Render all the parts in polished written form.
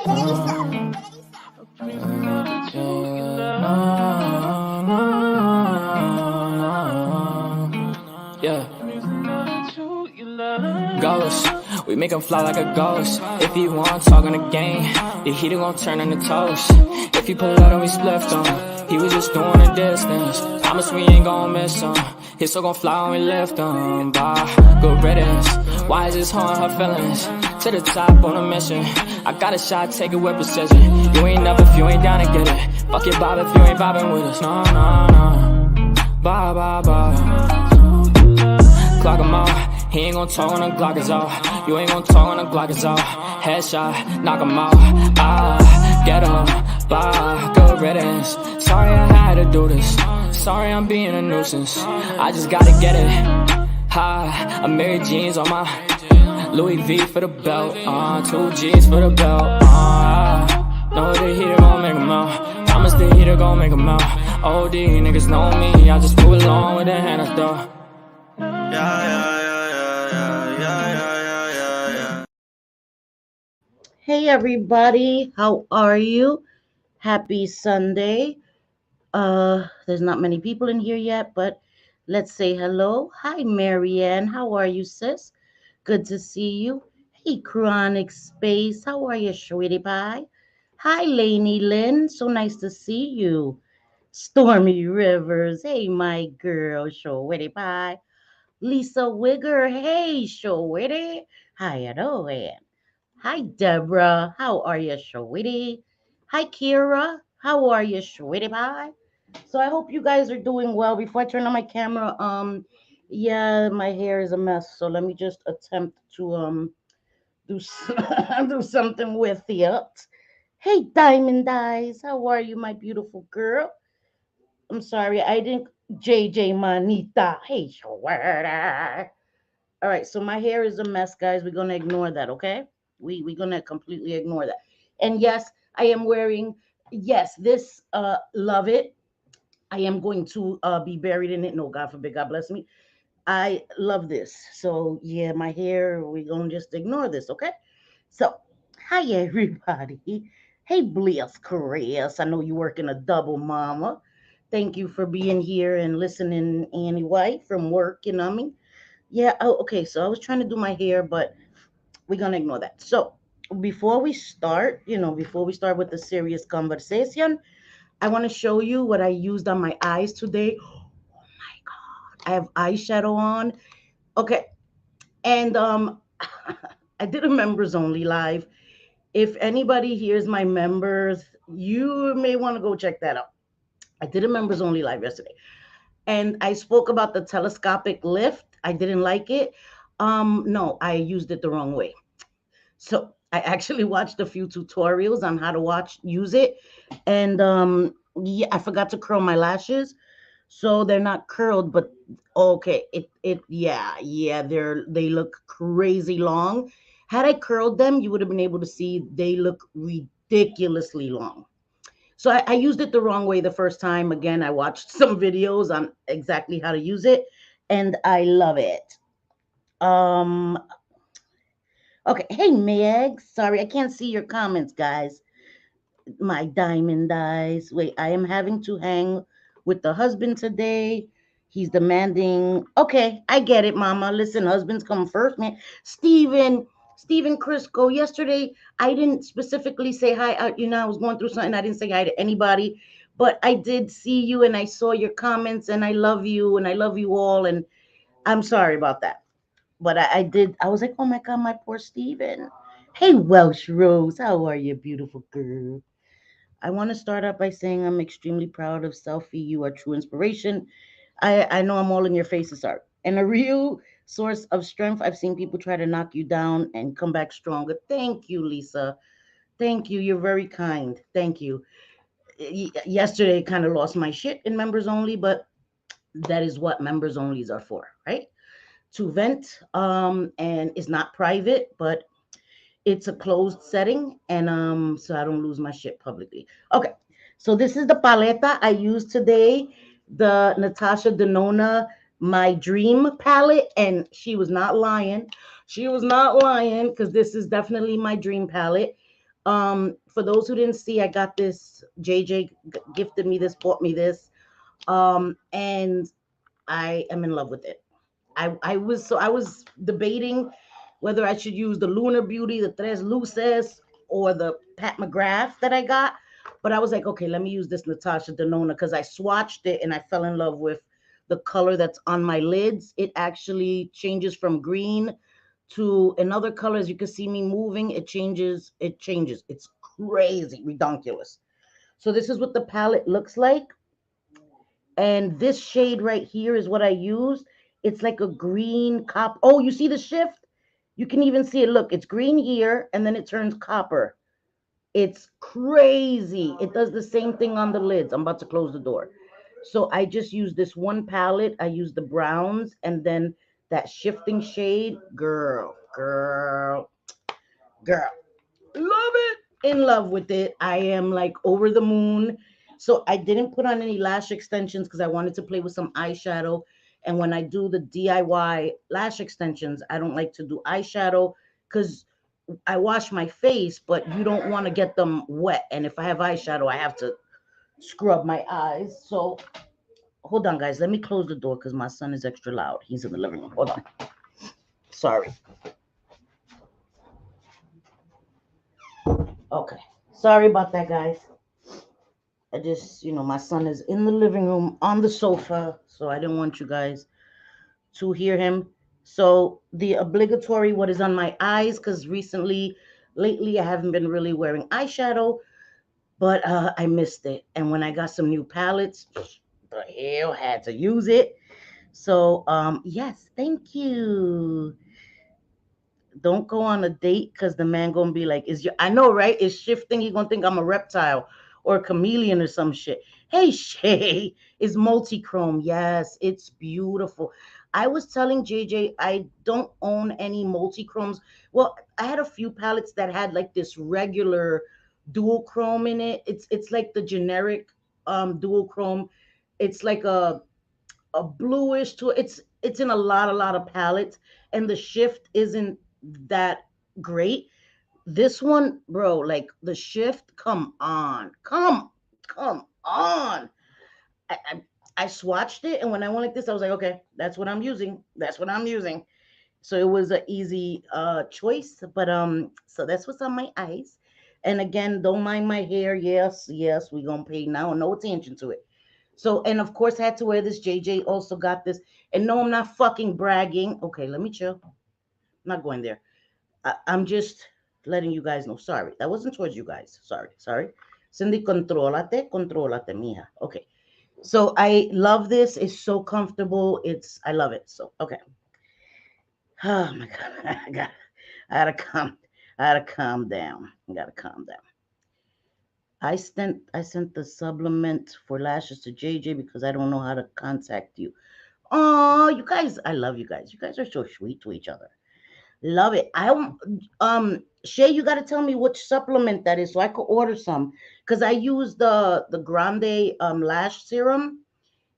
Yeah. Ghost, we make him fly like a ghost. If he want talking the game, the heater gon' turn into toast. If he pull out and we spliffed him, he was just doing a distance. Promise we ain't gon' miss him. His soul gon' fly when we lift him. Bye, good riddance. Why is this hard, her feelings? To the top on a mission. I got a shot, take it with precision. You ain't up if you ain't down to get it. Fuck your bob if you ain't vibing with us. No, no, no. Bye, bye, bye. Clock him out. He ain't gon' talk when the Glock is off. You ain't gon' talk when the Glock is off. Headshot, knock him out. Ah, get him. Bye, good riddance. Sorry I had to do this. Sorry I'm being a nuisance. I just gotta get it. Hi, I'm Mary Jeans on my Louis V for the belt. 2 G's for the belt. Know the heater gon' make him out. Promise the heater gon' make him out. OD niggas know me. I just move along with the hand I throw. Hey everybody, how are you? Happy Sunday. There's not many people in here yet, but let's say hello. Hi Marianne, how are you, sis? Good to see you. Hey Chronic Space, how are you, sweetie pie? Hi Lainey Lynn, so nice to see you. Stormy Rivers, hey my girl, sweetie pie. Lisa Wigger, hey sweetie, how you doing? Hi, Deborah. How are you, sweetie? Hi, Kira. How are you, sweetie pie? So I hope you guys are doing well. Before I turn on my camera, yeah, my hair is a mess. So let me just attempt to do do something with it. Hey, Diamond Eyes. How are you, my beautiful girl? I'm sorry, I didn't. JJ Manita. Hey, sweetie. All right, so my hair is a mess, guys. We're gonna ignore that, okay? We're gonna completely ignore that. And yes, I am wearing this love it. I am going to be buried in it. No, God forbid, God bless me. I love this. So yeah, my hair, we're gonna just ignore this, okay? So hi everybody. Hey Bliss Chris. I know you're working a double, mama. Thank you for being here and listening, Annie White from work, you know what I mean? Yeah, oh, okay. So I was trying to do my hair, but we're gonna ignore that. So before we start with the serious conversation, I want to show you what I used on my eyes today. Oh my god, I have eyeshadow on. Okay, and I did a members only live. If anybody hears my members, you may want to go check that out. I did a members only live yesterday, and I spoke about the telescopic lift. I didn't like it. No, I used it the wrong way. So I actually watched a few tutorials on how to use it, and yeah, I forgot to curl my lashes, so they're not curled, but okay, yeah, they look crazy long. Had I curled them, you would have been able to see they look ridiculously long. So I used it the wrong way the first time. Again, I watched some videos on exactly how to use it, and I love it. Um, okay, hey Meg, sorry I can't see your comments, guys. My diamond eyes. Wait, I am having to hang with the husband today. He's demanding. Okay, I get it, Mama. Listen, husbands come first, man. Steven Crisco. Yesterday, I didn't specifically say hi. I was going through something. I didn't say hi to anybody, but I did see you and I saw your comments, and I love you and I love you all. And I'm sorry about that, but I did. I was like, oh my god, my poor Steven. Hey, Welsh Rose, how are you, beautiful girl? I want to start out by saying I'm extremely proud of Selfie. You are true inspiration. I know I'm all in your faces, art. And a real source of strength. I've seen people try to knock you down and come back stronger. Thank you, Lisa. Thank you. You're very kind. Thank you. Yesterday, kind of lost my shit in members only, but that is what members onlys are for, right? To vent. And it's not private, but it's a closed setting, and so I don't lose my shit publicly. Okay, so this is the paleta I used today, the Natasha Denona My Dream palette, and she was not lying. She was not lying, because this is definitely my dream palette. For those who didn't see, I got this. JJ gifted me this, bought me this, and I am in love with it. I was debating whether I should use the Lunar Beauty, the Tres Luces, or the Pat McGrath that I got. But I was like, okay, let me use this Natasha Denona because I swatched it and I fell in love with the color that's on my lids. It actually changes from green to another color. As you can see me moving, it changes. It changes. It's crazy, redonkulous. So this is what the palette looks like. And this shade right here is what I use. It's like a green copper. Oh, you see the shift? You can even see it. Look, it's green here and then it turns copper. It's crazy. It does the same thing on the lids. I'm about to close the door. So I just use this one palette. I use the browns and then that shifting shade. Girl. Love it. In love with it. I am like over the moon. So I didn't put on any lash extensions because I wanted to play with some eyeshadow. And when I do the DIY lash extensions, I don't like to do eyeshadow because I wash my face, but you don't want to get them wet. And if I have eyeshadow, I have to scrub my eyes. So hold on, guys. Let me close the door because my son is extra loud. He's in the living room. Hold on. Sorry. Okay. Sorry about that, guys. I just, my son is in the living room on the sofa, so I didn't want you guys to hear him. So the obligatory, what is on my eyes, because lately, I haven't been really wearing eyeshadow, but I missed it. And when I got some new palettes, the hell had to use it. So yes, thank you. Don't go on a date because the man gonna be like, "Is your?" I know, right? It's shifting. He gonna think I'm a reptile or a chameleon or some shit. Hey, Shay, is multi-chrome. Yes, it's beautiful. I was telling JJ I don't own any multi-chromes. Well, I had a few palettes that had like this regular dual chrome in it. It's like the generic dual chrome. It's like a bluish to it's in a lot of palettes and the shift isn't that great. This one, bro, like the shift, come on. I swatched it and when I went like this, I was like, okay, that's what I'm using. That's what I'm using. So it was an easy choice. But so that's what's on my eyes. And again, don't mind my hair. Yes, we gonna pay now. No attention to it. So, and of course, I had to wear this. JJ also got this. And no, I'm not fucking bragging. Okay, let me chill. I'm not going there. I'm just letting you guys know. Sorry, that wasn't towards you guys. Sorry. Cindy, controlate, mija. Okay. So I love this. It's so comfortable. I love it. So, okay. Oh my God. I gotta calm down. I gotta calm down. I sent the supplement for lashes to JJ because I don't know how to contact you. Oh, you guys, I love you guys. You guys are so sweet to each other. Love it. Shay, you gotta tell me which supplement that is so I could order some. Cause I use the Grande lash serum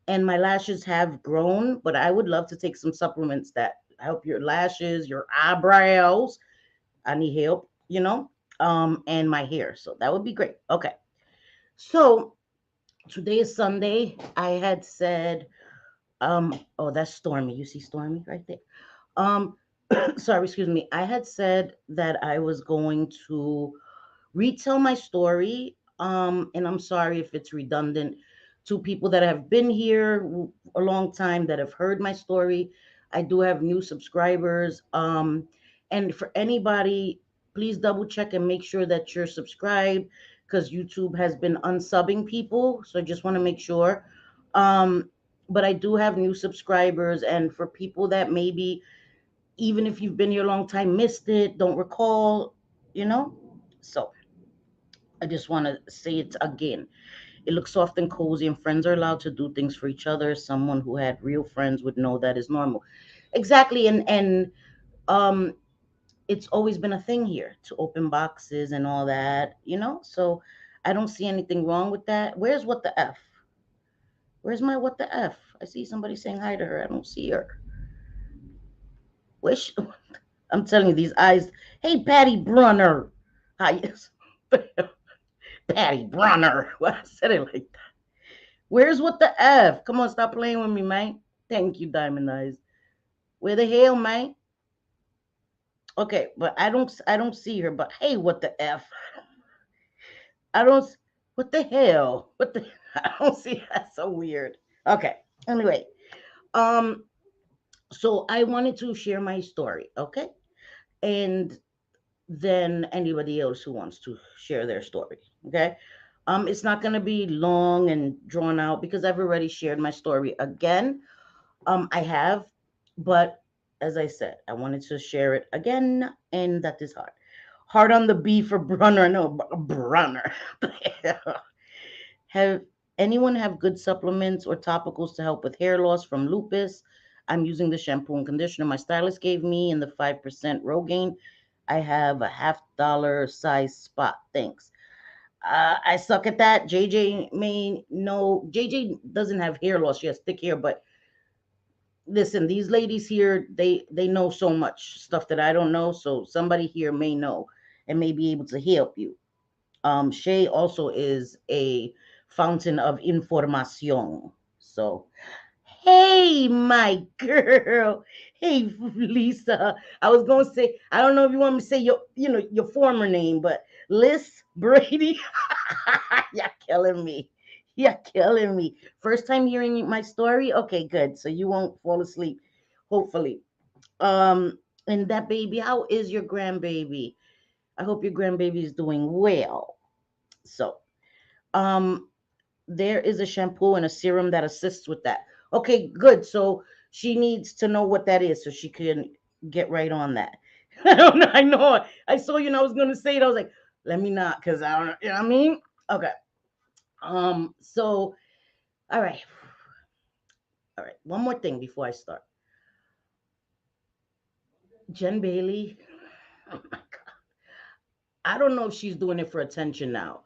and my lashes have grown, but I would love to take some supplements that help your lashes, your eyebrows. I need help, and my hair. So that would be great. Okay. So today is Sunday. I had said, oh, that's Stormy. You see Stormy right there? Um, sorry, excuse me. I had said that I was going to retell my story. And I'm sorry if it's redundant to people that have been here a long time that have heard my story. I do have new subscribers. And for anybody, please double check and make sure that you're subscribed because YouTube has been unsubbing people. So I just want to make sure. Um, but I do have new subscribers, and for people that maybe even if you've been here a long time, missed it, don't recall, you know? So I just want to say it again. It looks soft and cozy, and friends are allowed to do things for each other. Someone who had real friends would know that is normal. Exactly. And um it's always been a thing here to open boxes and all that. So I don't see anything wrong with that. Where's what the F? Where's my what the F? I see somebody saying hi to her. I don't see her. Wish I'm telling you, these eyes. Hey, Patty Brunner. Hi. Yes. Patty Brunner. Well, I said it like that. Where's with the F? Come on, stop playing with me, man. Thank you, Diamond Eyes. Where the hell, man? Okay, but I don't see her. But hey, what the F? I don't. What the hell? What the? I don't see. That's so weird. Okay. Anyway, um, so I wanted to share my story. Okay, and then anybody else who wants to share their story. Okay. It's not gonna be long and drawn out because I've already shared my story again. I have, but as I said, I wanted to share it again, and that is hard. Hard on the B for Brunner. No, Brunner. Have anyone have good supplements or topicals to help with hair loss from lupus? I'm using the shampoo and conditioner my stylist gave me in the 5% Rogaine. I have a half dollar size spot. Thanks. I suck at that. JJ may know. JJ doesn't have hair loss. She has thick hair, but listen, these ladies here, they know so much stuff that I don't know. So somebody here may know and may be able to help you. Shay also is a fountain of information. So, hey, my girl. Hey, Lisa. I was gonna say, I don't know if you want me to say your former name, but Liz Brady. You're killing me. You're killing me. First time hearing my story? Okay, good. So you won't fall asleep, hopefully. And that baby, how is your grandbaby? I hope your grandbaby is doing well. So, um, there is a shampoo and a serum that assists with that. Okay, good. So she needs to know what that is so she can get right on that. I don't know. I know. I saw you and I was gonna say it. I was like, let me not, because I don't know. You know what I mean? Okay. So all right. All right. One more thing before I start. Jen Bailey. Oh my God. I don't know if she's doing it for attention now.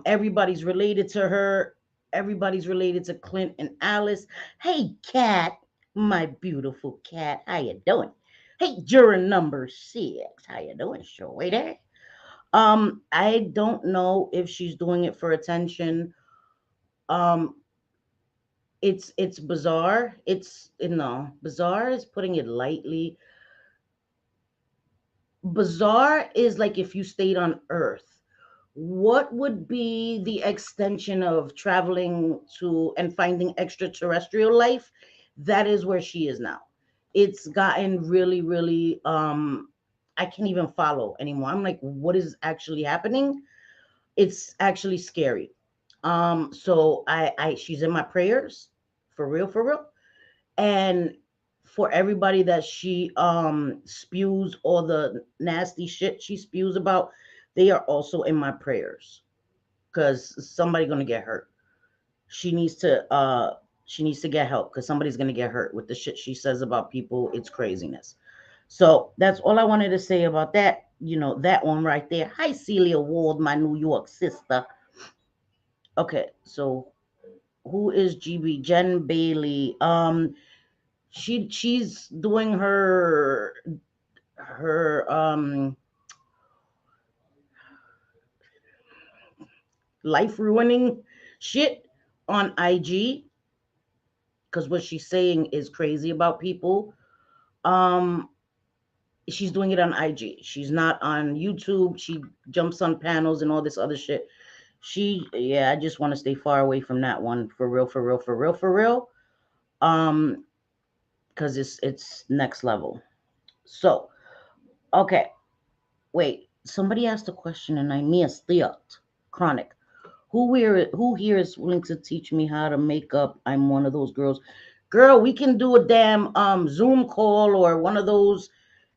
Everybody's related to her. Everybody's related to Clint and Alice. Hey, Cat, my beautiful cat, how you doing? Hey, juror number 6, how you doing, sweetie? I don't know if she's doing it for attention. Um, it's bizarre. It's no bizarre is putting it lightly. Bizarre is like if you stayed on Earth. What would be the extension of traveling to and finding extraterrestrial life? That is where she is now. It's gotten really, really I can't even follow anymore. I'm like, what is actually happening? It's actually scary. So I she's in my prayers, for real. And for everybody that she spews all the nasty shit she spews about, they are also in my prayers because somebody's gonna get hurt. She needs to she needs to get help because somebody's gonna get hurt with the shit she says about people. It's craziness. So that's all I wanted to say about that. That one right there. Hi, Celia Ward, my New York sister. Okay, so who is GB? Jen Bailey. She's doing her life ruining shit on IG because what she's saying is crazy about people. Um, she's doing it on IG. She's not on YouTube. She jumps on panels and all this other shit. Yeah, I just want to stay far away from that one for real, for real, for real, for real. Um, because it's next level. So, okay, wait. Somebody asked a question and I missed it. Chronic. Who here is willing to teach me how to make up? I'm one of those girls. Girl, we can do a damn Zoom call or one of those,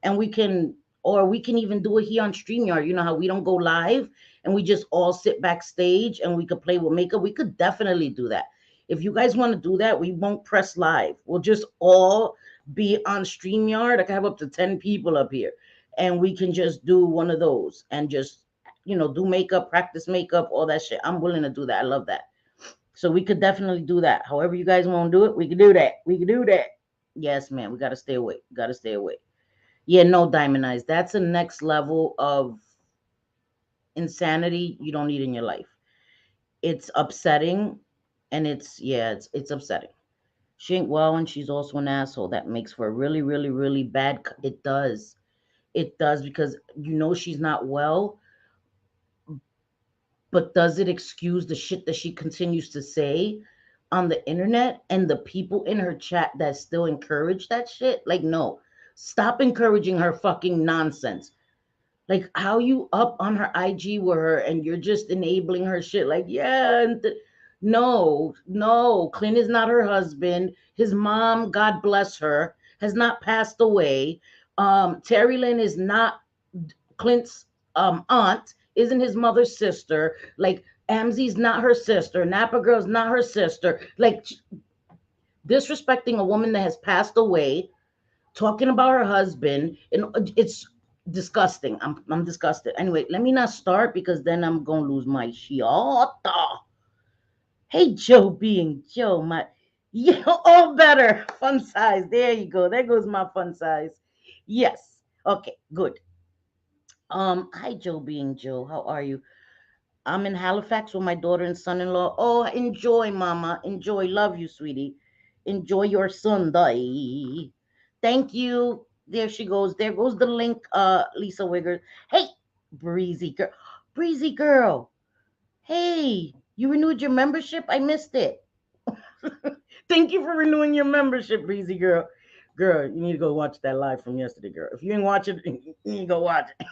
and we can even do it here on StreamYard. You know how we don't go live and we just all sit backstage and we could play with makeup. We could definitely do that. If you guys want to do that, we won't press live. We'll just all be on StreamYard. I can have up to 10 people up here. And we can just do one of those and just do makeup, practice makeup, all that shit. I'm willing to do that. I love that. So we could definitely do that. However you guys want to do it, we can do that. We can do that. Yes, man. We got to stay away. Got to stay away. Yeah, no, Diamond Eyes. That's a next level of insanity you don't need in your life. It's upsetting, and it's upsetting. She ain't well, and she's also an asshole. That makes for a really, really, really bad. It does. It does, because she's not well, but does it excuse the shit that she continues to say on the internet and the people in her chat that still encourage that shit? Like, no. Stop encouraging her fucking nonsense. Like, how you up on her IG with her and you're just enabling her shit? Like, yeah, no, no. Clint is not her husband. His mom, God bless her, has not passed away. Terry Lynn is not Clint's aunt, isn't his mother's sister. Like, Amzi's not her sister. Napa Girl's not her sister. Like, disrespecting a woman that has passed away, talking about her husband, and it's disgusting. I'm disgusted. Anyway, let me not start because then I'm gonna lose my shit. Hey, Joe being Joe, my all better. Fun size. There you go. There goes my fun size. Yes. Okay, good. Hi, Joe being Joe. How are you? I'm in Halifax with my daughter and son-in-law. Oh, enjoy, mama. Enjoy. Love you, sweetie. Enjoy your Sunday. Thank you. There she goes. There goes the link, Lisa Wiggers. Hey, Breezy girl. Breezy girl. Hey, you renewed your membership? I missed it. Thank you for renewing your membership, Breezy girl. Girl, you need to go watch that live from yesterday, girl. If you ain't watch it, you need to go watch it.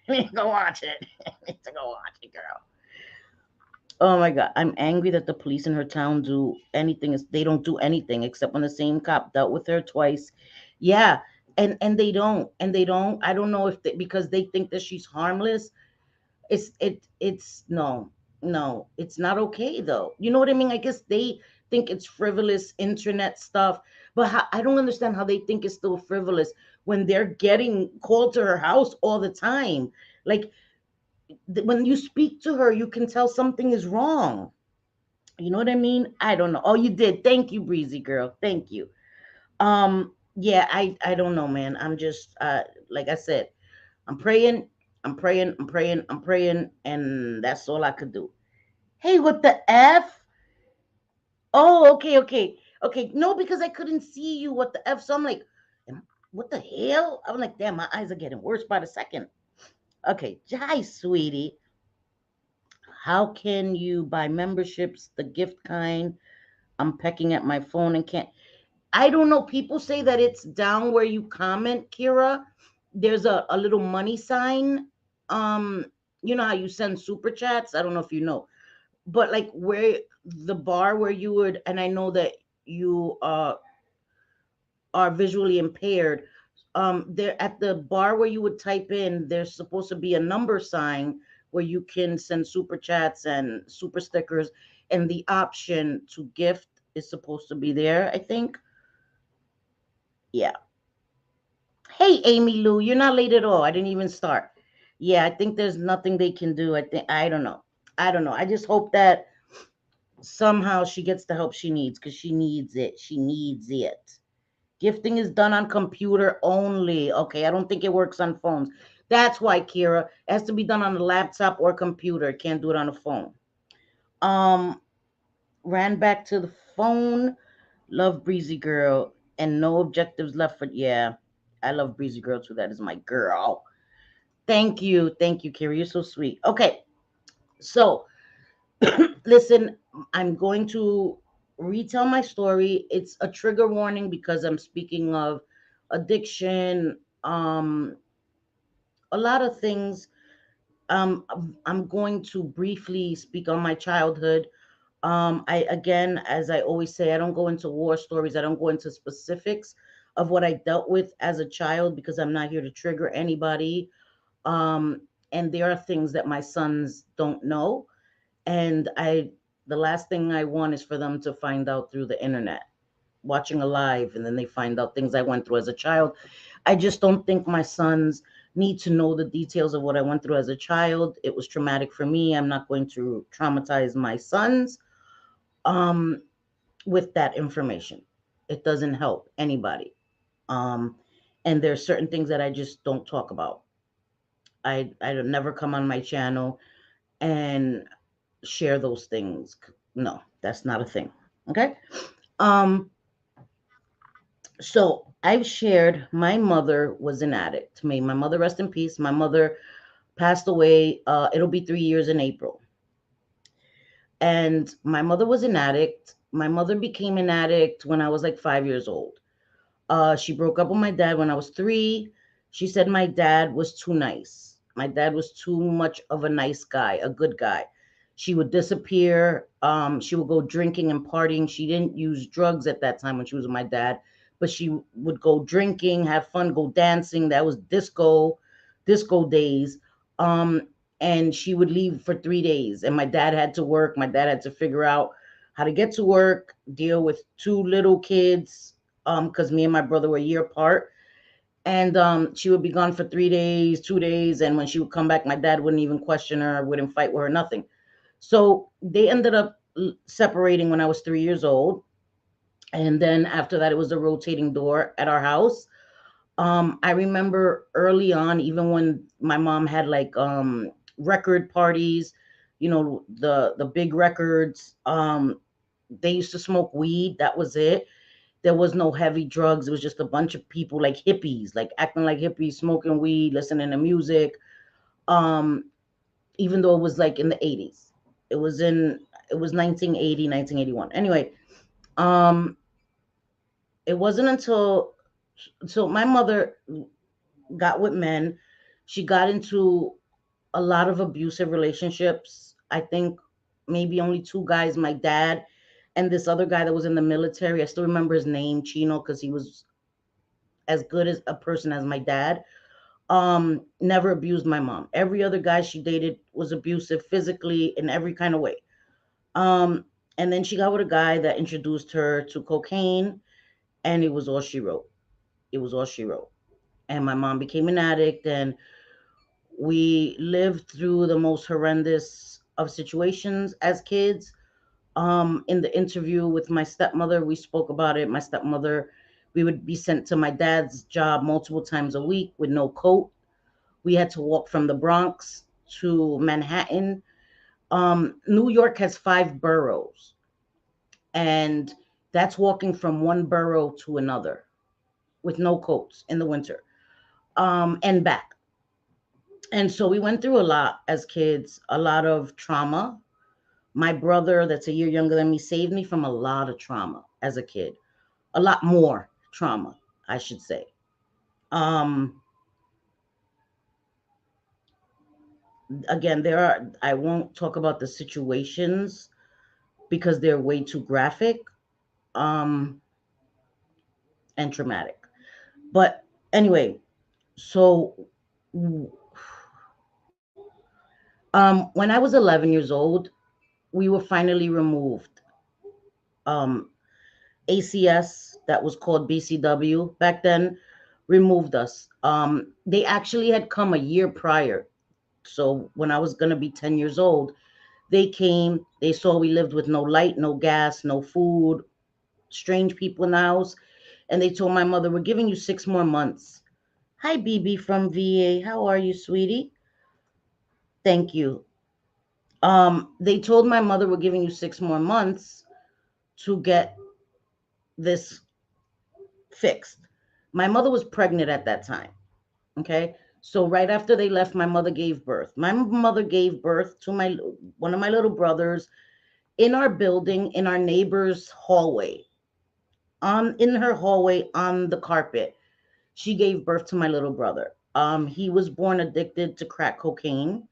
You need to go watch it. You need to go watch it, girl. Oh my god, I'm angry that the police in her town do anything. They don't do anything except when the same cop dealt with her twice. Yeah, and they don't. I don't know if because they think that she's harmless. It's no, no, it's not okay though. You know what I mean? I guess they think it's frivolous internet stuff, but I don't understand how they think it's still frivolous when they're getting called to her house all the time. Like, when you speak to her, you can tell something is wrong. You know what I mean? I don't know. Oh, you did. Thank you, Breezy girl. Thank you. Yeah, I don't know, man. I'm just like I said, I'm praying, I'm praying, and that's all I could do. Hey, what the F? Oh, okay, okay. Okay. No, because I couldn't see you. What the F? So I'm like, what the hell? I'm like, damn, my eyes are getting worse by the second. Okay. Hi, sweetie. How can you buy memberships, the gift kind? I'm pecking at my phone and can't. I don't know. People say that it's down where you comment, Kira. There's a little money sign. Um, you know how you send super chats? I don't know if you know. But like where the bar where you would, and I know that you are visually impaired. There at the bar where you would type in, there's supposed to be a number sign where you can send super chats and super stickers, and the option to gift is supposed to be there, I think. Yeah. Hey, Amy Lou, you're not late at all. I didn't even start. Yeah, I think there's nothing they can do. I don't know. I don't know. I just hope that somehow she gets the help she needs because she needs it. She needs it. Gifting is done on computer only. Okay, I don't think it works on phones. That's why, Kira, it has to be done on a laptop or computer. Can't do it on a phone. Um, ran back to the phone. Love Breezy Girl and no objectives left for. Yeah, I love Breezy Girl too. That is my girl. Thank you, Kira. You're so sweet. Okay, so listen, I'm going to retell my story. It's a trigger warning because I'm speaking of addiction, a lot of things. I'm going to briefly speak on my childhood. I again, as I always say, I don't go into war stories. I don't go into specifics of what I dealt with as a child because I'm not here to trigger anybody. Um, and there are things that my sons don't know, and the last thing I want is for them to find out through the internet, watching a live, and then they find out things I went through as a child. I just don't think my sons need to know the details of what I went through as a child. It was traumatic for me. I'm not going to traumatize my sons um, with that information. It doesn't help anybody. Um, and there's certain things that I just don't talk about. I don't never come on my channel and share those things. No, that's not a thing. Okay. Um, so I've shared my mother was an addict. May my mother rest in peace. My mother passed away. It'll be 3 years in April. And my mother was an addict. My mother became an addict when I was like 5 years old. She broke up with my dad when I was three. She said my dad was too nice. My dad was too much of a nice guy, a good guy. She would disappear. She would go drinking and partying. She didn't use drugs at that time when she was with my dad, but she would go drinking, have fun, go dancing. That was disco days. Um, and she would leave for 3 days. And my dad had to work. My dad had to figure out how to get to work, deal with two little kids, because me and my brother were a year apart. And she would be gone for 3 days, 2 days, and when she would come back, my dad wouldn't even question her, wouldn't fight with her, nothing. So they ended up separating when I was 3 years old, and then after that, it was a rotating door at our house. I remember early on, even when my mom had like record parties, the big records. They used to smoke weed. That was it. There was no heavy drugs. It was just a bunch of people like hippies, like acting like hippies, smoking weed, listening to music. Um, Even though it was like in the 80s. It was 1980, 1981. Anyway, um, it wasn't until so my mother got with men. She got into a lot of abusive relationships. I think maybe only two guys, my dad and this other guy that was in the military. I still remember his name, Chino, because he was as good as a person as my dad. Never abused my mom. Every other guy she dated was abusive physically in every kind of way. Um, and then she got with a guy that introduced her to cocaine, and it was all she wrote. It was all she wrote. And my mom became an addict, and we lived through the most horrendous of situations as kids. In the interview with my stepmother, we spoke about it. My stepmother, we would be sent to my dad's job multiple times a week with no coat. We had to walk from the Bronx to Manhattan. New York has 5 boroughs, and that's walking from one borough to another with no coats in the winter, and back. And so we went through a lot as kids, a lot of trauma. My brother, that's a year younger than me, saved me from a lot of trauma as a kid, a lot more trauma, I should say. Um, Again, I won't talk about the situations because they're way too graphic, um, and traumatic. But anyway, so when I was 11 years old, we were finally removed. Um, ACS, that was called BCW back then, removed us. They actually had come a year prior. So when I was going to be 10 years old, they came, they saw we lived with no light, no gas, no food, strange people in the house. And they told my mother, "We're giving you 6 more months." Hi, BB from VA. How are you, sweetie? Thank you. They told my mother, "We're giving you 6 more months to get this fixed." My mother was pregnant at that time. Okay. So right after they left, my mother gave birth. My mother gave birth to my one of my little brothers in our building, in our neighbor's hallway, on in her hallway on the carpet. She gave birth to my little brother. He was born addicted to crack cocaine,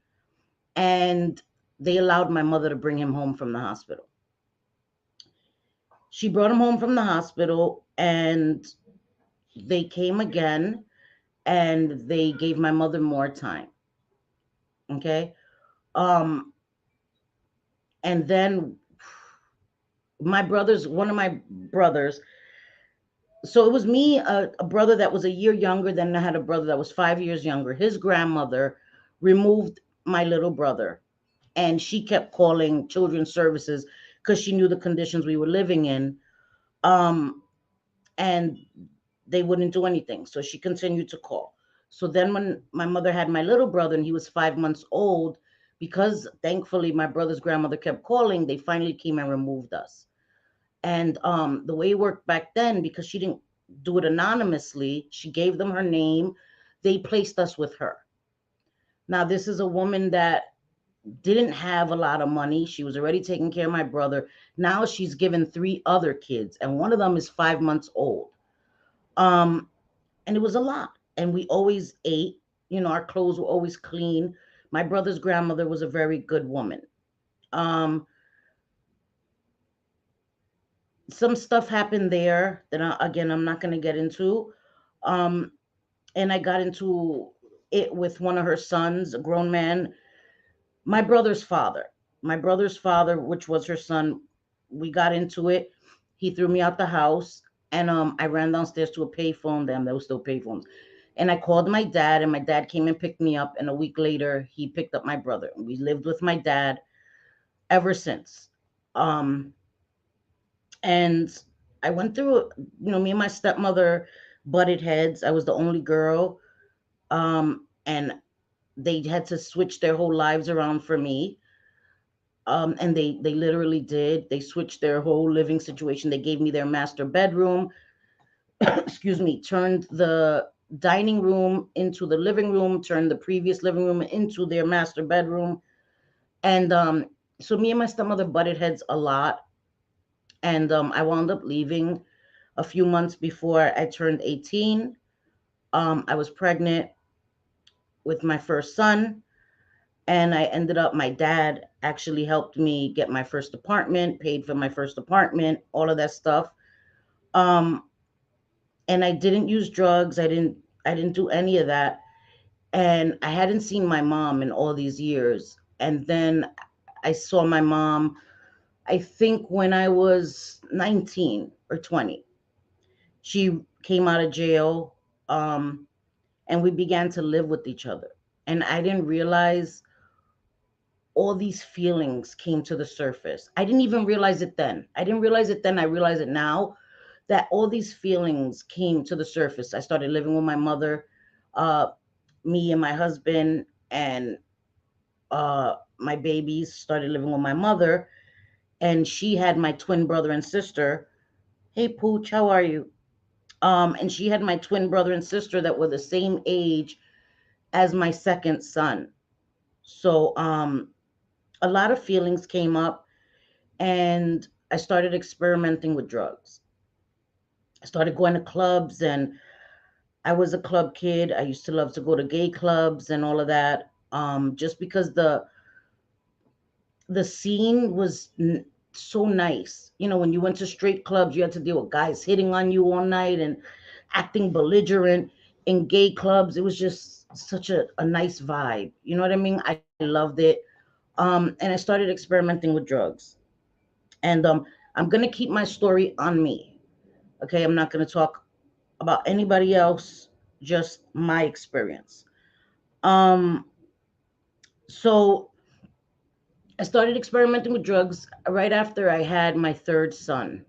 and they allowed my mother to bring him home from the hospital. She brought him home from the hospital, and they came again, and they gave my mother more time. Okay. Um, and then one of my brothers, so it was me, a brother that was a year younger, then I had a brother that was 5 years younger. His grandmother removed my little brother, and she kept calling children's services because she knew the conditions we were living in. Um, and they wouldn't do anything. So she continued to call. So then when my mother had my little brother and he was 5 months old, because thankfully my brother's grandmother kept calling, they finally came and removed us. And the way it worked back then, because she didn't do it anonymously, she gave them her name. They placed us with her. Now, this is a woman that didn't have a lot of money. She was already taking care of my brother. Now she's given three other kids, and one of them is 5 months old. Um, and it was a lot. And we always ate. Our clothes were always clean. My brother's grandmother was a very good woman. Um, some stuff happened there that again I'm not going to get into. Um, and I got into it with one of her sons, a grown man, my brother's father. My brother's father, which was her son, we got into it. He threw me out the house, and I ran downstairs to a payphone. Them there was still payphones, and I called my dad, and my dad came and picked me up. And a week later, he picked up my brother. We lived with my dad ever since. Um, and I went through, me and my stepmother butted heads. I was the only girl, and they had to switch their whole lives around for me. And they literally did. They switched their whole living situation. They gave me their master bedroom. Excuse me. Turned the dining room into the living room. Turned the previous living room into their master bedroom. And so me and my stepmother butted heads a lot. And I wound up leaving a few months before I turned 18. I was pregnant with my first son, and I ended up, my dad actually helped me get my first apartment, paid for my first apartment, all of that stuff. Um, and I didn't use drugs. I didn't do any of that. And I hadn't seen my mom in all these years. And then I saw my mom, I think when I was 19 or 20. She came out of jail, um, and we began to live with each other. And I didn't realize all these feelings came to the surface. I didn't even realize it then. I didn't realize it then. I realize it now that all these feelings came to the surface. I started living with my mother, uh, me and my husband, and my babies started living with my mother. And she had my twin brother and sister. Hey, Pooch, how are you? And she had my twin brother and sister that were the same age as my second son. So a lot of feelings came up, and I started experimenting with drugs. I started going to clubs, and I was a club kid. I used to love to go to gay clubs and all of that. Just because the scene was so nice. When you went to straight clubs, you had to deal with guys hitting on you all night and acting belligerent. In gay clubs, it was just such a nice vibe. You know what I mean? I loved it. And I started experimenting with drugs. And I'm gonna keep my story on me. Okay, I'm not gonna talk about anybody else, just my experience. Um, so I started experimenting with drugs right after I had my third son.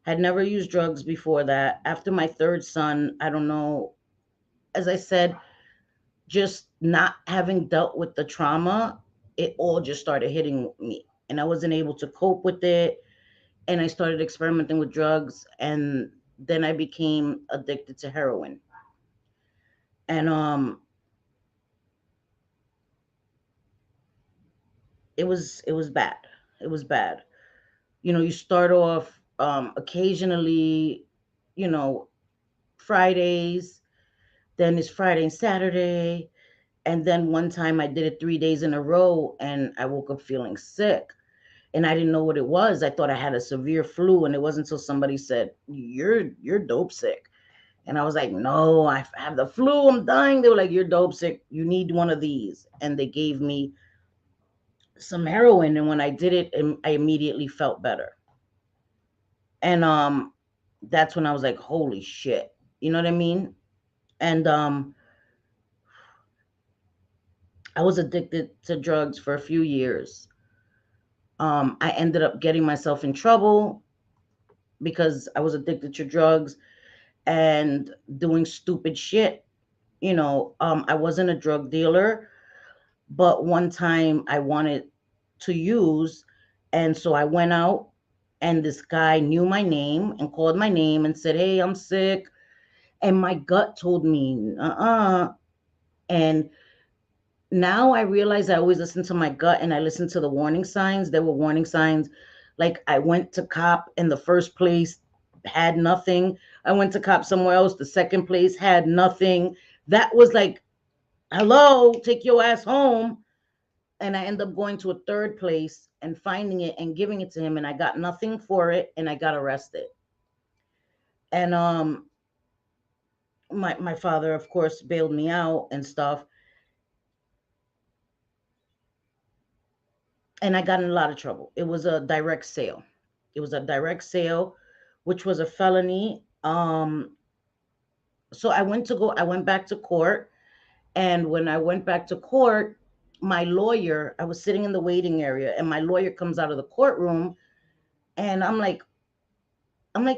Had never used drugs before that. After my third son, I don't know, as I said, just not having dealt with the trauma, it all just started hitting me. And I wasn't able to cope with it. And I started experimenting with drugs. And then I became addicted to heroin. And it was bad. It was bad. You start off occasionally, you know, Fridays, then it's Friday and Saturday. And then one time I did it 3 days in a row, and I woke up feeling sick. And I didn't know what it was. I thought I had a severe flu, and it wasn't until somebody said, You're dope sick. And I was like, no, I have the flu. I'm dying. They were like, you're dope sick. You need one of these. And they gave me some heroin. And when I did it, I immediately felt better. And that's when I was like, holy shit. You know what I mean? And I was addicted to drugs for a few years. I ended up getting myself in trouble because I was addicted to drugs and doing stupid shit. I wasn't a drug dealer, but one time I wanted to use, and so I went out, and this guy knew my name and called my name and said, "Hey, I'm sick." And my gut told me, and now I realize I always listen to my gut and I listen to the warning signs. There were warning signs. Like I went to cop in the first place, had nothing. I went to cop somewhere else, the second place had nothing. That was like, hello, take your ass home. And I end up going to a third place and finding it and giving it to him. And I got nothing for it and I got arrested. And my father, of course, bailed me out and stuff. And I got in a lot of trouble. It was a direct sale. It was a direct sale, which was a felony. So I went back to court, and when I went back to court, my lawyer, I was sitting in the waiting area, and my lawyer comes out of the courtroom, and I'm like,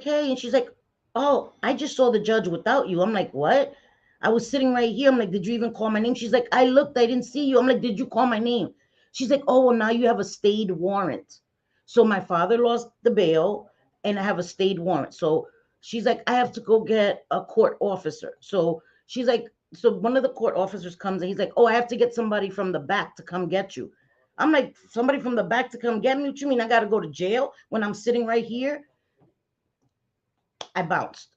hey. And she's like, oh, I just saw the judge without you. I'm like, what? I was sitting right here. I'm like, did you even call my name? She's like, I looked, I didn't see you. I'm like, did you call my name? She's like, oh, well, now you have a stayed warrant. So my father lost the bail and I have a stayed warrant. So she's like, I have to go get a court officer. So she's like, so one of the court officers comes and he's like, oh, I have to get somebody from the back to come get you. I'm like, somebody from the back to come get me? What you mean I got to go to jail when I'm sitting right here? I bounced.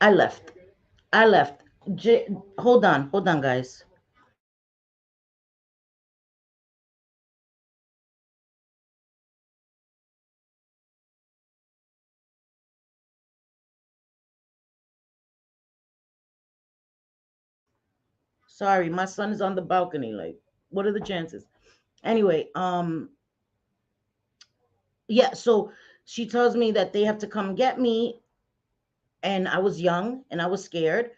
I left. I left. Hold on, guys. Sorry, my son is on the balcony. Like, what are the chances? Anyway, yeah. So she tells me that they have to come get me, and I was young and I was scared,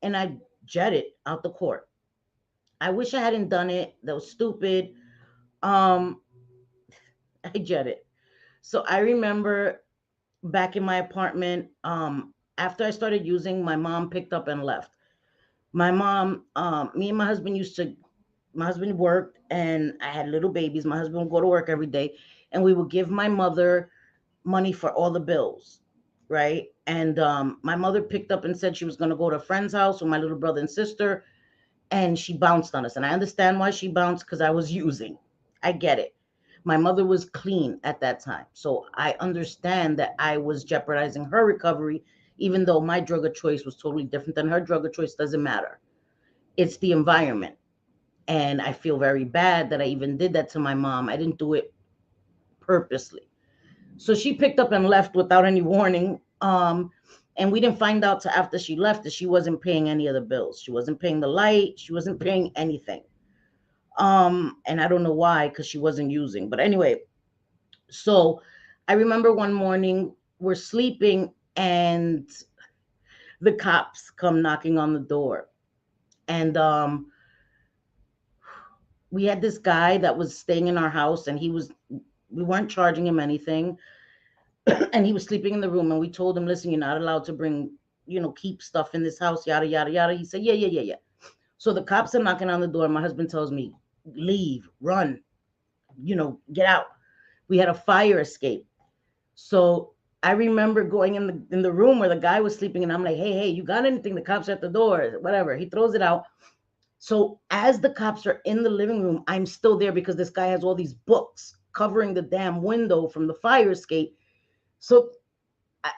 and I jetted out the court. I wish I hadn't done it. That was stupid. Um, I jetted. So I remember back in my apartment. After I started using, my mom picked up and left. My mom, me and my husband used to, my husband worked and I had little babies. My husband would go to work every day and we would give my mother money for all the bills, right? And my mother picked up and said she was going to go to a friend's house with my little brother and sister, and she bounced on us. And I understand why she bounced because I was using. I get it. My mother was clean at that time. So I understand that I was jeopardizing her recovery, even though my drug of choice was totally different than her drug of choice. Doesn't matter. It's the environment. And I feel very bad that I even did that to my mom. I didn't do it purposely. So she picked up and left without any warning. And we didn't find out till after she left that she wasn't paying any of the bills. She wasn't paying the light. She wasn't paying anything. And I don't know why, because she wasn't using. But anyway, so I remember one morning we're sleeping and the cops come knocking on the door. And we had this guy that was staying in our house and we weren't charging him anything. And he was sleeping in the room and we told him, listen, you're not allowed to bring, keep stuff in this house, yada, yada, yada. He said, yeah, yeah, yeah, yeah. So the cops are knocking on the door. My husband tells me, leave, run, get out. We had a fire escape. So I remember going in the room where the guy was sleeping, and I'm like, hey, you got anything? The cops are at the door, whatever. He throws it out. So as the cops are in the living room, I'm still there because this guy has all these books covering the damn window from the fire escape. So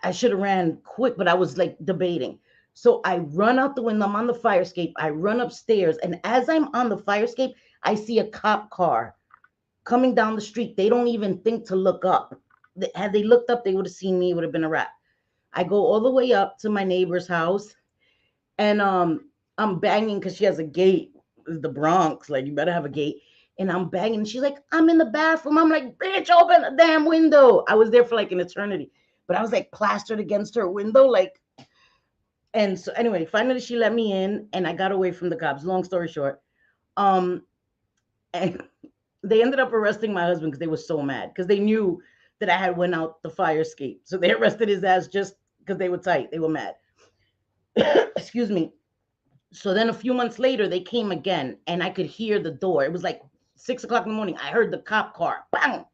I should have ran quick, but I was like debating. So I run out the window. I'm on the fire escape. I run upstairs, and as I'm on the fire escape, I see a cop car coming down the street. They don't even think to look up. Had they looked up, they would have seen me. It would have been a wrap. I go all the way up to my neighbor's house, and I'm banging because she has a gate. It's the Bronx, like you better have a gate. And I'm banging. She's like, I'm in the bathroom. I'm like, bitch, open the damn window. I was there for like an eternity, but I was like plastered against her window, like. And so anyway, finally she let me in, and I got away from the cops. Long story short, um, and they ended up arresting my husband because they were so mad because they knew that I had went out the fire escape. So they arrested his ass just because they were tight. They were mad. Excuse me. So then a few months later, they came again, and I could hear the door. It was like 6 o'clock in the morning. I heard the cop car. Bang!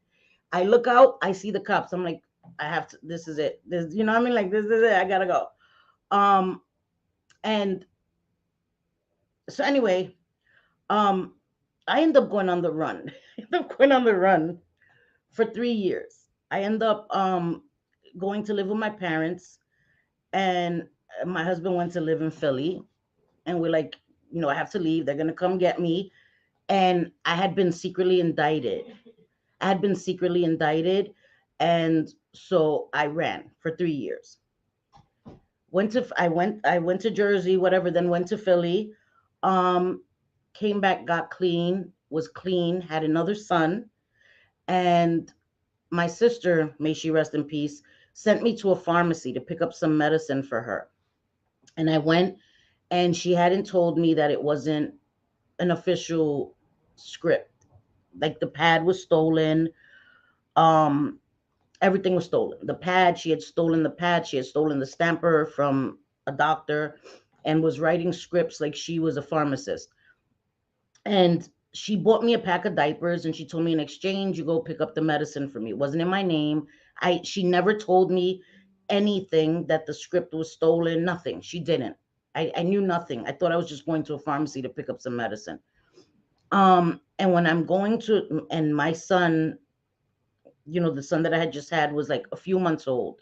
I look out. I see the cops. I'm like, I have to. This is it. This, you know what I mean? Like, this is it. I gotta go. Um, and so anyway, um, I end up going on the run. I end up going on the run for 3 years. I end up going to live with my parents, and my husband went to live in Philly. And we're like, I have to leave. They're gonna come get me. And I had been secretly indicted. I had been secretly indicted, and so I ran for 3 years. I went to Jersey, whatever. Then went to Philly. Um, Came back, got clean, was clean, had another son, and my sister, may she rest in peace, sent me to a pharmacy to pick up some medicine for her. And I went, and she hadn't told me that it wasn't an official script. Like the pad was stolen. Um, Everything was stolen. The pad, she had stolen the pad. She had stolen the stamper from a doctor, and was writing scripts like she was a pharmacist. And she bought me a pack of diapers, and she told me in exchange, you go pick up the medicine for me. It wasn't in my name. She never told me anything that the script was stolen, nothing. She didn't. I knew nothing. I thought I was just going to a pharmacy to pick up some medicine. And when I'm going to, and my son, the son that I had just had was like a few months old.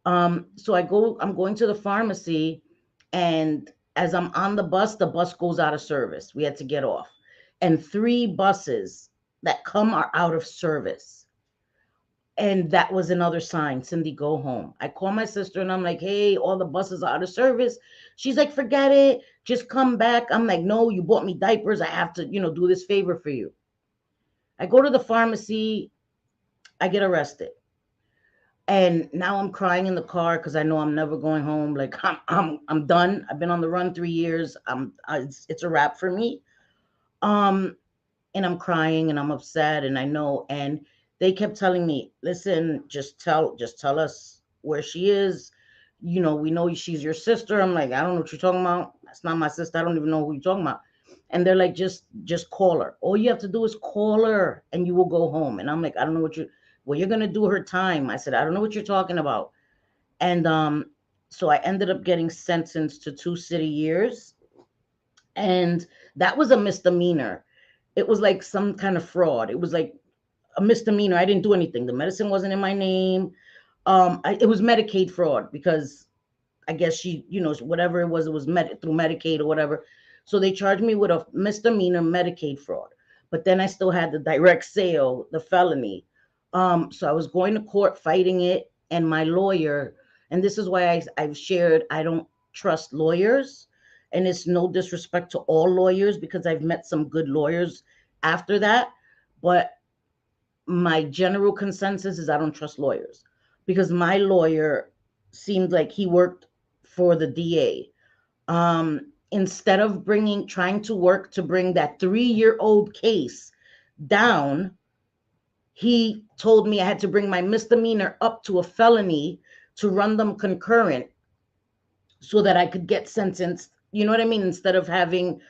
So I'm going to the pharmacy, and as I'm on the bus goes out of service. We had to get off. And three buses that come are out of service. And that was another sign, Cindy, go home. I call my sister and I'm like, hey, all the buses are out of service. She's like, forget it. Just come back. I'm like, no, you bought me diapers. I have to, do this favor for you. I go to the pharmacy. I get arrested. And now I'm crying in the car because I know I'm never going home. Like I'm done. I've been on the run 3 years. It's a wrap for me. Um, and I'm crying and I'm upset and I know. And they kept telling me, listen, just tell us where she is. We know she's your sister. I'm like, I don't know what you're talking about. That's not my sister. I don't even know who you're talking about. And they're like, just call her. All you have to do is call her and you will go home. And I'm like, I don't know well, you're gonna do her time. I said, I don't know what you're talking about. And so I ended up getting sentenced to 2 city years. And that was a misdemeanor. It was like some kind of fraud. It was like a misdemeanor. I didn't do anything. The medicine wasn't in my name. It was Medicaid fraud because I guess she, whatever it was through Medicaid or whatever. So they charged me with a misdemeanor Medicaid fraud. But then I still had the direct sale, the felony. So I was going to court fighting it, and my lawyer, and this is why I've shared, I don't trust lawyers, and it's no disrespect to all lawyers because I've met some good lawyers after that, but my general consensus is I don't trust lawyers because my lawyer seemed like he worked for the DA. Instead of trying to work to bring that 3-year-old case down, he told me I had to bring my misdemeanor up to a felony to run them concurrent so that I could get sentenced. You know what I mean? Instead of having,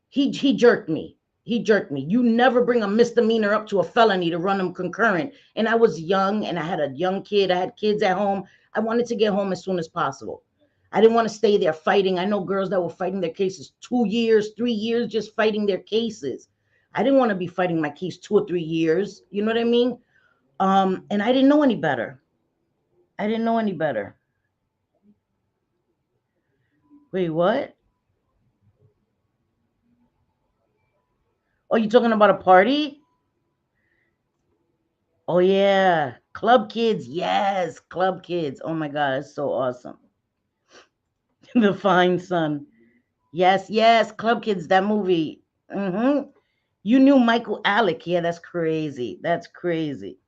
he jerked me. He jerked me. You never bring a misdemeanor up to a felony to run them concurrent. And I was young and I had a young kid. I had kids at home. I wanted to get home as soon as possible. I didn't want to stay there fighting. I know girls that were fighting their cases 2 years, 3 years, just fighting their cases. I didn't want to be fighting my case 2 or 3 years. You know what I mean? And I didn't know any better. I didn't know any better. Wait, what? Oh, you talking about a party? Oh yeah, Club Kids. Yes, Club Kids. Oh my God, it's so awesome. The Fine Son. Yes, yes, Club Kids. That movie. You knew Michael Alec. Yeah, that's crazy. That's crazy.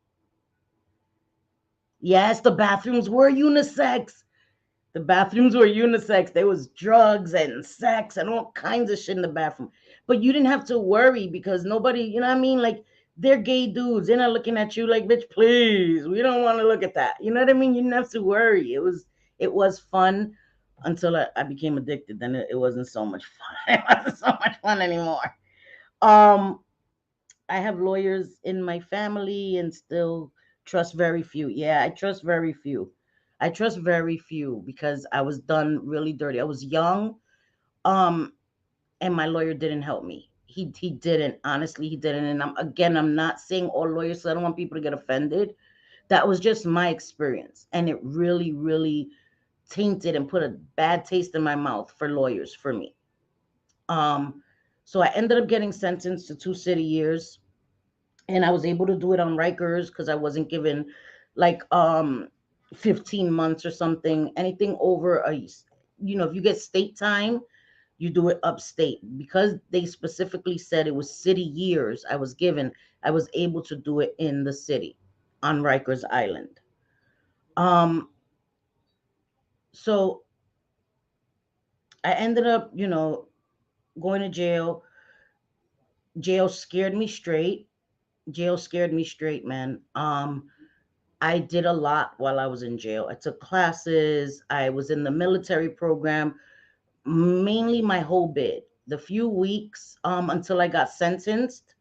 Yes, the bathrooms were unisex. The bathrooms were unisex. There was drugs and sex and all kinds of shit in the bathroom. But you didn't have to worry because nobody, you know what I mean? Like, they're gay dudes. They're not looking at you like, bitch, please. We don't want to look at that. You know what I mean? You didn't have to worry. It was fun. until I became addicted. Then it wasn't so much fun. It wasn't so much fun anymore. Um, I have lawyers in my family and still trust very few. Yeah, I trust very few. I trust very few because I was done really dirty. I was young, um, and my lawyer didn't help me. He didn't. Honestly, he didn't. And I'm not saying all lawyers, so I don't want people to get offended. That was just my experience, and it really, really tainted and put a bad taste in my mouth for lawyers for me. Um, so I ended up getting sentenced to 2 city years, and I was able to do it on Rikers because I wasn't given like 15 months or something. Anything over if you get state time, you do it upstate. Because they specifically said it was city years I was given, I was able to do it in the city on Rikers Island. Um, so I ended up, going to jail. Jail scared me straight. Jail scared me straight, man. I did a lot while I was in jail. I took classes. I was in the military program, mainly my whole bid. The few weeks until I got sentenced,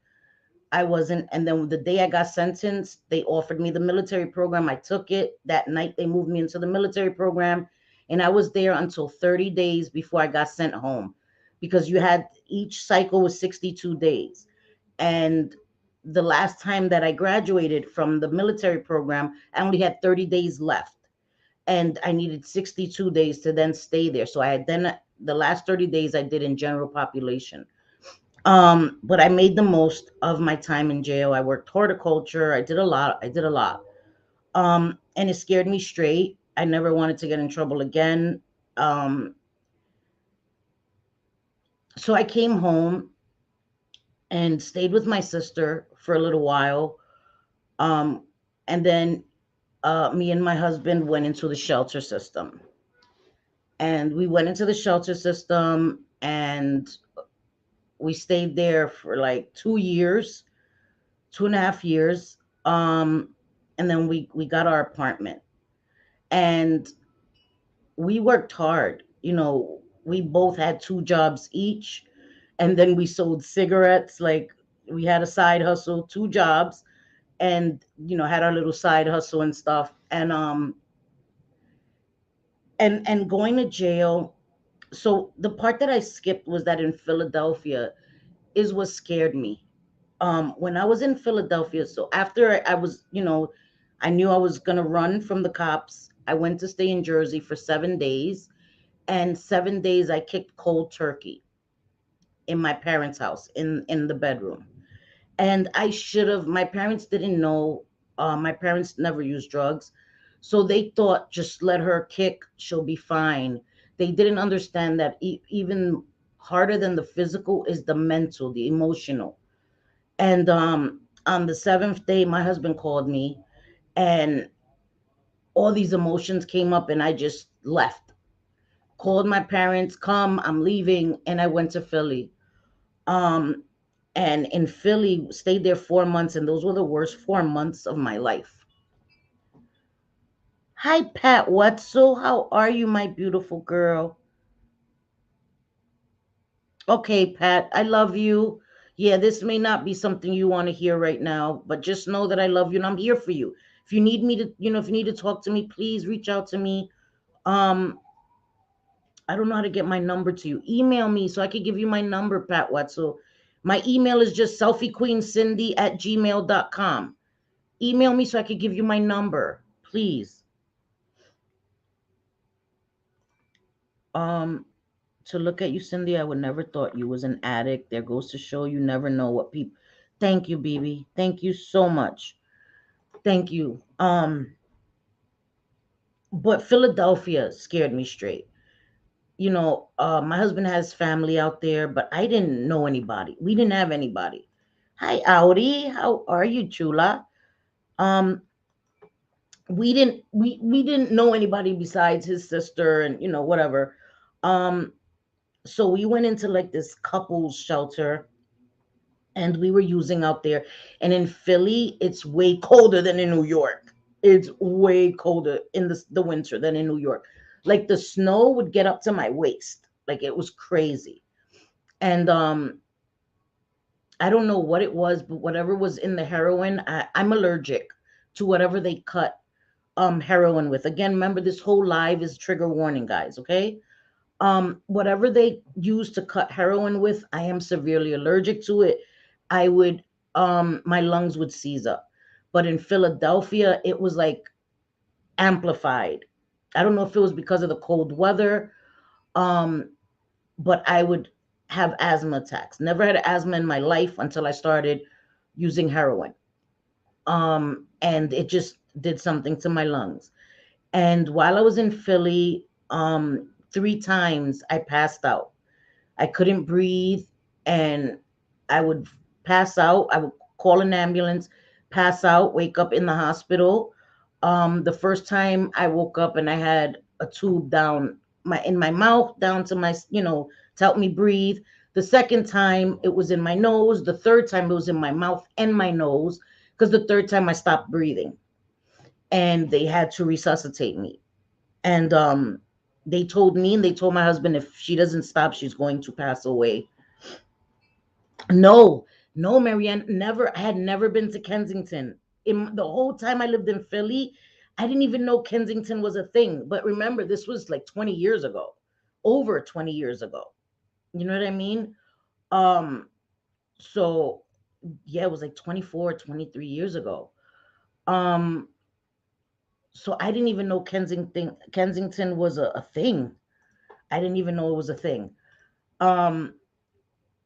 I wasn't. And then the day I got sentenced, they offered me the military program. I took it. That night, they moved me into the military program. And I was there until 30 days before I got sent home because you had each cycle was 62 days. And the last time that I graduated from the military program, I only had 30 days left. And I needed 62 days to then stay there. So I had then the last 30 days I did in general population. But I made the most of my time in jail. I worked horticulture. I did a lot. I did a lot. And it scared me straight. I never wanted to get in trouble again. Um, so I came home and stayed with my sister for a little while. Um, and then me and my husband went into the shelter system. And we went into the shelter system and we stayed there for like 2 years, 2.5 years. Um, and then we got our apartment. And we worked hard. We both had two jobs each. And then we sold cigarettes. Like we had a side hustle, two jobs, and had our little side hustle and stuff. And going to jail. So the part that I skipped was that in Philadelphia is what scared me. When I was in Philadelphia, so after I was, I knew I was gonna run from the cops. I went to stay in Jersey for 7 days, and 7 days I kicked cold turkey in my parents' house in the bedroom. And I should have. My parents didn't know. My parents never used drugs, so they thought just let her kick, she'll be fine. They didn't understand that even harder than the physical is the mental, the emotional. And on the seventh day, my husband called me, and all these emotions came up, and I just left. Called my parents, come, I'm leaving, and I went to Philly. Um, and in Philly, stayed there 4 months, and those were the worst 4 months of my life. Hi, Pat Wetzel. How are you, my beautiful girl? Okay, Pat, I love you. Yeah, this may not be something you want to hear right now, but just know that I love you and I'm here for you. If you need me to, if you need to talk to me, please reach out to me. Um, I don't know how to get my number to you. Email me so I can give you my number, Pat Wetzel. My email is just selfiequeencindy@gmail.com. Email me so I can give you my number, please. Um, to look at you, Cindy, I would never thought you was an addict. There goes to show you never know what people. Thank you, BB. Thank you so much. Thank you. But Philadelphia scared me straight. My husband has family out there, but I didn't know anybody. We didn't have anybody. Hi, Audi. How are you, Chula? Um, we didn't know anybody besides his sister and whatever. Um, so we went into like this couples shelter, and we were using out there. And in Philly, it's way colder than in New York. It's way colder in the winter than in New York. Like the snow would get up to my waist. Like it was crazy. And I don't know what it was, but whatever was in the heroin, I'm allergic to whatever they cut heroin with. Again, remember this whole live is trigger warning, guys, okay? Whatever they use to cut heroin with, I am severely allergic to it. I would my lungs would seize up. But in Philadelphia, it was like amplified. I don't know if it was because of the cold weather, um, but I would have asthma attacks. Never had asthma in my life until I started using heroin. And it just did something to my lungs. And while I was in Philly, 3 times I passed out. I couldn't breathe, and I would pass out. I would call an ambulance, pass out, wake up in the hospital. The first time I woke up and I had a tube down my in my mouth, down to my, to help me breathe. The second time it was in my nose. The third time it was in my mouth and my nose, because the third time I stopped breathing, and they had to resuscitate me. And they told me and they told my husband, if she doesn't stop, she's going to pass away. No, no, Marianne, never. I had never been to Kensington. In the whole time I lived in Philly, I didn't even know Kensington was a thing. But remember, this was like 20 years ago, over 20 years ago. You know what I mean? Um, so yeah, it was like 24, 23 years ago. Um, so I didn't even know Kensington was a thing. I didn't even know it was a thing. Um,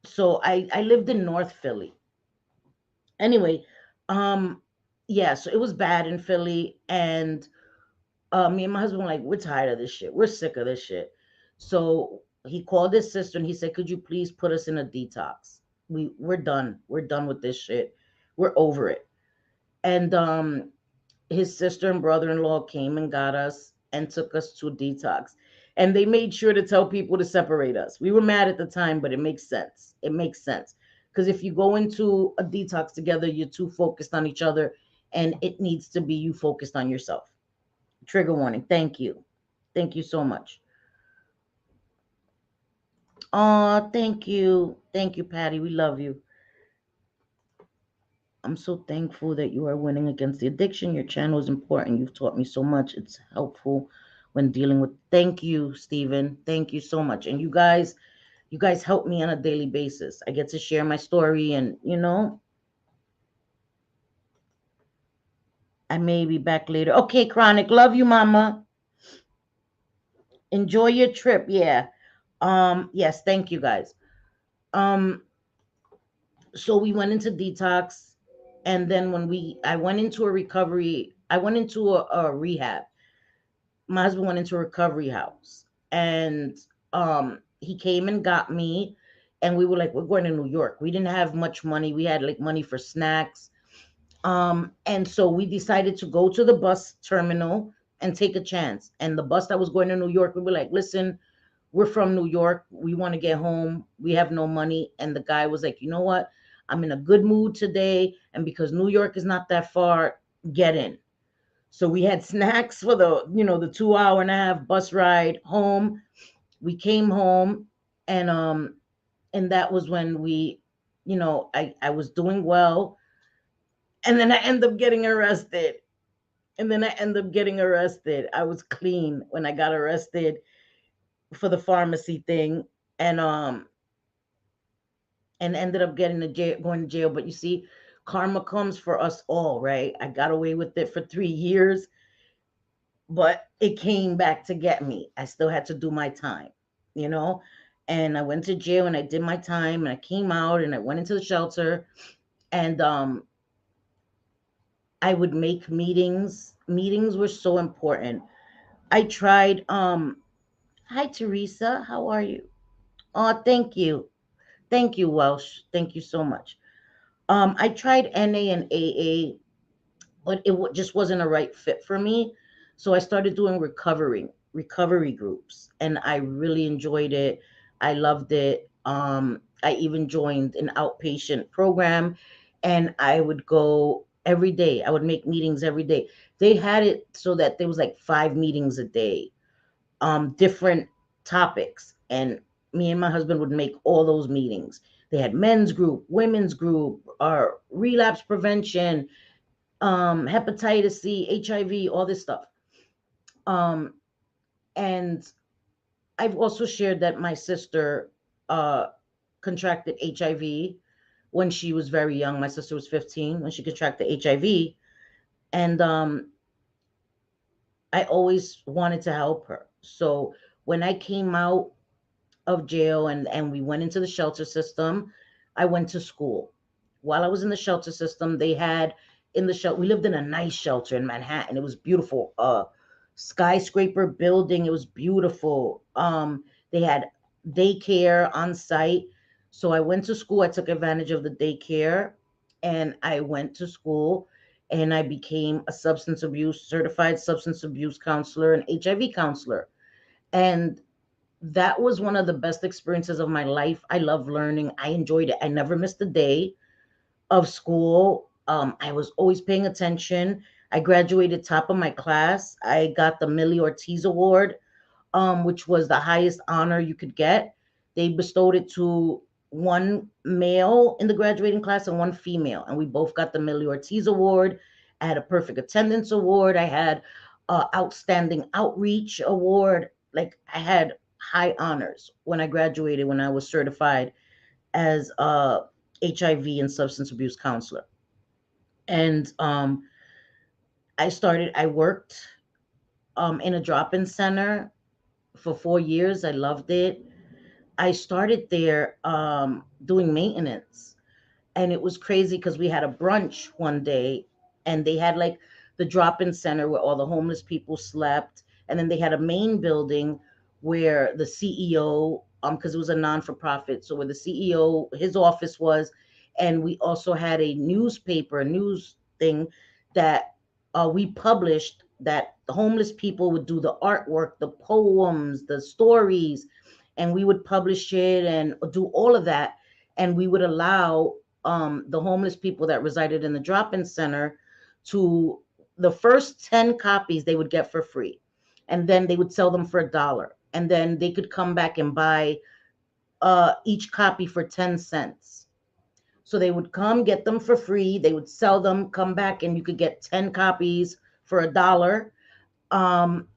so I lived in North Philly. Anyway, um, yeah, so it was bad in Philly, and me and my husband were like, we're tired of this shit. We're sick of this shit. So he called his sister and he said, could you please put us in a detox? We're done. We're done with this shit. We're over it. And his sister and brother-in-law came and got us and took us to a detox. And they made sure to tell people to separate us. We were mad at the time, but it makes sense. It makes sense. Because if you go into a detox together, you're too focused on each other, and it needs to be you focused on yourself. Trigger warning. Thank you. Thank you so much. Oh, thank you. Thank you, Patty. We love you. I'm so thankful that you are winning against the addiction. Your channel is important. You've taught me so much. It's helpful when dealing with. Thank you, Stephen. Thank you so much. And you guys help me on a daily basis. I get to share my story, and I may be back later. Okay, Chronic. Love you, Mama. Enjoy your trip. Yeah. Yes, thank you guys. Um, so we went into detox, and then I went into a recovery, I went into a rehab. My husband went into a recovery house, and he came and got me, and we were like, we're going to New York. We didn't have much money. We had like money for snacks. And so we decided to go to the bus terminal and take a chance. And the bus that was going to New York, we were like, listen, we're from New York. We want to get home. We have no money. And the guy was like, you know what? I'm in a good mood today. And because New York is not that far, get in. So we had snacks for the 2 hour and a half bus ride home. We came home, and that was when I was doing well. And then I ended up getting arrested. I was clean when I got arrested for the pharmacy thing, and ended up going to jail. But you see, karma comes for us all, right? I got away with it for 3 years, but it came back to get me. I still had to do my time, you know? And I went to jail and I did my time, and I came out and I went into the shelter, and I would make meetings. Meetings were so important. I tried hi Teresa, how are you? Oh, thank you. Thank you, Welsh. Thank you so much. I tried NA and AA, but it just wasn't a right fit for me. So I started doing recovery groups, and I really enjoyed it. I loved it. I even joined an outpatient program, and I would go every day. I would make meetings every day. They had it so that there was like 5 meetings a day. different topics. And me and my husband would make all those meetings. They had men's group, women's group, relapse prevention, hepatitis C, HIV, all this stuff. Um, and I've also shared that my sister uh, contracted HIV when she was very young. My sister was 15 when she contracted HIV. And I always wanted to help her. So when I came out of jail and we went into the shelter system, I went to school. While I was in the shelter system, they had in the shelter, we lived in a nice shelter in Manhattan. It was beautiful. Skyscraper building. It was beautiful. They had daycare on site. So I went to school. I took advantage of the daycare and I went to school and I became a substance abuse certified substance abuse counselor and HIV counselor. And that was one of the best experiences of my life. I love learning. I enjoyed it. I never missed a day of school. I was always paying attention. I graduated top of my class. I got the Millie Ortiz Award, which was the highest honor you could get. They bestowed it to one male in the graduating class and one female, and we both got the Millie Ortiz Award. I had a perfect attendance award. I had outstanding outreach award. Like I had high honors when I graduated when I was certified as a HIV and substance abuse counselor. And I worked in a drop in center for 4 years. I loved it. I started there doing maintenance. And it was crazy because we had a brunch one day and they had like the drop-in center where all the homeless people slept, and then they had a main building where the CEO, because it was a non-for-profit, so where the CEO, his office was, and we also had a newspaper, a news thing that we published, that the homeless people would do the artwork, the poems, the stories, and we would publish it and do all of that. And we would allow the homeless people that resided in the drop-in center to, the first 10 copies they would get for free, and then they would sell them for $1, and then they could come back and buy each copy for 10 cents. So they would come get them for free, they would sell them, come back, and you could get 10 copies for $1,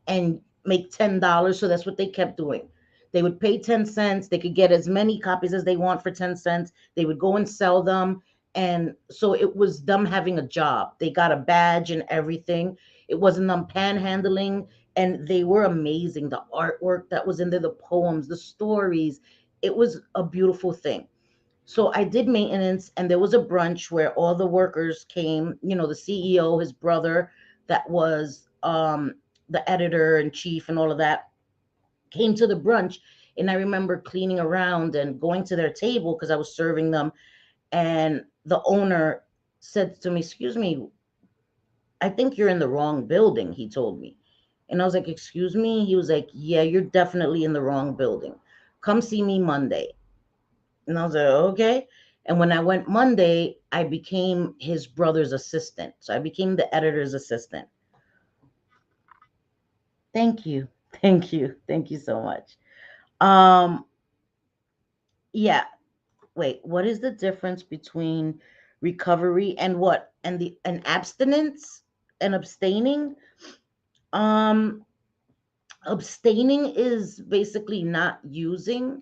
and make $10. So that's what they kept doing. They would pay 10 cents. They could get as many copies as they want for 10 cents. They would go and sell them. And so it was them having a job. They got a badge and everything. It wasn't them panhandling. And they were amazing. The artwork that was in there, the poems, the stories. It was a beautiful thing. So I did maintenance, and there was a brunch where all the workers came, the CEO, his brother, that was the editor in chief and all of that, came to the brunch. And I remember cleaning around and going to their table because I was serving them. And the owner said to me, "Excuse me, I think you're in the wrong building," he told me. And I was like, "Excuse me?" He was like, "Yeah, you're definitely in the wrong building. Come see me Monday." And I was like, "Okay." And when I went Monday, I became his brother's assistant. So I became the editor's assistant. Thank you. Thank you. Thank you so much. Um, yeah. Wait, what is the difference between recovery and what? And the and abstinence and abstaining? Um, abstaining is basically not using,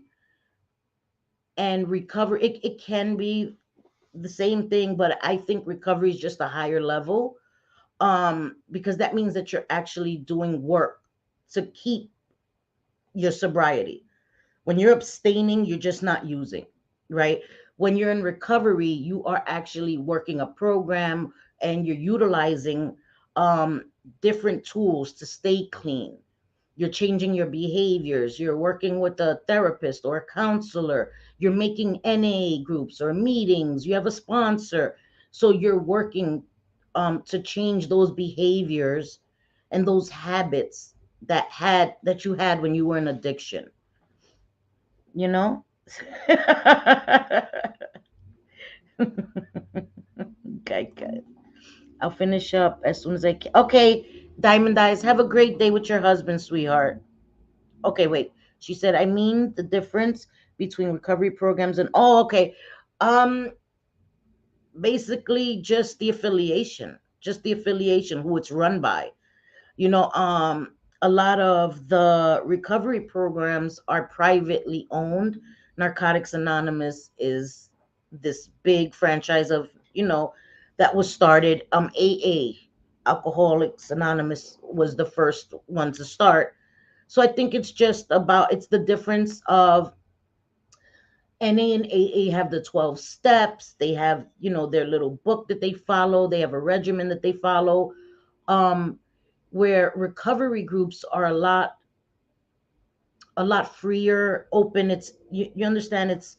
and recover it can be the same thing, but I think recovery is just a higher level. Because that means that you're actually doing work to keep your sobriety. When you're abstaining, you're just not using, right? When you're in recovery, you are actually working a program and you're utilizing um, different tools to stay clean. You're changing your behaviors. You're working with a therapist or a counselor. You're making NA groups or meetings. You have a sponsor. So you're working to change those behaviors and those habits that you had when you were in addiction, you know? Okay, good. I'll finish up as soon as I can. Okay, Diamond Eyes, have a great day with your husband, sweetheart. Okay, wait. She said, I mean the difference between recovery programs and, oh, okay. Um, Basically just the affiliation, who it's run by. You know, a lot of the recovery programs are privately owned. Narcotics Anonymous is this big franchise of, that was started. AA, Alcoholics Anonymous, was the first one to start. So I think it's the difference of NA and AA have the 12 steps. They have, their little book that they follow. They have a regimen that they follow. Um, where recovery groups are a lot freer, open. You understand, it's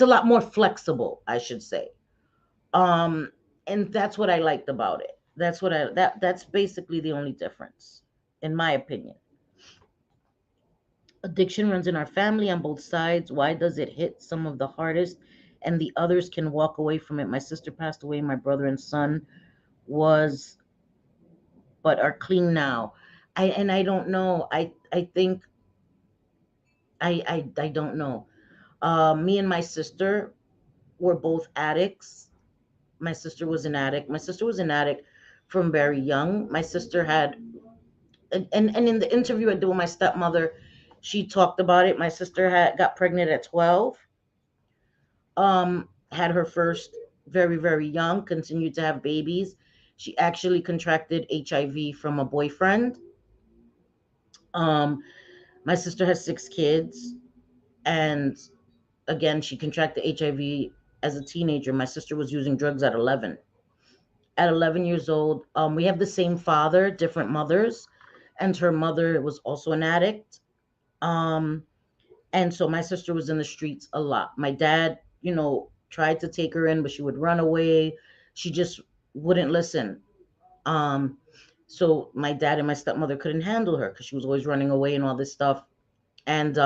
a lot more flexible, I should say. Um, and that's what I liked about it. That's basically the only difference, in my opinion. Addiction runs in our family on both sides. Why does it hit some of the hardest and the others can walk away from it? My sister passed away, my brother and son was but are clean now. I don't know. I think I don't know. Me and my sister were both addicts. My sister was an addict. My sister was an addict from very young. My sister had, and in the interview I did with my stepmother, she talked about it. My sister had got pregnant at 12. Had her first very, very young, continued to have babies. She actually contracted HIV from a boyfriend. Um, my sister has 6 kids, and again, she contracted HIV as a teenager. My sister was using drugs at 11. At 11 years old, we have the same father, different mothers, and her mother was also an addict. Um, and so my sister was in the streets a lot. My dad, tried to take her in, but she would run away. She just wouldn't listen. Um, so my dad and my stepmother couldn't handle her because she was always running away and all this stuff. And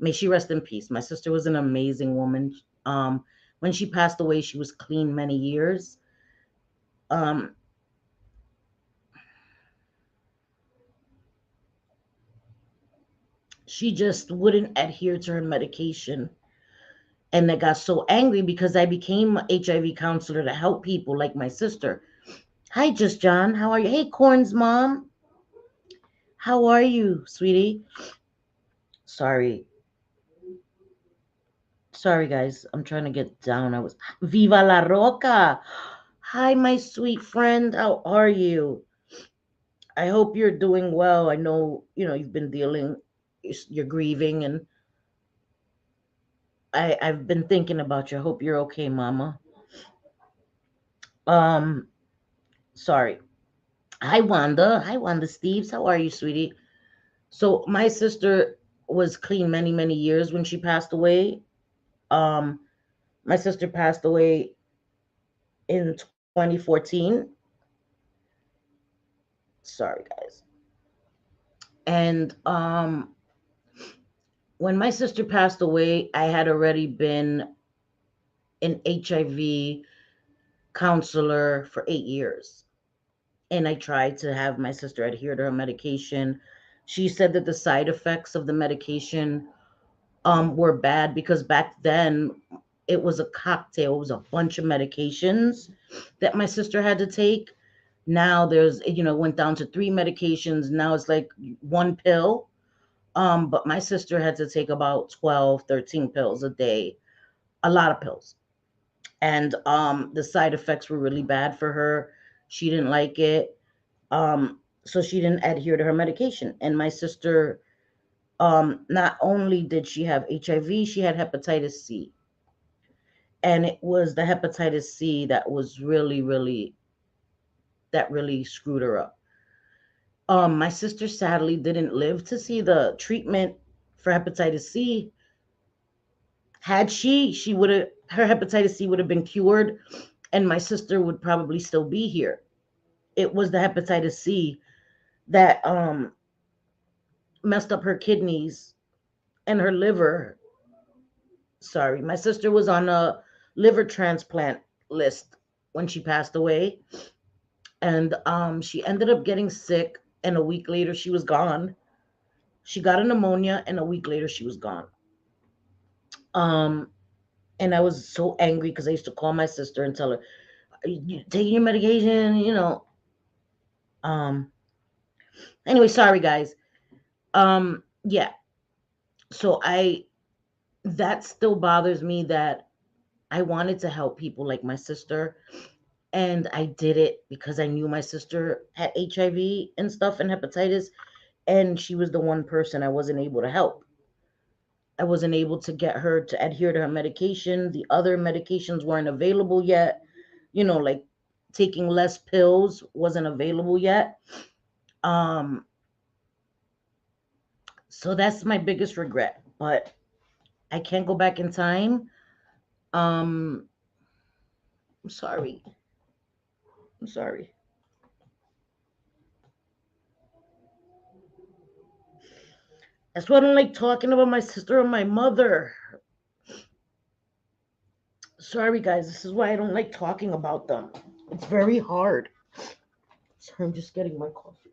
may she rest in peace. My sister was an amazing woman. Um, when she passed away, she was clean many years. Um, she just wouldn't adhere to her medication. And I got so angry because I became an HIV counselor to help people like my sister. Hi, Just John. How are you? Hey, Corn's mom. How are you, sweetie? Sorry. Sorry, guys. I'm trying to get down. Viva la Roca. Hi, my sweet friend. How are you? I hope you're doing well. I know, you've been you're grieving, and I've been thinking about you. I hope you're okay, Mama. Um, Sorry. Hi, Wanda. Hi, Wanda Steves. How are you, sweetie? So my sister was clean many, many years when she passed away. Um, my sister passed away in 2014. Sorry, guys. And when my sister passed away, I had already been an HIV counselor for 8 years. And I tried to have my sister adhere to her medication. She said that the side effects of the medication were bad because back then it was a cocktail. It was a bunch of medications that my sister had to take. Now went down to 3 medications. Now it's like one pill. But my sister had to take about 12, 13 pills a day, a lot of pills. And the side effects were really bad for her. She didn't like it. So she didn't adhere to her medication. And my sister, not only did she have HIV, she had hepatitis C. And it was the hepatitis C that was really, really, that really screwed her up. My sister sadly didn't live to see the treatment for hepatitis C. Had she would have, her hepatitis C would have been cured, and my sister would probably still be here. It was the hepatitis C that messed up her kidneys and her liver. Sorry, my sister was on a liver transplant list when she passed away, and she ended up getting sick, and a week later she was gone. She got a pneumonia, and a week later she was gone. Um, and I was so angry because I used to call my sister and tell her, "You taking your medication?" Um. Anyway, sorry guys. Yeah. So that still bothers me that I wanted to help people like my sister, and I did it because I knew my sister had HIV and stuff and hepatitis, and she was the one person I wasn't able to help. I wasn't able to get her to adhere to her medication. The other medications weren't available yet. Like taking less pills wasn't available yet. Um, so that's my biggest regret. But I can't go back in time. Um, I'm sorry. I'm sorry. That's why I don't like talking about my sister or my mother. Sorry, guys. This is why I don't like talking about them. It's very hard. Sorry, I'm just getting my coffee.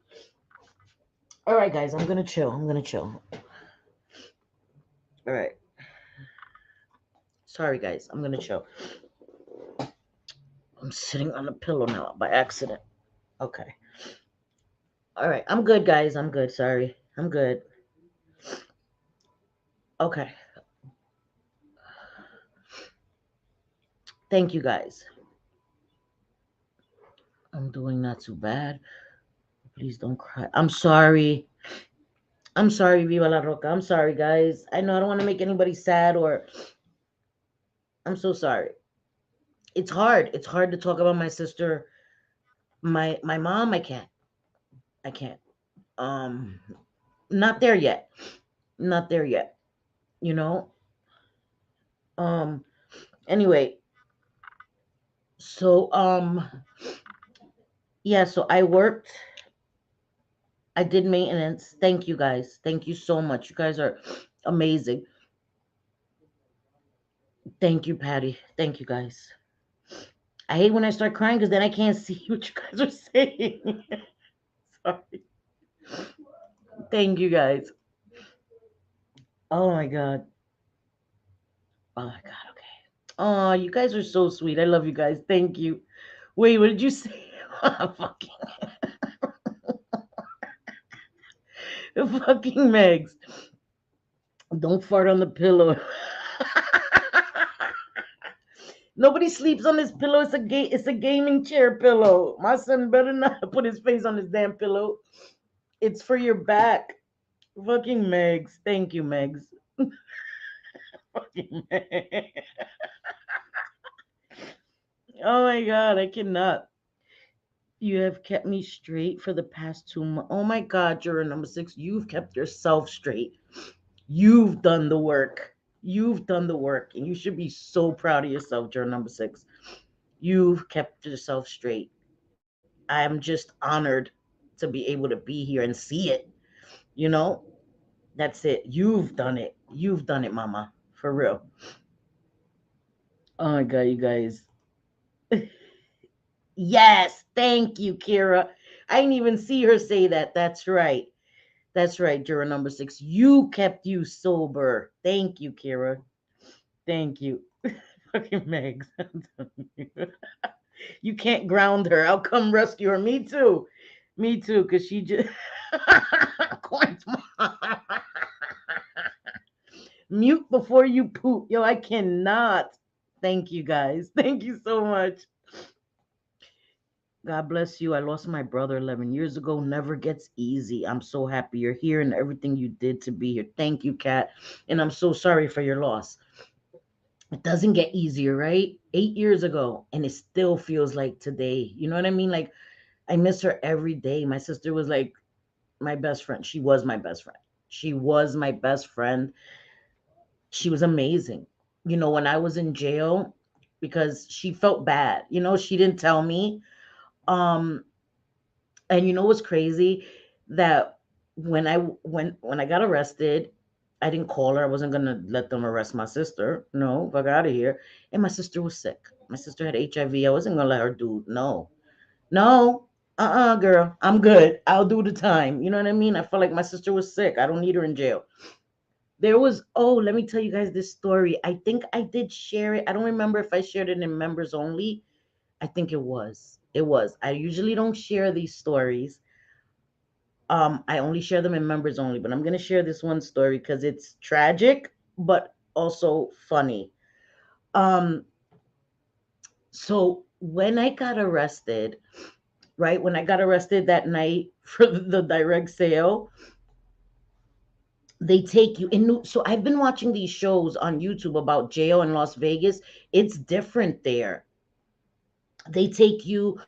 All right, guys. I'm gonna chill. I'm gonna chill. All right. Sorry, guys. I'm gonna chill. I'm sitting on a pillow now by accident. Okay. All right. I'm good, guys. I'm good. Sorry. I'm good. Okay. Thank you, guys. I'm doing not too bad. Please don't cry. I'm sorry. I'm sorry, Viva la Roca. I'm sorry, guys. I know I don't want to make anybody sad, or I'm so sorry. It's hard. It's hard to talk about my sister. My mom, I can't. I can't. Um Not there yet. Not there yet. You know? Um anyway, so yeah, so I did maintenance. Thank you guys. Thank you so much. You guys are amazing. Thank you, Patty. Thank you guys. I hate when I start crying because then I can't see what you guys are saying. Sorry. Thank you guys. Oh my god. Oh my god. Okay. Oh, you guys are so sweet. I love you guys. Thank you. Wait, what did you say? fucking, fucking Megs. Don't fart on the pillow. Nobody sleeps on this pillow. It's a gaming chair pillow. My son better not put his face on this damn pillow. It's for your back. Fucking Megs. Thank you, Megs. Fucking Megs. Oh my god, I cannot. You have kept me straight for the past 2 months. Oh my god, you're a number six. You've kept yourself straight. You've done the work. You've done the work. And you should be so proud of yourself, juror number six. You've kept yourself straight. I'm just honored to be able to be here and see it. You know, that's it. You've done it. You've done it, mama. For real. Oh my god, you guys. Yes, thank you, Kira. I didn't even see her say that. That's right. That's right, juror number six. You kept you sober. Thank you, Kira. Thank you. Fucking Megs. You can't ground her. I'll come rescue her. Me too. Me too, because she just. Mute before you poop. Yo, I cannot. Thank you, guys. Thank you so much. God bless you. I lost my brother 11 years ago. Never gets easy. I'm so happy you're here and everything you did to be here. Thank you, Kat. And I'm so sorry for your loss. It doesn't get easier, right? 8 years ago, and it still feels like today. You know what I mean? Like, I miss her every day. My sister was like my best friend. She was my best friend. She was my best friend. She was amazing. When I was in jail, because she felt bad. She didn't tell me. Um, and what's crazy? That when I got arrested, I didn't call her. I wasn't gonna let them arrest my sister. No, fuck out of here. And my sister was sick. My sister had HIV. I wasn't gonna let her do no. No. Girl, I'm good. I'll do the time. You know what I mean? I felt like my sister was sick. I don't need her in jail. There was, oh, let me tell you guys this story. I think I did share it. I don't remember if I shared it in members only. I think it was. It was. I usually don't share these stories. I only share them in members only, but I'm gonna share this one story because it's tragic, but also funny. Um, so when I got arrested, right? When I got arrested that night for the direct sale, they take you in. So I've been watching these shows on YouTube about jail in Las Vegas. It's different there. They take you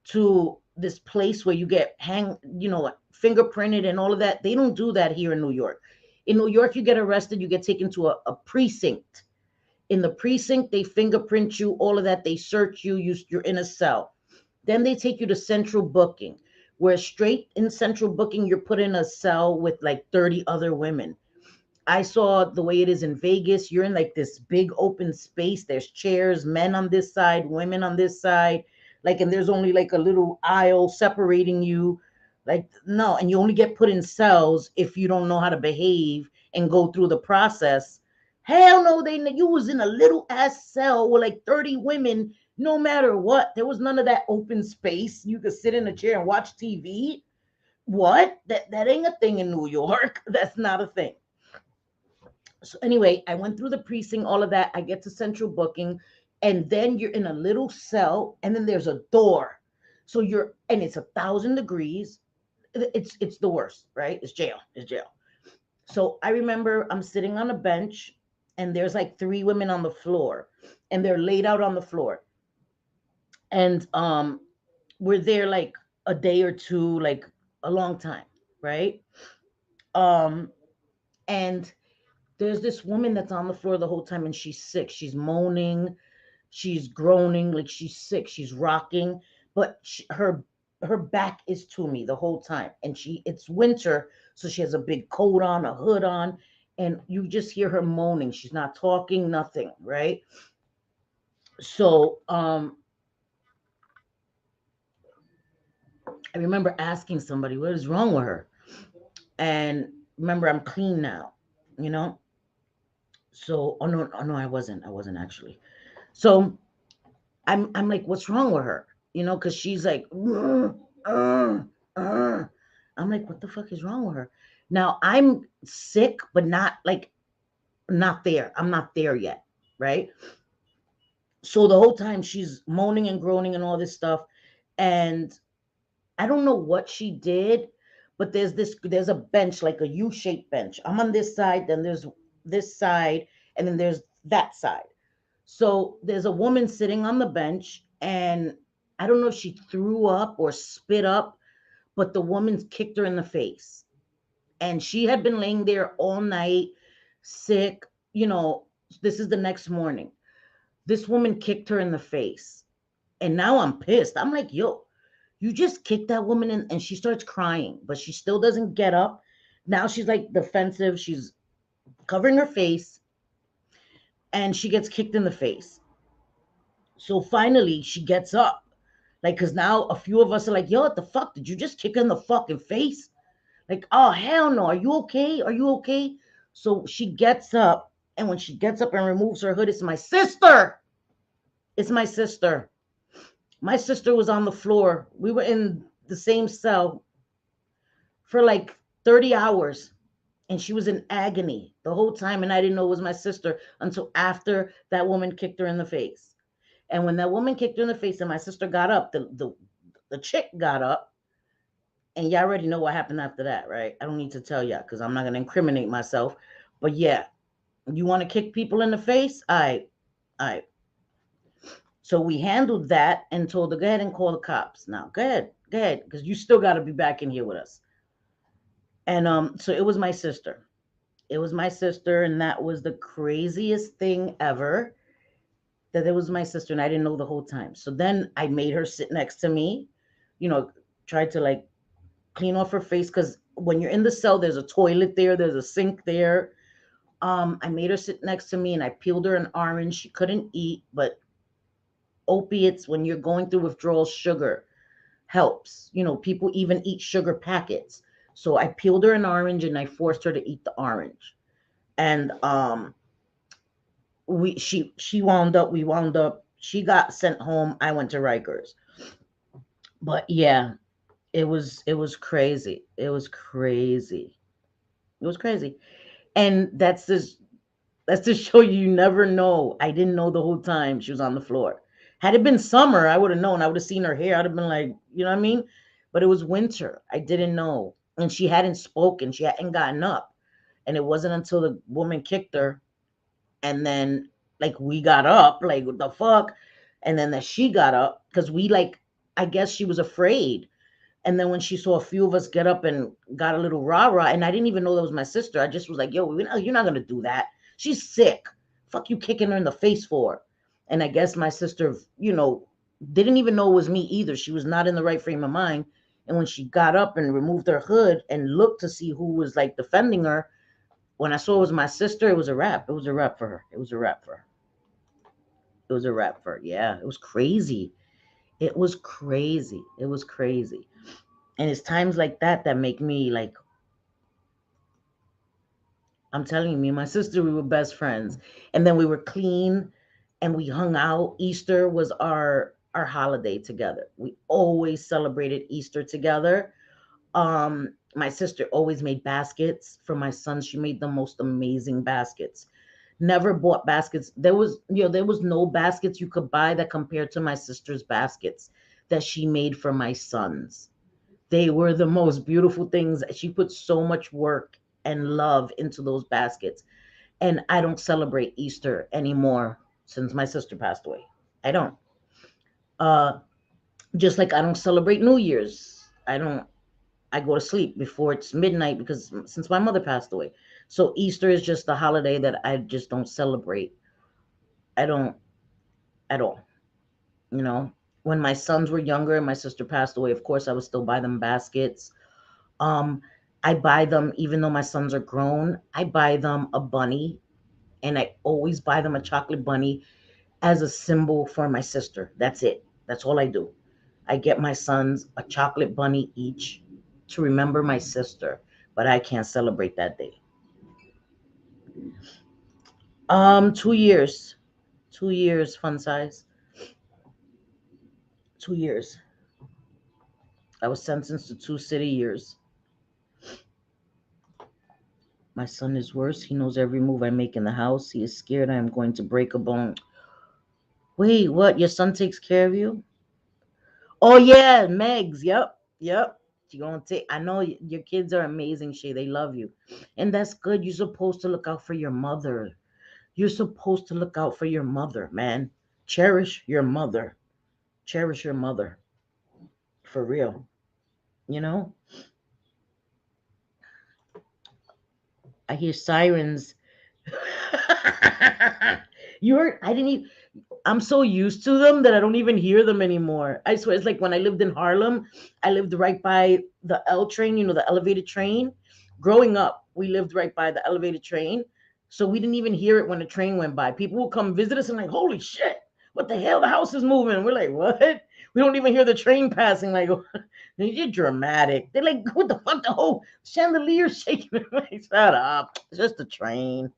to this place where you get fingerprinted and all of that. They don't do that here in New York. In New York, you get arrested, you get taken to a precinct. In the precinct, they fingerprint you, all of that. They search you. You're in a cell. Then they take you to central booking, where straight in central booking, you're put in a cell with like 30 other women. I saw the way it is in Vegas. You're in like this big open space. There's chairs, men on this side, women on this side. Like, and there's only like a little aisle separating you. Like, no, and you only get put in cells if you don't know how to behave and go through the process. Hell no, you was in a little ass cell with like 30 women, no matter what. There was none of that open space. You could sit in a chair and watch TV. What? That ain't a thing in New York. That's not a thing. So anyway, I went through the precinct, all of that. I get to central booking, and then you're in a little cell, and then there's a door. So and it's 1,000 degrees. It's the worst, right? It's jail. It's jail. So I remember I'm sitting on a bench, and there's like three women on the floor, and they're laid out on the floor, and we're there like a day or two, like a long time, right? Um, and there's this woman that's on the floor the whole time and she's sick. She's moaning, she's groaning, like she's sick, she's rocking, but her back is to me the whole time. And it's winter, so she has a big coat on, a hood on, and you just hear her moaning. She's not talking, nothing, right? So I remember asking somebody, what is wrong with her? And remember, I'm clean now, you know? So, oh no, I wasn't actually. So I'm like, what's wrong with her? Because she's like, uh, uh. I'm like, what the fuck is wrong with her? Now I'm sick, but not like not there. I'm not there yet, right? So the whole time she's moaning and groaning and all this stuff, and I don't know what she did, but there's a bench like a U-shaped bench. I'm on this side, then there's this side, and then there's that side. So there's a woman sitting on the bench, and I don't know if she threw up or spit up, but the woman kicked her in the face. And she had been laying there all night, sick. You know, this is the next morning. This woman kicked her in the face. And now I'm pissed. I'm like, yo, you just kicked that woman in, and she starts crying, but she still doesn't get up. Now she's like defensive. She's covering her face, and she gets kicked in the face. So finally, she gets up. Like, cause now a few of us are like, yo, what the fuck? Did you just kick her in the fucking face? Like, oh, hell no. Are you okay? Are you okay? So she gets up. And when she gets up and removes her hood, it's my sister. It's my sister. My sister was on the floor. We were in the same cell for like 30 hours. And she was in agony the whole time. And I didn't know it was my sister until after that woman kicked her in the face. And when that woman kicked her in the face and my sister got up, the chick got up, and y'all already know what happened after that, right? I don't need to tell y'all because I'm not gonna incriminate myself. But yeah, you want to kick people in the face? I. So we handled that and told her, go ahead and call the cops. Now, go ahead, because you still got to be back in here with us. And so it was my sister. It was my sister, and that was the craziest thing ever. That it was my sister, and I didn't know the whole time. So then I made her sit next to me, tried to like clean off her face because when you're in the cell, there's a toilet there, there's a sink there. I made her sit next to me and I peeled her an orange. She couldn't eat, but opiates, when you're going through withdrawal, sugar helps. People even eat sugar packets. So I peeled her an orange and I forced her to eat the orange. And she wound up, we wound up, she got sent home. I went to Rikers. But yeah, it was crazy. It was crazy. It was crazy. And that's to show you never know. I didn't know the whole time she was on the floor. Had it been summer, I would have known. I would have seen her hair. I'd have been like, you know what I mean? But it was winter. I didn't know. And she hadn't spoken. She hadn't gotten up. And it wasn't until the woman kicked her and then like we got up, like what the fuck? And then that she got up because we like I guess she was afraid. And then when she saw a few of us get up and got a little rah rah, and I didn't even know that was my sister. I just was like, yo, you're not gonna do that. She's sick. Fuck you kicking her in the face for. And I guess my sister, didn't even know it was me either. She was not in the right frame of mind. And when she got up and removed her hood and looked to see who was like defending her, when I saw it was my sister, it was a wrap. It was a wrap for her. It was a wrap for her. It was a wrap for her. Yeah, it was crazy. It was crazy. It was crazy. And it's times like that that make me like, I'm telling you, me and my sister, we were best friends. And then we were clean and we hung out. Easter was our holiday together. We always celebrated Easter together. My sister always made baskets for my son. She made the most amazing baskets. Never bought baskets. There was no baskets you could buy that compared to my sister's baskets that she made for my sons. They were the most beautiful things. She put so much work and love into those baskets. And I don't celebrate Easter anymore since my sister passed away. I don't. Uh just like I don't celebrate New Year's. I go to sleep before it's midnight because since my mother passed away. So Easter is just a holiday that I just don't celebrate. I don't at all. You know, when my sons were younger and my sister passed away, of course I would still buy them baskets. Um, I buy them even though my sons are grown. I buy them a bunny, and I always buy them a chocolate bunny as a symbol for my sister. That's it. That's all I do. I get my sons a chocolate bunny each to remember my sister, but I can't celebrate that day. 2 years. 2 years, fun size. 2 years. I was sentenced to 2 city years. My son is worse. He knows every move I make in the house. He is scared I am going to break a bone. Wait, what? Your son takes care of you? Oh yeah, Megs. Yep, yep. You gonna take? I know your kids are amazing, Shay. They love you, and that's good. You're supposed to look out for your mother. You're supposed to look out for your mother, man. Cherish your mother. Cherish your mother for real. You know. I hear sirens. I didn't even. I'm so used to them that I don't even hear them anymore. I swear, it's like when I lived in Harlem, I lived right by the L train, the elevated train. Growing up, we lived right by the elevated train. So we didn't even hear it when the train went by. People would come visit us and like, holy shit, what the hell? The house is moving. We're like, what? We don't even hear the train passing. Like, you're dramatic. They're like, what the fuck? The whole chandelier shaking. Like, shut up. It's just a train.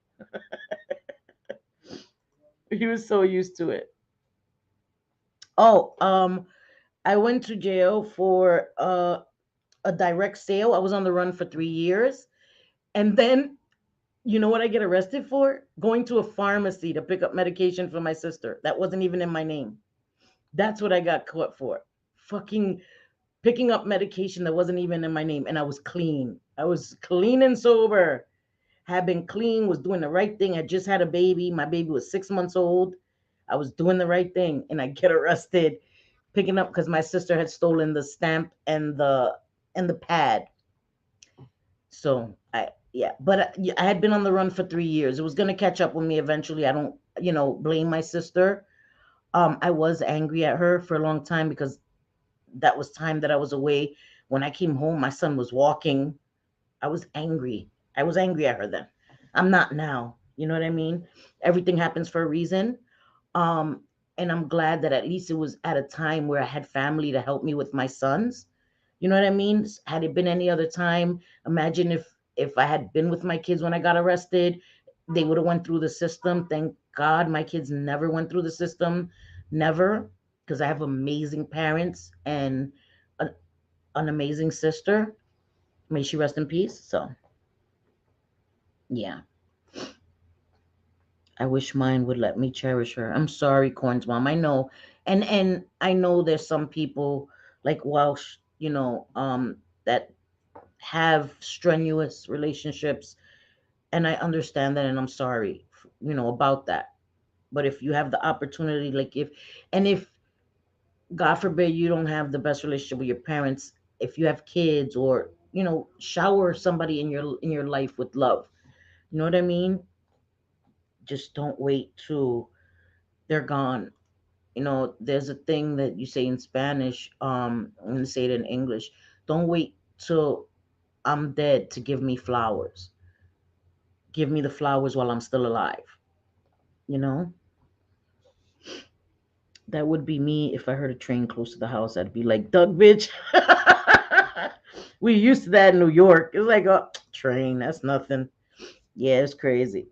He was so used to it. Oh, I went to jail for a direct sale. I was on the run for 3 years. And then, you know what I get arrested for? Going to a pharmacy to pick up medication for my sister. That wasn't even in my name. That's what I got caught for. Fucking picking up medication that wasn't even in my name. And I was clean. I was clean and sober. Had been clean, was doing the right thing. I just had a baby. My baby was 6 months old. I was doing the right thing. And I get arrested picking up because my sister had stolen the stamp and the pad. So I had been on the run for 3 years. It was gonna catch up with me eventually. I don't blame my sister. I was angry at her for a long time because that was time that I was away. When I came home, my son was walking. I was angry. I was angry at her then. I'm not now. You know what I mean? Everything happens for a reason. Um, And I'm glad that at least it was at a time where I had family to help me with my sons. You know what I mean? Had it been any other time, imagine if I had been with my kids when I got arrested, they would have went through the system. Thank God my kids never went through the system, never, because I have amazing parents and a, an amazing sister. May she rest in peace. So yeah, I wish mine would let me cherish her. I'm sorry, Corn's mom. I know, and I know there's some people like Welsh, that have strenuous relationships, and I understand that, and I'm sorry, about that. But if you have the opportunity, like if God forbid you don't have the best relationship with your parents, if you have kids, or shower somebody in your life with love. You know what I mean? Just don't wait till they're gone. There's a thing that you say in Spanish. I'm gonna say it in English. Don't wait till I'm dead to give me flowers. Give me the flowers while I'm still alive. You know, that would be me if I heard a train close to the house. I'd be like, Doug, bitch. We used to that in New York. It's like a train. That's nothing. Yeah, it's crazy.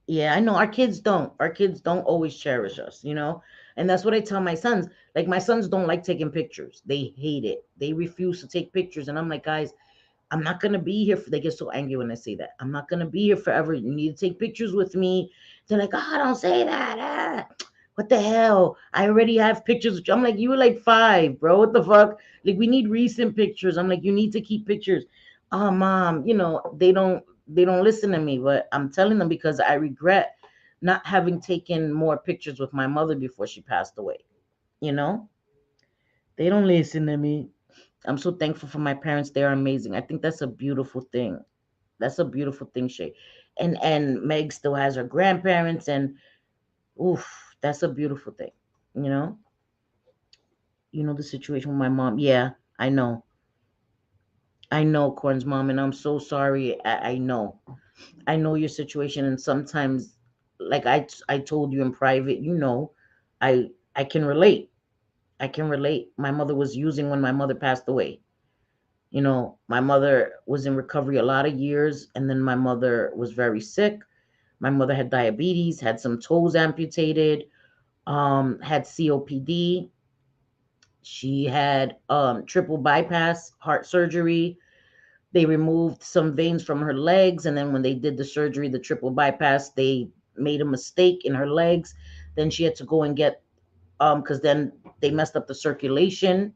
Yeah, I know our kids don't. Our kids don't always cherish us. And that's what I tell my sons. Like my sons don't like taking pictures. They hate it. They refuse to take pictures. And I'm like, guys, I'm not gonna be here for. They get so angry when I say that. I'm not gonna be here forever. You need to take pictures with me. They're like, oh, don't say that. What the hell? I already have pictures. I'm like, you were like 5, bro. What the fuck? Like, we need recent pictures. I'm like, you need to keep pictures. Oh, mom. They don't listen to me, but I'm telling them because I regret not having taken more pictures with my mother before she passed away. You know, they don't listen to me. I'm so thankful for my parents. They are amazing. I think that's a beautiful thing. That's a beautiful thing, Shay. And Meg still has her grandparents, and oof, that's a beautiful thing. You know, the situation with my mom. Yeah, I know. I know, Corn's mom, and I'm so sorry. I know. I know your situation, and sometimes, like I told you in private, I can relate. I can relate. My mother was using when my mother passed away. My mother was in recovery a lot of years, and then my mother was very sick. My mother had diabetes, had some toes amputated, had COPD. She had triple bypass heart surgery. They removed some veins from her legs, and then when they did the surgery, the triple bypass, they made a mistake in her legs. Then she had to go and get because then they messed up the circulation.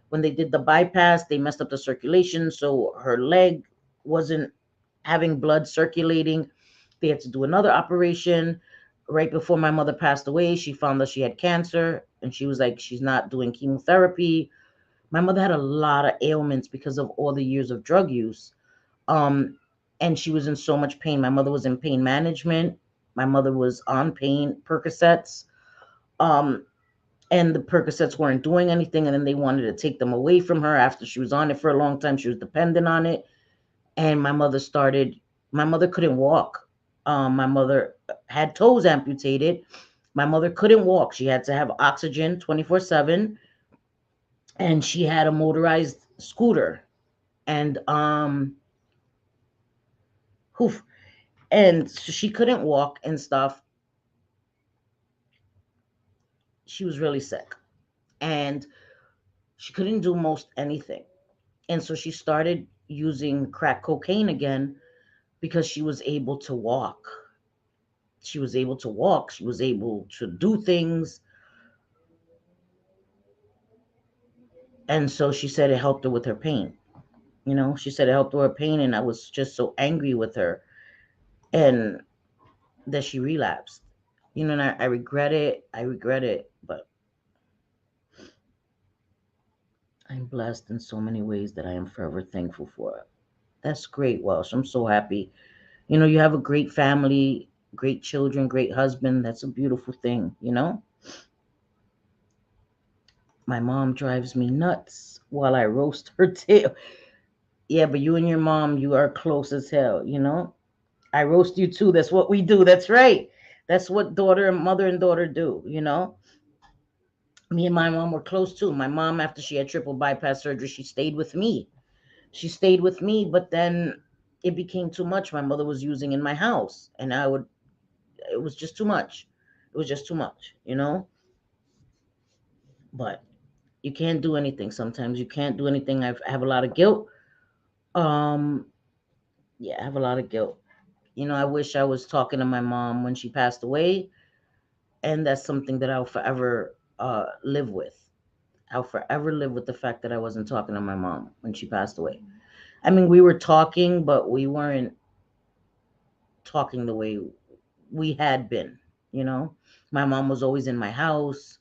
When they did the bypass, they messed up the circulation, so her leg wasn't having blood circulating. They had to do another operation. Right before my mother passed away, she found that she had cancer, and she was like, she's not doing chemotherapy. My mother had a lot of ailments because of all the years of drug use. Um, and she was in so much pain. My mother was in pain management. My mother was on pain Percocets. Um, and the Percocets weren't doing anything, and then they wanted to take them away from her after she was on it for a long time. She was dependent on it, and my mother couldn't walk. My mother had toes amputated. My mother couldn't walk. She had to have oxygen 24/7, and she had a motorized scooter. And Oof, and so she couldn't walk and stuff. She was really sick, and she couldn't do most anything. And so she started using crack cocaine again because she was able to walk. She was able to walk. She was able to do things. And so she said it helped her with her pain. She said it helped her with her pain. And I was just so angry with her, and that she relapsed. And I regret it. I regret it. But I'm blessed in so many ways that I am forever thankful for. That's great, Welsh. I'm so happy. You have a great family, great children, great husband. That's a beautiful thing. My mom drives me nuts while I roast her tail. Yeah, but you and your mom, you are close as hell. I roast you too. That's what we do. That's right. That's what mother and daughter do, you know. Me and my mom were close too. My mom, after she had triple bypass surgery, she stayed with me. She stayed with me, but then it became too much. My mother was using in my house, and it was just too much. It was just too much, you know. But you can't do anything. Sometimes you can't do anything. I have a lot of guilt. Um, yeah, I have a lot of guilt. You know, I wish I was talking to my mom when she passed away, and that's something that I'll forever live with. I'll forever live with the fact that I wasn't talking to my mom when she passed away. I mean, we were talking, but we weren't talking the way we had been, you know. My mom was always in my house,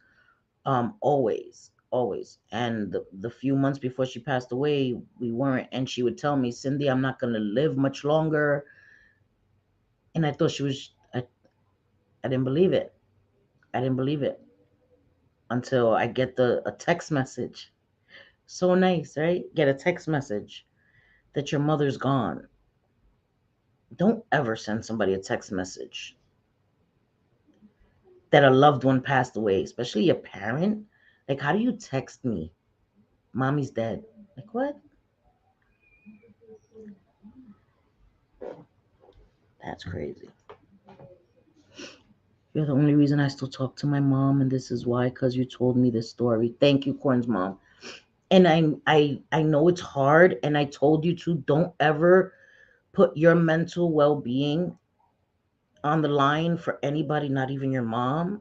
always, always. And the few months before she passed away, we weren't. And she would tell me, Cindy, I'm not going to live much longer. And I thought I didn't believe it. I didn't believe it until I get a text message. So nice, right? Get a text message that your mother's gone. Don't ever send somebody a text message that a loved one passed away, especially your parent. Like, how do you text me? Mommy's dead. Like, what? That's crazy. You're the only reason I still talk to my mom, and this is why, because you told me this story. Thank you, Corn's mom. And I know it's hard, and I told you to don't ever put your mental well being on the line for anybody, not even your mom.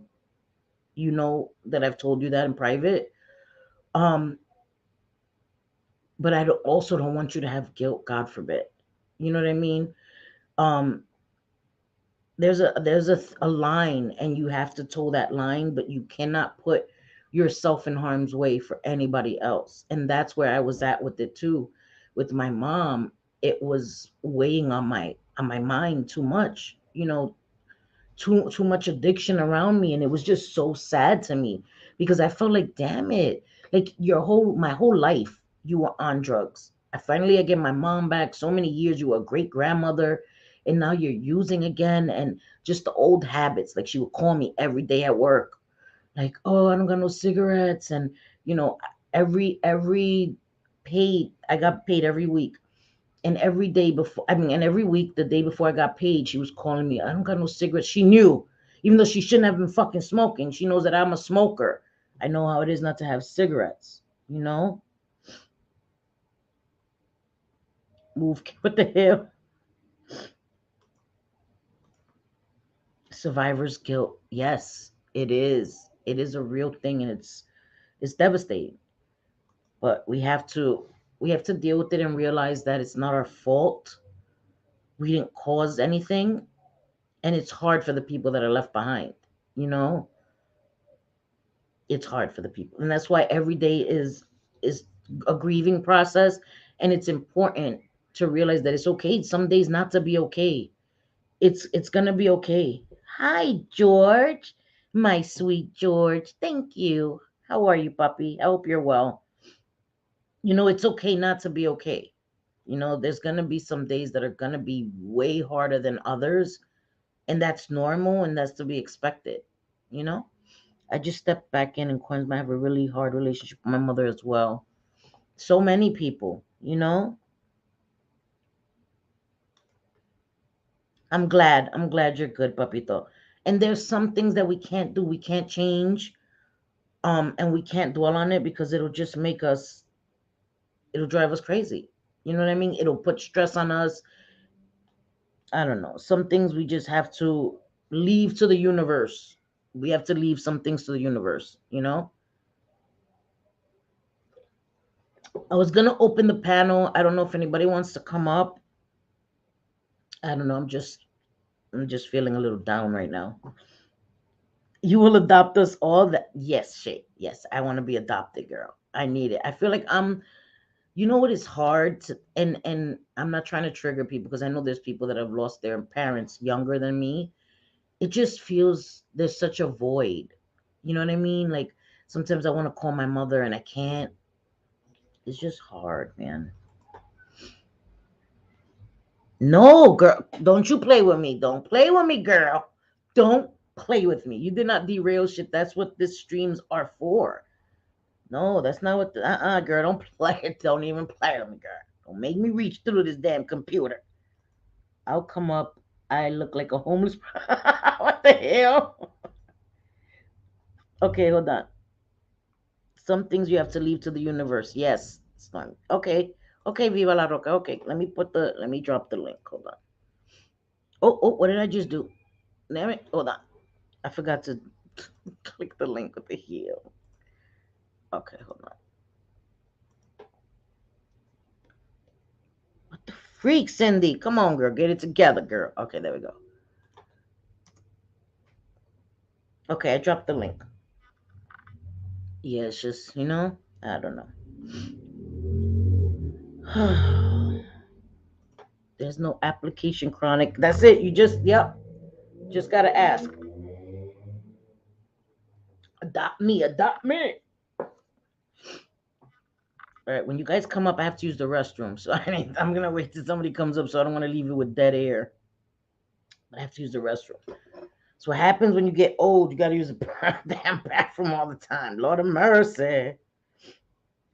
You know that I've told you that in private. Um, but also don't want you to have guilt, God forbid. You know what I mean? Um, there's a line, and you have to toe that line, but you cannot put yourself in harm's way for anybody else. And that's where I was at with it too. With my mom, it was weighing on my mind too much, you know, too much addiction around me, and it was just so sad to me because I felt like, damn it, like my whole life you were on drugs. I get my mom back. So many years you were a great grandmother, and now you're using again. And just the old habits, like she would call me every day at work, like, oh, I don't got no cigarettes. And you know, every paid, I got paid every week, and every day before, I mean, and every week, the day before I got paid, she was calling me, I don't got no cigarettes. She knew, even though she shouldn't have been fucking smoking. She knows that I'm a smoker. I know how it is not to have cigarettes, you know? Move, what the hell? Survivor's guilt. Yes, it is. It is a real thing, and it's devastating. But we have to deal with it and realize that it's not our fault. We didn't cause anything, and it's hard for the people that are left behind, you know? It's hard for the people, and that's why every day is a grieving process. And it's important to realize that it's okay some days not to be okay. It's gonna be okay. Hi, George, my sweet George. Thank you. How are you, puppy? I hope you're well. You know, it's okay not to be okay. You know, there's gonna be some days that are gonna be way harder than others, and that's normal, and that's to be expected, you know. I just stepped back in, and Quentin, I have a really hard relationship with my mother as well. So many people, you know. I'm glad you're good, Papito. And there's some things that we can't do, we can't change, and we can't dwell on it because it'll drive us crazy. You know what I mean? It'll put stress on us. I don't know. Some things we just have to leave to the universe. We have to leave some things to the universe, you know? I was gonna open the panel. I don't know if anybody wants to come up. I don't know. I'm just feeling a little down right now. You will adopt us all. That yes, Shay. Yes, I want to be adopted, girl. I need it. I feel like I'm. You know what is hard to, and I'm not trying to trigger people because I know there's people that have lost their parents younger than me. It just feels there's such a void. You know what I mean? Like sometimes I want to call my mother and I can't. It's just hard, man. No, girl, don't you play with me. Don't play with me, girl. Don't play with me. You did not derail shit. That's what these streams are for. No, that's not what. Girl, don't play it. Don't even play with me, girl. Don't make me reach through this damn computer. I'll come up. I look like a homeless. What the hell? Okay, hold on. Some things you have to leave to the universe. Yes, son. Okay, okay, Viva la Roca. Okay, let me drop the link. Hold on. Oh, what did I just do? Damn it. Hold on. I forgot to click the link with the heel. Okay, hold on. What the freak, Cindy? Come on, girl. Get it together, girl. Okay, there we go. Okay, I dropped the link. Yeah, it's just, I don't know. There's no application chronic. That's it. Yep. Just got to ask. Adopt me. Adopt me. All right, when you guys come up, I have to use the restroom. So I'm going to wait till somebody comes up, so I don't want to leave you with dead air. But I have to use the restroom. So what happens when you get old, you got to use the damn bathroom all the time. Lord of mercy.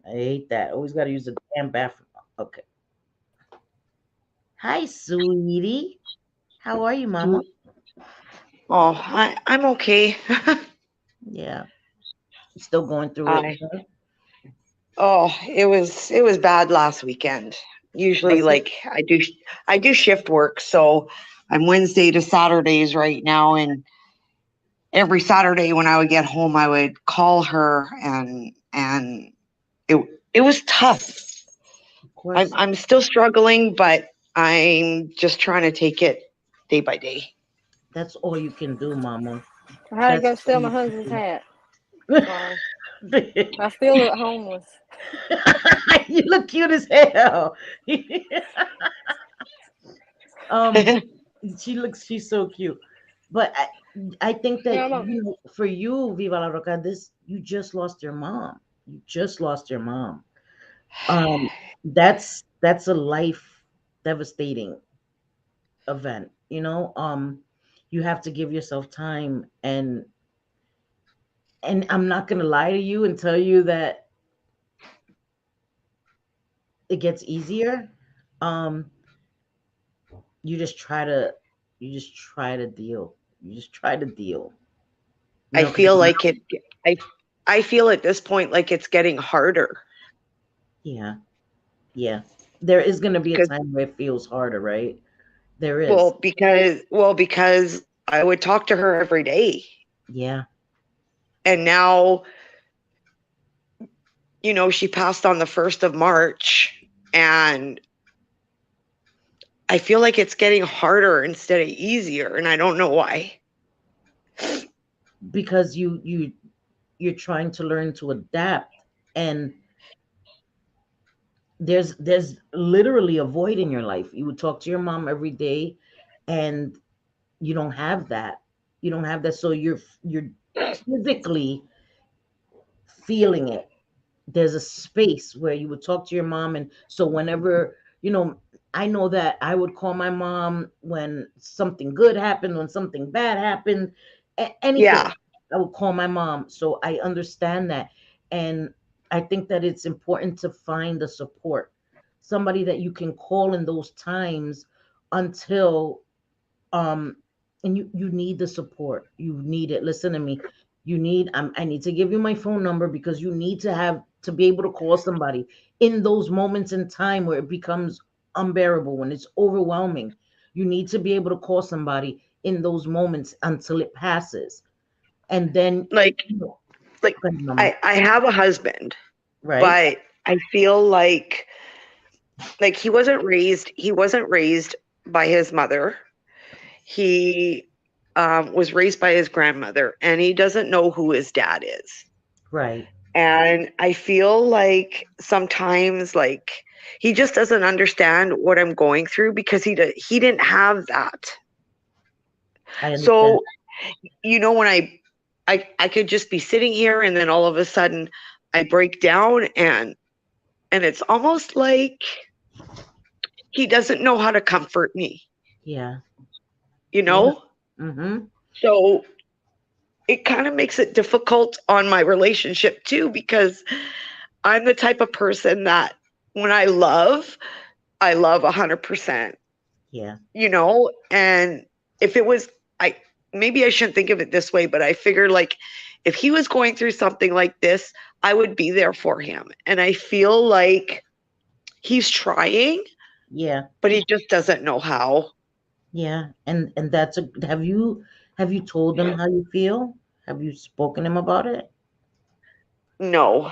I hate that. Always got to use the damn bathroom. Okay. Hi, sweetie. How are you, mama? Oh, I'm okay. Yeah. Still going through it. I it was bad last weekend. Usually, Was it? like I do shift work, so I'm Wednesday to Saturdays right now, and every Saturday when I would get home, I would call her, and it was tough. Of I'm course. I'm still struggling, but I'm just trying to take it day by day. That's all you can do, mama. I had to That's go all steal my you husband's can hat. do. Sorry. I still look homeless. You look cute as hell. um, she's so cute. But I think Yeah, that I'm okay. for you, Viva la Roca, you just lost your mom. You just lost your mom. Um, that's a life devastating event. You have to give yourself time, and I'm not gonna lie to you and tell you that it gets easier. Um, you just try to you just try to deal. You just try to deal. I Because feel like it. I I feel at this point like it's getting harder. yeah, yeah. There is gonna be a Because time where it feels harder, right? There is. because I would talk to her every day, Yeah. and now she passed on the 1st of March, and I feel like it's getting harder instead of easier, and I don't know why. Because you're trying to learn to adapt, and there's literally a void in your life. You would talk to your mom every day, and you don't have that. You don't have that, so you're physically feeling it. There's a space where you would talk to your mom, and so whenever I know that I would call my mom when something good happened, when something bad happened, anything. Yeah, I would call my mom, so I understand that. And I think that it's important to find the support, somebody that you can call in those times, until um and you need the support. You need it. Listen to me. I need to give you my phone number, because you need to be able to call somebody in those moments in time where it becomes unbearable, when it's overwhelming. You need to be able to call somebody in those moments until it passes. And then, like you know, like go ahead, mama. I have a husband, Right. but I feel like he wasn't raised by his mother. He was raised by his grandmother, and he doesn't know who his dad is. Right. And I feel like sometimes, like, he just doesn't understand what I'm going through because he didn't have that. I understand. So, when I could just be sitting here, and then all of a sudden I break down, and it's almost like he doesn't know how to comfort me, Yeah. you Yeah. know? Mm-hmm. So it kind of makes it difficult on my relationship too, because I'm the type of person that when I love 100%, Yeah. and if it was, I, maybe I shouldn't think of it this way, but I figure like if he was going through something like this, I would be there for him. And I feel like he's trying, Yeah. but he just doesn't know how. Yeah. And that's a have you told him how you feel? Have you spoken to him about it? No,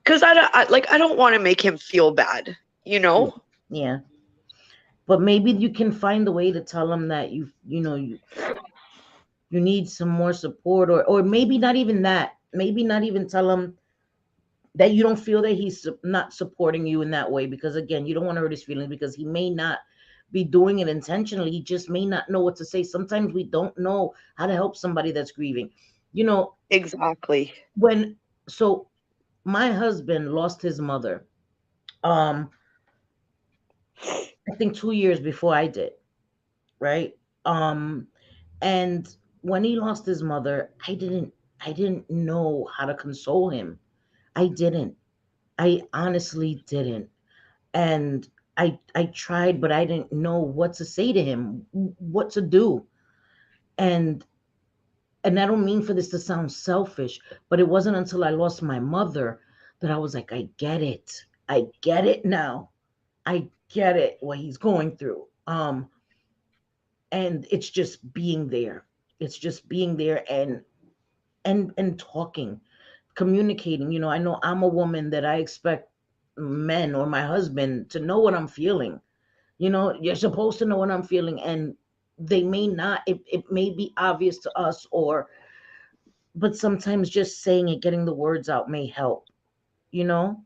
because I don't want to make him feel bad, you Yeah. know? Yeah. But maybe you can find a way to tell him that you need some more support, or maybe not even that. Maybe not even tell him that you don't feel that he's not supporting you in that way, because again, you don't want to hurt his feelings, because he may not be doing it intentionally. He just may not know what to say. Sometimes we don't know how to help somebody that's grieving. You know, Exactly. when so my husband lost his mother, um I think 2 years before I did, right? um and when he lost his mother, I didn't know how to console him. I honestly didn't. And I tried, but I didn't know what to say to him, what to do. and and I don't mean for this to sound selfish, but it wasn't until I lost my mother that I was like, I get it now. I get it, what he's going through. And it's just being there. It's just being there, and talking, communicating. I know I'm a woman that I expect men or my husband to know what I'm feeling. You're supposed to know what I'm feeling, and they may not. It may be obvious to us, but sometimes just saying it, getting the words out may help, you know?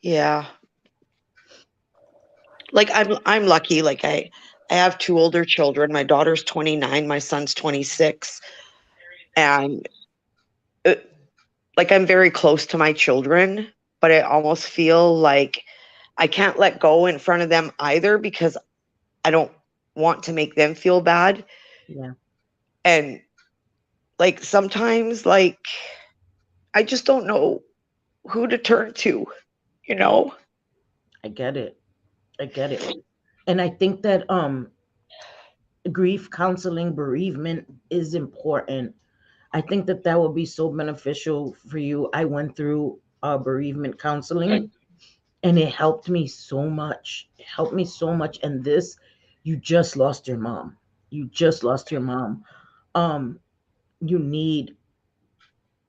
Yeah. Like I'm lucky. Like I have two older children. My daughter's 29, my son's 26, and uh, like I'm very close to my children, but I almost feel like I can't let go in front of them either because I don't want to make them feel bad. Yeah, And like sometimes like I just don't know who to turn to, you know? I get it. I get it. And I think that grief counseling, bereavement is important. I think that that would be so beneficial for you. I went through bereavement counseling, and it helped me so much. It helped me so much. And this, you just lost your mom. You just lost your mom. Um, you need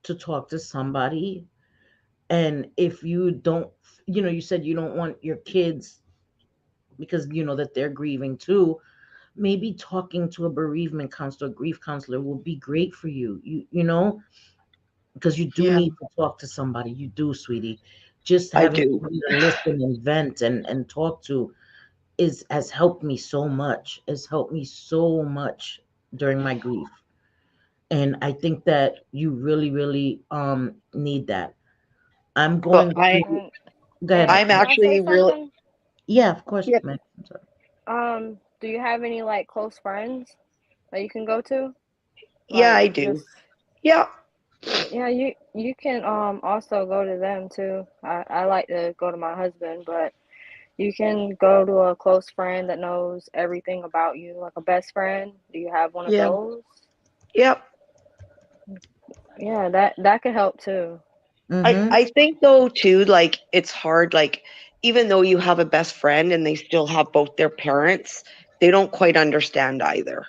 to talk to somebody. And if you don't, you said you don't want your kids, because you know that they're grieving too. Maybe talking to a bereavement counselor, grief counselor will be great for you. You know, because you do Yeah, need to talk to somebody. You do, sweetie. Just I having do. somebody to listen and vent and talk to is has helped me so much. Has helped me so much during my grief. And I think that you really, really need that. I'm Well, going to And go ahead. and I'm can I say actually really something? Yeah, of course, yeah, man. I'm sorry. Do you have any like close friends that you can go to? yeah, Like I do. just Yeah. yeah, you can also go to them too. I like to go to my husband, but you can go to a close friend that knows everything about you, like a best friend. Do you have one of Yeah. those? Yep. Yeah, that could help too. Mm-hmm. I think though too, like it's hard, like even though you have a best friend and they still have both their parents, they don't quite understand either.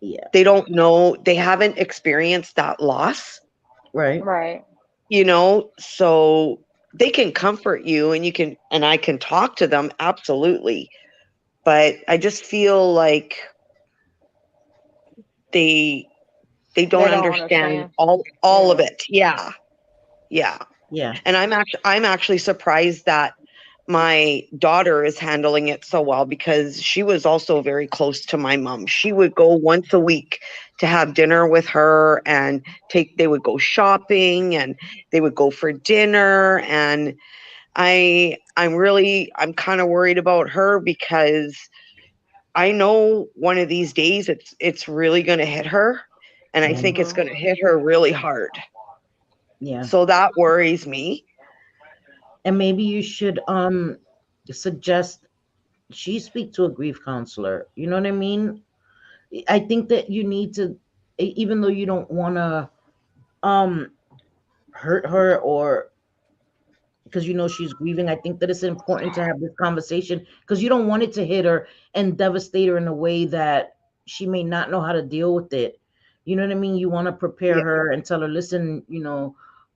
Yeah. They don't know, they haven't experienced that loss, Right. Right. so they can comfort you and you can and I can talk to them absolutely. But I just feel like they they They don't don't understand understand. all of Yeah. it. Yeah. Yeah. Yeah. And I'm actually surprised that my daughter is handling it so well because she was also very close to my mom. She would go once a week to have dinner with her and they would go shopping and they would go for dinner. And I'm kind of worried about her because I know one of these days it's really going to hit her, and I think it's Mhm. going to hit her really hard. Yeah. So that worries me. And maybe you should suggest she speak to a grief counselor. You know what I mean? I think that you need to, even though you don't want to um hurt her, or because you know she's grieving, I think that it's important to have this conversation because you don't want it to hit her and devastate her in a way that she may not know how to deal with it. You know what I mean? You want to prepare Yeah. her and tell her, listen,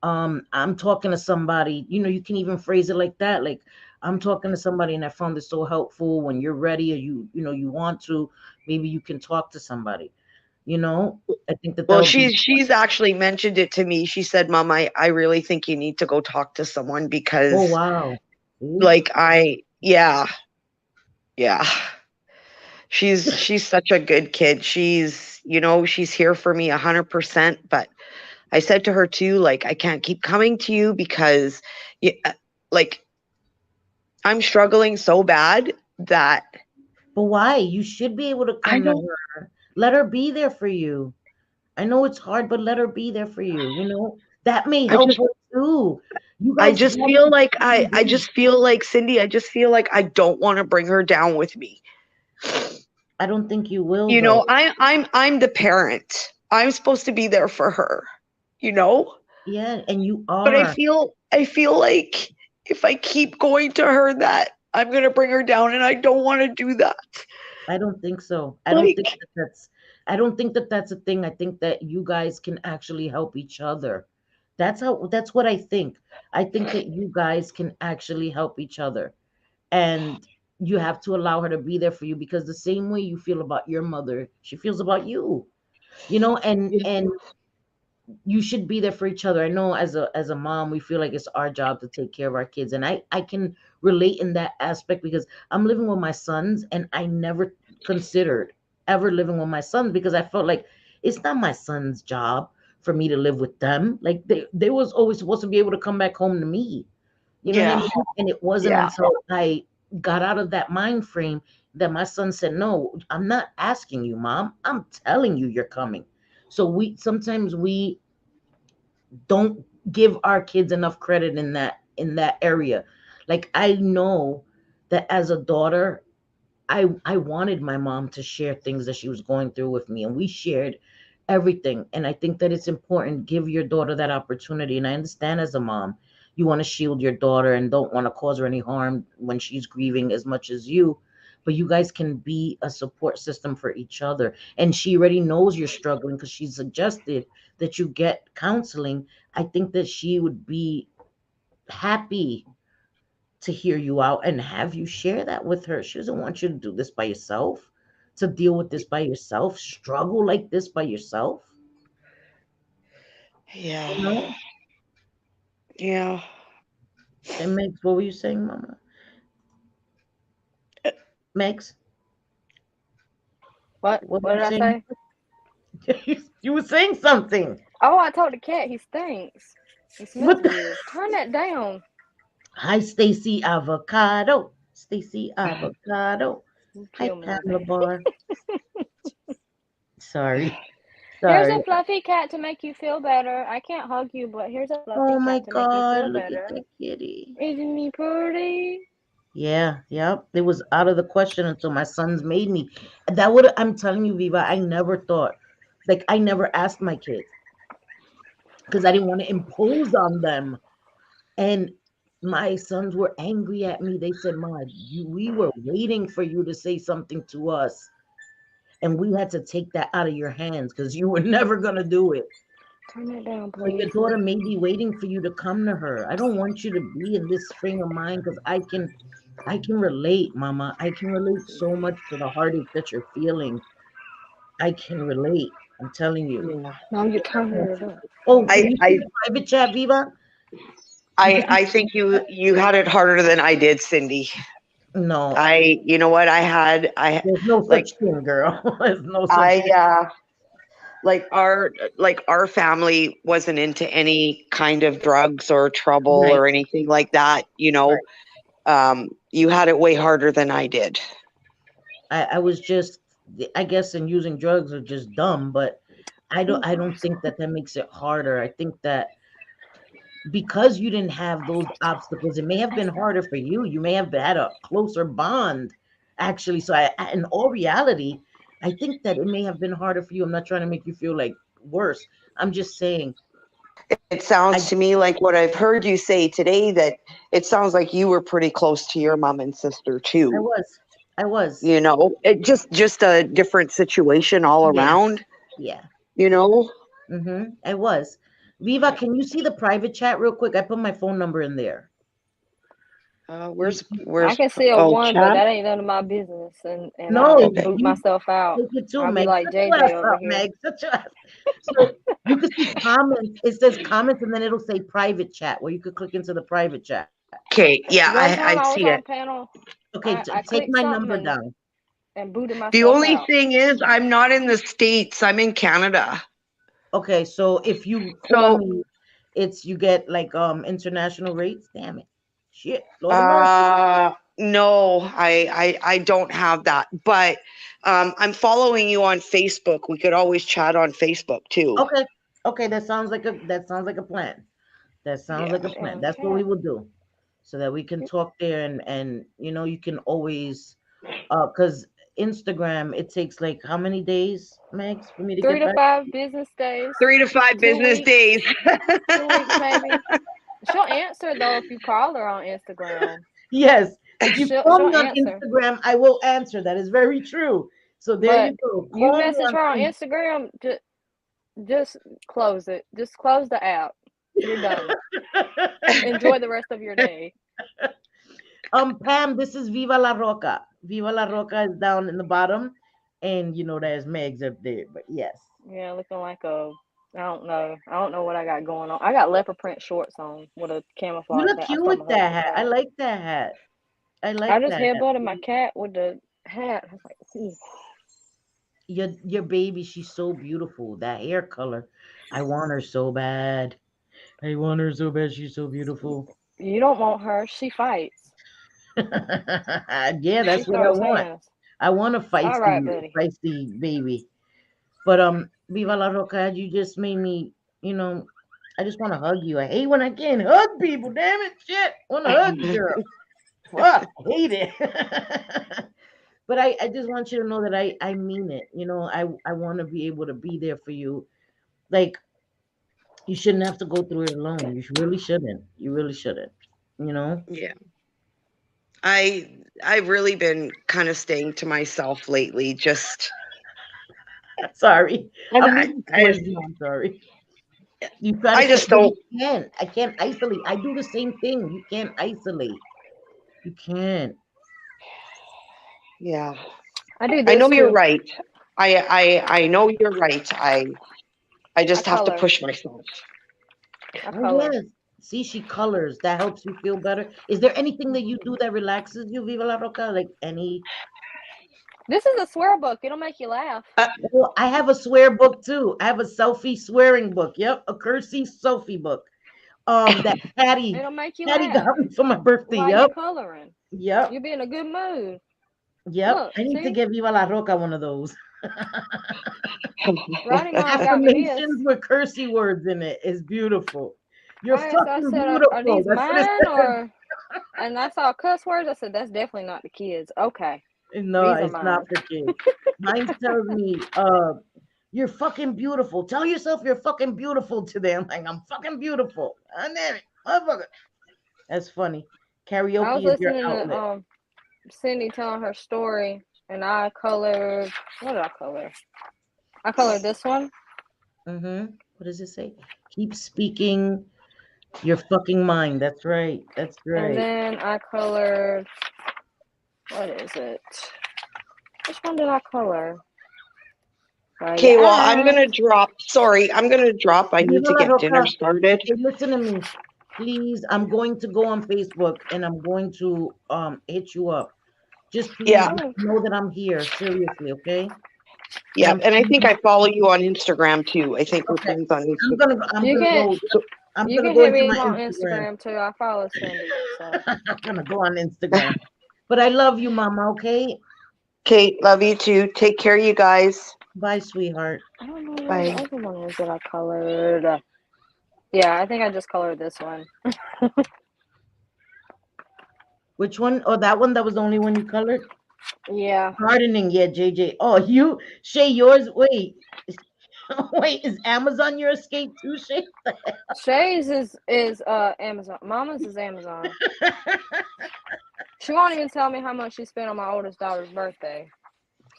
I'm talking to somebody. You can even phrase it like that, like, I'm talking to somebody and I found this so helpful. When you're ready, or you want to, maybe you can talk to somebody. you know I think that Well, would be. she's actually mentioned it to me. She said, "Mom, I really think you need to go talk to someone Oh, because wow. See? like yeah, yeah. She's such a good kid. She's here for me 100%, but I said to her too, like, I can't keep coming to you because like I'm struggling so bad that But why? You should be able to I come to don't her. Let her be there for you. I know it's hard, but let her be there for you. That may I help just her too. You I guys just have feel to like I be. just feel like Cindy, I just feel like I don't want to bring her down with me. I don't think you will though. I'm the parent. I'm supposed to be there for her, you know? Yeah, and you But I are. feel I feel like if I keep going to her that I'm going to bring her down and I don't want to do that. I don't think so. Like I don't think that that's a thing. I think that you guys can actually help each other. That's what I think. I think that you guys can actually help each other. And you have to allow her to be there for you, because the same way you feel about your mother, she feels about you. And you should be there for each other. I know as a mom, we feel like it's our job to take care of our kids, and I can relate in that aspect because I'm living with my sons, and I never considered ever living with my sons because I felt like it's not my son's job for me to live with them. Like they was always supposed to be able to come back home to me. You know what I yeah. mean? And it wasn't Yeah. until I got out of that mind frame that my son said, "No, I'm not asking you, mom. I'm telling you you're coming." So we don't give our kids enough credit in that area. Like, I know that as a daughter, I wanted my mom to share things that she was going through with me, and we shared everything. And I think that it's important, give your daughter that opportunity. And I understand as a mom, you want to shield your daughter and don't want to cause her any harm when she's grieving as much as you. But you guys can be a support system for each other. And she already knows you're struggling because she suggested that you get counseling. I think that she would be happy to hear you out and have you share that with her. She doesn't want you to do this by yourself, to deal with this by yourself, struggle like this by yourself. Yeah. You know? Yeah. And Megs, what were you saying, Mama? Megs, What? what were What you did I saying? say? You were saying something. Oh, I told the cat he stinks. He smells What the? weird. Turn that down. Hi, Stacy Avocado. Stacy Avocado. You Hi, kill me. Pamela Bar. Sorry. Here's a Sorry. fluffy cat to make you feel better. I can't hug you, but here's a fluffy Oh my cat to make you God, feel look at better. that kitty. Isn't he pretty? Yeah, yep. It was out of the question until my sons made me. That would I'm telling you, Viva, I never thought, like, I never asked my kids because I didn't want to impose on them. And my sons were angry at me. They said, "Ma, we were waiting for you to say something to us, and we had to take that out of your hands because you were never gonna do it. Turn that down, So your please. daughter may be waiting for you to come to her. I don't want you to be in this frame of mind because I can relate, Mama. I can relate so much to the heartache that you're feeling. I can relate. I'm telling you. Yeah. No, you turn it up. Oh, can I you see I the private chat, Viva? I Because I think you had it harder than I did, Cindy. no, You know what, I there's no like such thing, girl. There's no such I thing. our family wasn't into any kind of drugs or trouble Right, or anything like that, right. you had it way harder than I did. I was just, I guess, in using drugs are just dumb, but I don't think that makes it harder. I think that because you didn't have those obstacles, it may have been harder for you. You may have had a closer bond, actually. So, in all reality, I think that it may have been harder for you. I'm not trying to make you feel like worse. I'm just saying, It sounds I to me like what I've heard you say today, that it sounds like you were pretty close to your mom and sister I too. was, I was, You know, it just a different situation all yeah, around, yeah. you know. I was. Viva, can you see the private chat real quick? I put my phone number in there. I Where's can see a oh, one, but chat? that ain't none of my business, and No, I'll Okay. boot you myself out. take it too, I'll be Meg. like Shut your JJ ass over up, here. Meg. Shut your ass. So you can see comments. It says comments, and then it'll say private chat, where you could click into the private chat. Okay, yeah, One I time I was see it. on panel, Okay, I take clicked my something number down. and booted The myself only out. thing is, I'm not in the States. I'm in Canada. Okay, so if you call So, me, you get like international rates. Damn it, shit, Lord of mercy. no, I don't have that. But I'm following you on Facebook. We could always chat on Facebook too. Okay, okay, that sounds like a plan. That sounds Yeah. like a plan. Damn That's what we cat. will do, so that we can talk there, and you can always because Instagram, it takes like how many days, Max, for me to 3 get to back? 5 business days, 3 to 5 2 business weeks, days. 2 weeks maybe. She'll answer though if you call her on Instagram. Yes, if you call She'll me on answer. Instagram, I will answer. That is very true. So there But you go. you Call me message on her on Instagram, just close it. Just close the app. You're done. Enjoy the rest of your day. Pam, this is Viva La Roca. Viva La Roca is down in the bottom, and there's Megs up there. But yes, Yeah, looking like a I don't know. I don't know what I got going on. I got leopard print shorts on with a you camouflage look hat. I cute stole with my that husband's hat. I hat. like that hat. I I like just that hat. headbutted my cat with the hat. I was like, "Ooh." Your baby, she's so beautiful. That hair color, I want her so bad. I want her so bad. She's so beautiful. You don't want her. She fights. Yeah, She that's what I throws want. hands. I want a All right, feisty, buddy. feisty baby. But Viva la Roca, you just made me, I just want to hug you. I hate when I can't hug people. Damn it, shit. I want to hug you, girl. Fuck, I hate it. But I just want you to know that I mean it. I want to be able to be there for you. Like, you shouldn't have to go through it alone. Really shouldn't. You really shouldn't. You know. Yeah. I've really been kind of staying to myself lately. Just Sorry, and I'm moving towards you. I'm sorry. You try to I stay, just but you don't. can't. I can't isolate. I do the same thing. You can't isolate. You can't. Yeah. I do I know this you're too. right. I know you're right. I I just have to color. push myself. I Oh color. yes. See, she colors. That helps you feel better. Is there anything that you do that relaxes you, Viva la Roca? Like any? This is a swear book. It'll make you laugh. Well, I have a swear book too. I have a selfie swearing book. Yep, a cursey selfie book. That Patty, It'll make you Patty laugh got me for my birthday. while you Yep, coloring. yep, You'll be in a good mood. yep. Look, I need to see? give Viva la Roca one of those. Ronnie Mom got me this. Affirmations with cursey words in it is beautiful. You're I asked, I fucking said, are beautiful. these That's what it mine says. or? And I saw cuss words. I said, that's definitely not the kids. Okay, No, these are it's not mine. for kids. Mine tells me, you're fucking beautiful. Tell yourself you're fucking beautiful today. I'm like, I'm fucking beautiful. And then, motherfucker. That's funny. I was Karaoke is your listening to outlet. Cindy telling her story, and I colored. What did I color? I colored this one, What does it say? Keep speaking your fucking mind. That's right. That's and right. then I colored. What is it? Which one did I color? Okay, well, I'm Yeah. gonna drop. Sorry, I'm gonna drop. I need Viva to la get dinner Roca. started. Hey, listen to me. Please, I'm going to go on Facebook and I'm going to hit you up. Just please Yeah, Oh, know that I'm here. Seriously, okay? And yeah, and I think I follow you on Instagram too. I think we're okay. friends on I'm Instagram. gonna go. I'm you gonna can go. So, I'm you gonna can go hit into me my on Instagram. Instagram too. I follow Cindy, so I'm gonna go on Instagram. But I love you, Mama. Okay. Kate, love you too. Take care, you guys. Bye, sweetheart. I don't know where the Bye. other one is that I colored. Yeah, I think I just colored this one. Which one? Oh, that one that was the only one you colored? Yeah. Gardening, yeah, JJ. Oh, you, Shay, yours. Wait, wait, is Amazon your escape too, Shay? Shay's is Amazon. Mama's is Amazon. She won't even tell me how much she spent on my oldest daughter's birthday.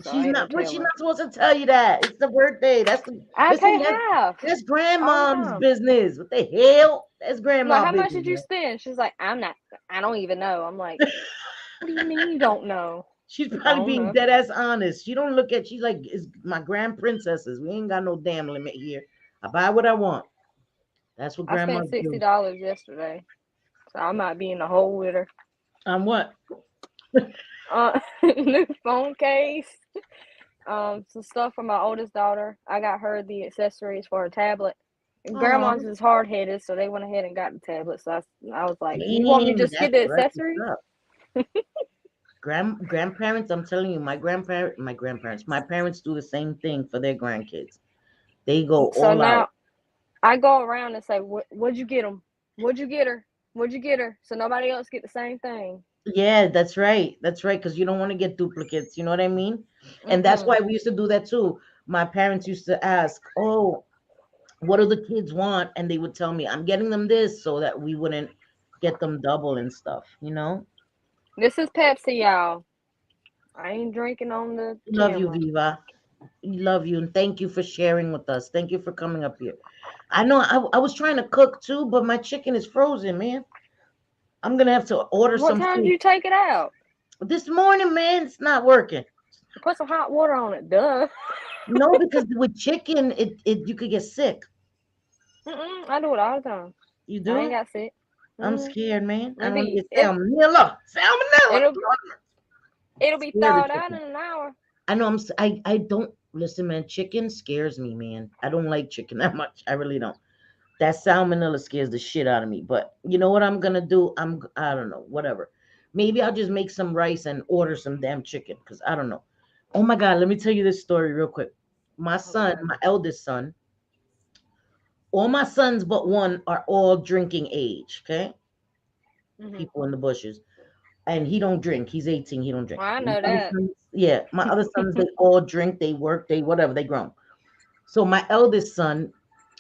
So She's ain't no not. Well, she's telling. not supposed to tell you that. It's the birthday. That's the. I Listen, pay half that's all the grandmom's time. business. What the hell? That's I'm like, grandma how much business, did you spend? She's like, I'm not. I don't even know. I'm like, man. what do you mean you don't know? She's I probably don't being know. dead ass honest. She don't look at. She's like, it's my grand princesses. We ain't got no damn limit here. I buy what I want. That's what I grandmas spent sixty do. dollars yesterday, so I might be in the hole with her. On what? New phone case. Some stuff for my oldest daughter. I got her the accessories for her tablet. And Oh, grandma's is hard headed, so they went ahead and got the tablet. So I was like, "You want me to dang, just get that's the right. accessories?" What's up? Grandparents, I'm telling you, my parents do the same thing for their grandkids. They go So all out. now I go around and say, "What'd you get them? What'd you get her? What'd you get her?" So nobody else get the same thing. Yeah, that's right. That's right. Because you don't want to get duplicates. You know what I mean? And that's Mm-mm. why we used to do that too. My parents used to ask, "Oh, what do the kids want?" And they would tell me, "I'm getting them this," so that we wouldn't get them double and stuff. You know? This is Pepsi, y'all. I ain't drinking on the Love you, camera. Viva. Love you, and thank you for sharing with us. Thank you for coming up here. I know I was trying to cook too, but my chicken is frozen, man. I'm gonna have to order What some time did food you take it out? this morning, man. It's not working. Put some hot water on it. Duh. No, because with chicken, it you could get sick. Mm-mm. I do it all the time. You I ain't do? got sick. I'm Mm. scared, man. I It'll don't want to be get it, salmonella. Salmonella. it'll it'll be Scared of thawed out chicken. in an hour. I know. I don't listen, man. Chicken scares me, man. I don't like chicken that much. I really don't. That salmonella scares the shit out of me. But you know what I'm gonna do? I don't know. Whatever. Maybe I'll just make some rice and order some damn chicken because I don't know. Oh my God, let me tell you this story real quick. My son, Okay. my eldest son, all my sons but one are all drinking age. Okay, Mhm. people in the bushes, and he don't drink. He's 18. He don't drink. Well, I My know other that. sons, yeah, my other sons they all drink. They work. They whatever. They grown. So my eldest son,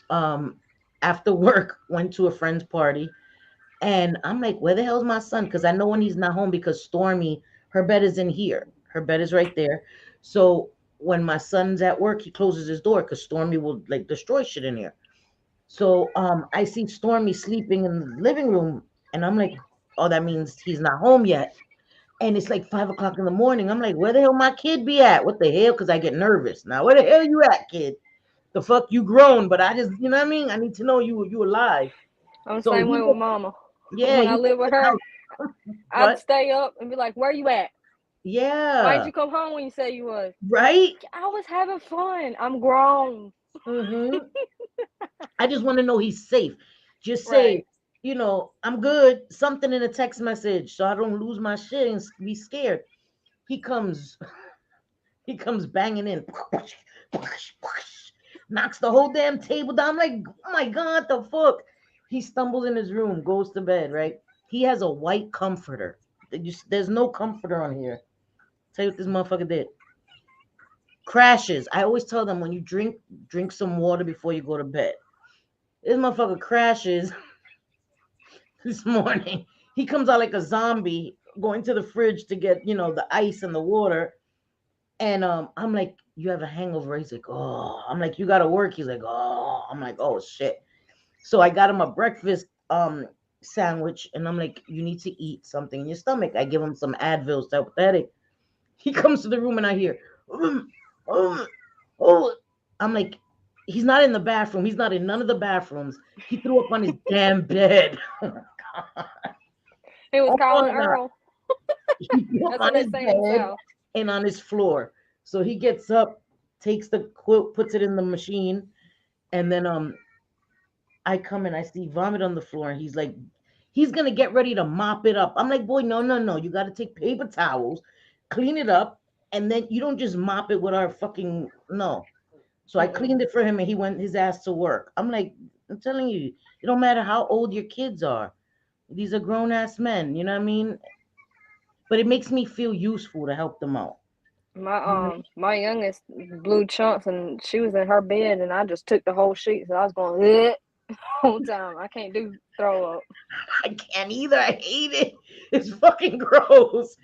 um, after work went to a friend's party. And I'm like, where the hell's my son? Because I know when he's not home because Stormy, her bed is in here. Her bed is right there. So when my son's at work, he closes his door because Stormy will like destroy shit in here. So I see Stormy sleeping in the living room, and I'm like, oh, that means he's not home yet. And it's like 5 o'clock in the morning. I'm like, where the hell my kid be at? What the hell? Because I get nervous. Now, where the hell you at, kid? The fuck you grown, but I just, you know what I mean? I need to know you alive. I'm the So same he way with Mama. yeah, When I he's lived in with the her, house. I'd What? stay up and be like, "Where you at? Why didn't Yeah, you come home when you said you was?" right. I was having fun. I'm grown. hmm I just want to know he's safe. Just say, Right. I'm good. Something in a text message, so I don't lose my shit and be scared. He comes, he comes banging in, knocks the whole damn table down. I'm like, oh my god, the fuck. He stumbles in his room, goes to bed. Right. He has a white comforter. There's no comforter on here. Tell you what this motherfucker did. Crashes. I always tell them when you drink some water before you go to bed. This motherfucker crashes this morning. He comes out like a zombie, going to the fridge to get, the ice and the water. And I'm like, you have a hangover? He's like, oh. I'm like, you gotta work. He's like, oh. I'm like, oh shit. So I got him a breakfast sandwich, and I'm like, you need to eat something in your stomach. I give him some Advil to help with the headache. He comes to the room and I hear, oh, oh. I'm like, he's not in the bathroom. He's not in none of the bathrooms. He threw up on his damn bed. He was Oh calling my God. Earl. He threw up That's what on they his say in the bed South. and on his floor. So he gets up, takes the quilt, puts it in the machine, and then I come and I see vomit on the floor, and he's like, he's gonna get ready to mop it up. I'm like, boy, no, no, no. You gotta take paper towels, clean it up, And then you don't just mop it with our fucking no. So I Mm-mm. cleaned it for him and he went his ass to work. I'm like, I'm telling you, it don't matter how old your kids are. These are grown ass men, you know what I mean? But it makes me feel useful to help them out. My youngest blew chunks and she was in her bed and I just took the whole sheet. So I was going the whole time. I can't do throw up. I can't either. I hate it. It's fucking gross.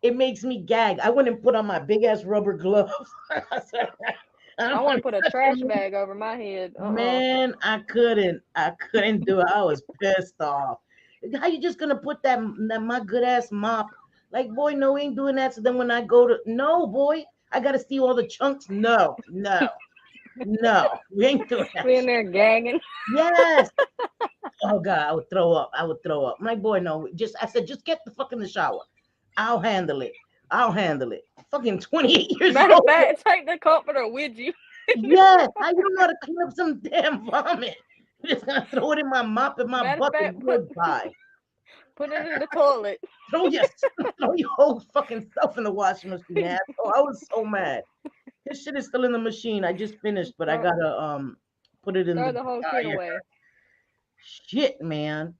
It makes me gag. I went and put on my big ass rubber gloves. I I don't want to want put a to touch trash him. bag over my head. Man, I couldn't. I couldn't do it. I was pissed off. How you just gonna put that my good ass mop? Like, boy, no, we ain't doing that. So then when I go to no, boy, I gotta steal all the chunks. No, no, no, we ain't doing that We in shit. there gagging. Yes. Oh God, I would throw up. I would throw up. My boy, no, just I said, just get the fuck in the shower. I'll handle it. I'll handle it. Fucking 28 years Matter of old. fact, take the comforter with you. Yes, how you don't know how to clean up some damn vomit? You're just gonna throw it in my mop and my Matter of bucket. fact, Goodbye. put it in the toilet. Throw your throw your whole fucking stuff in the washing machine, asshole. I was so mad. This shit is still in the machine. I just finished, but I Throw, gotta put it in throw the the whole kid dryer. away. Shit, man.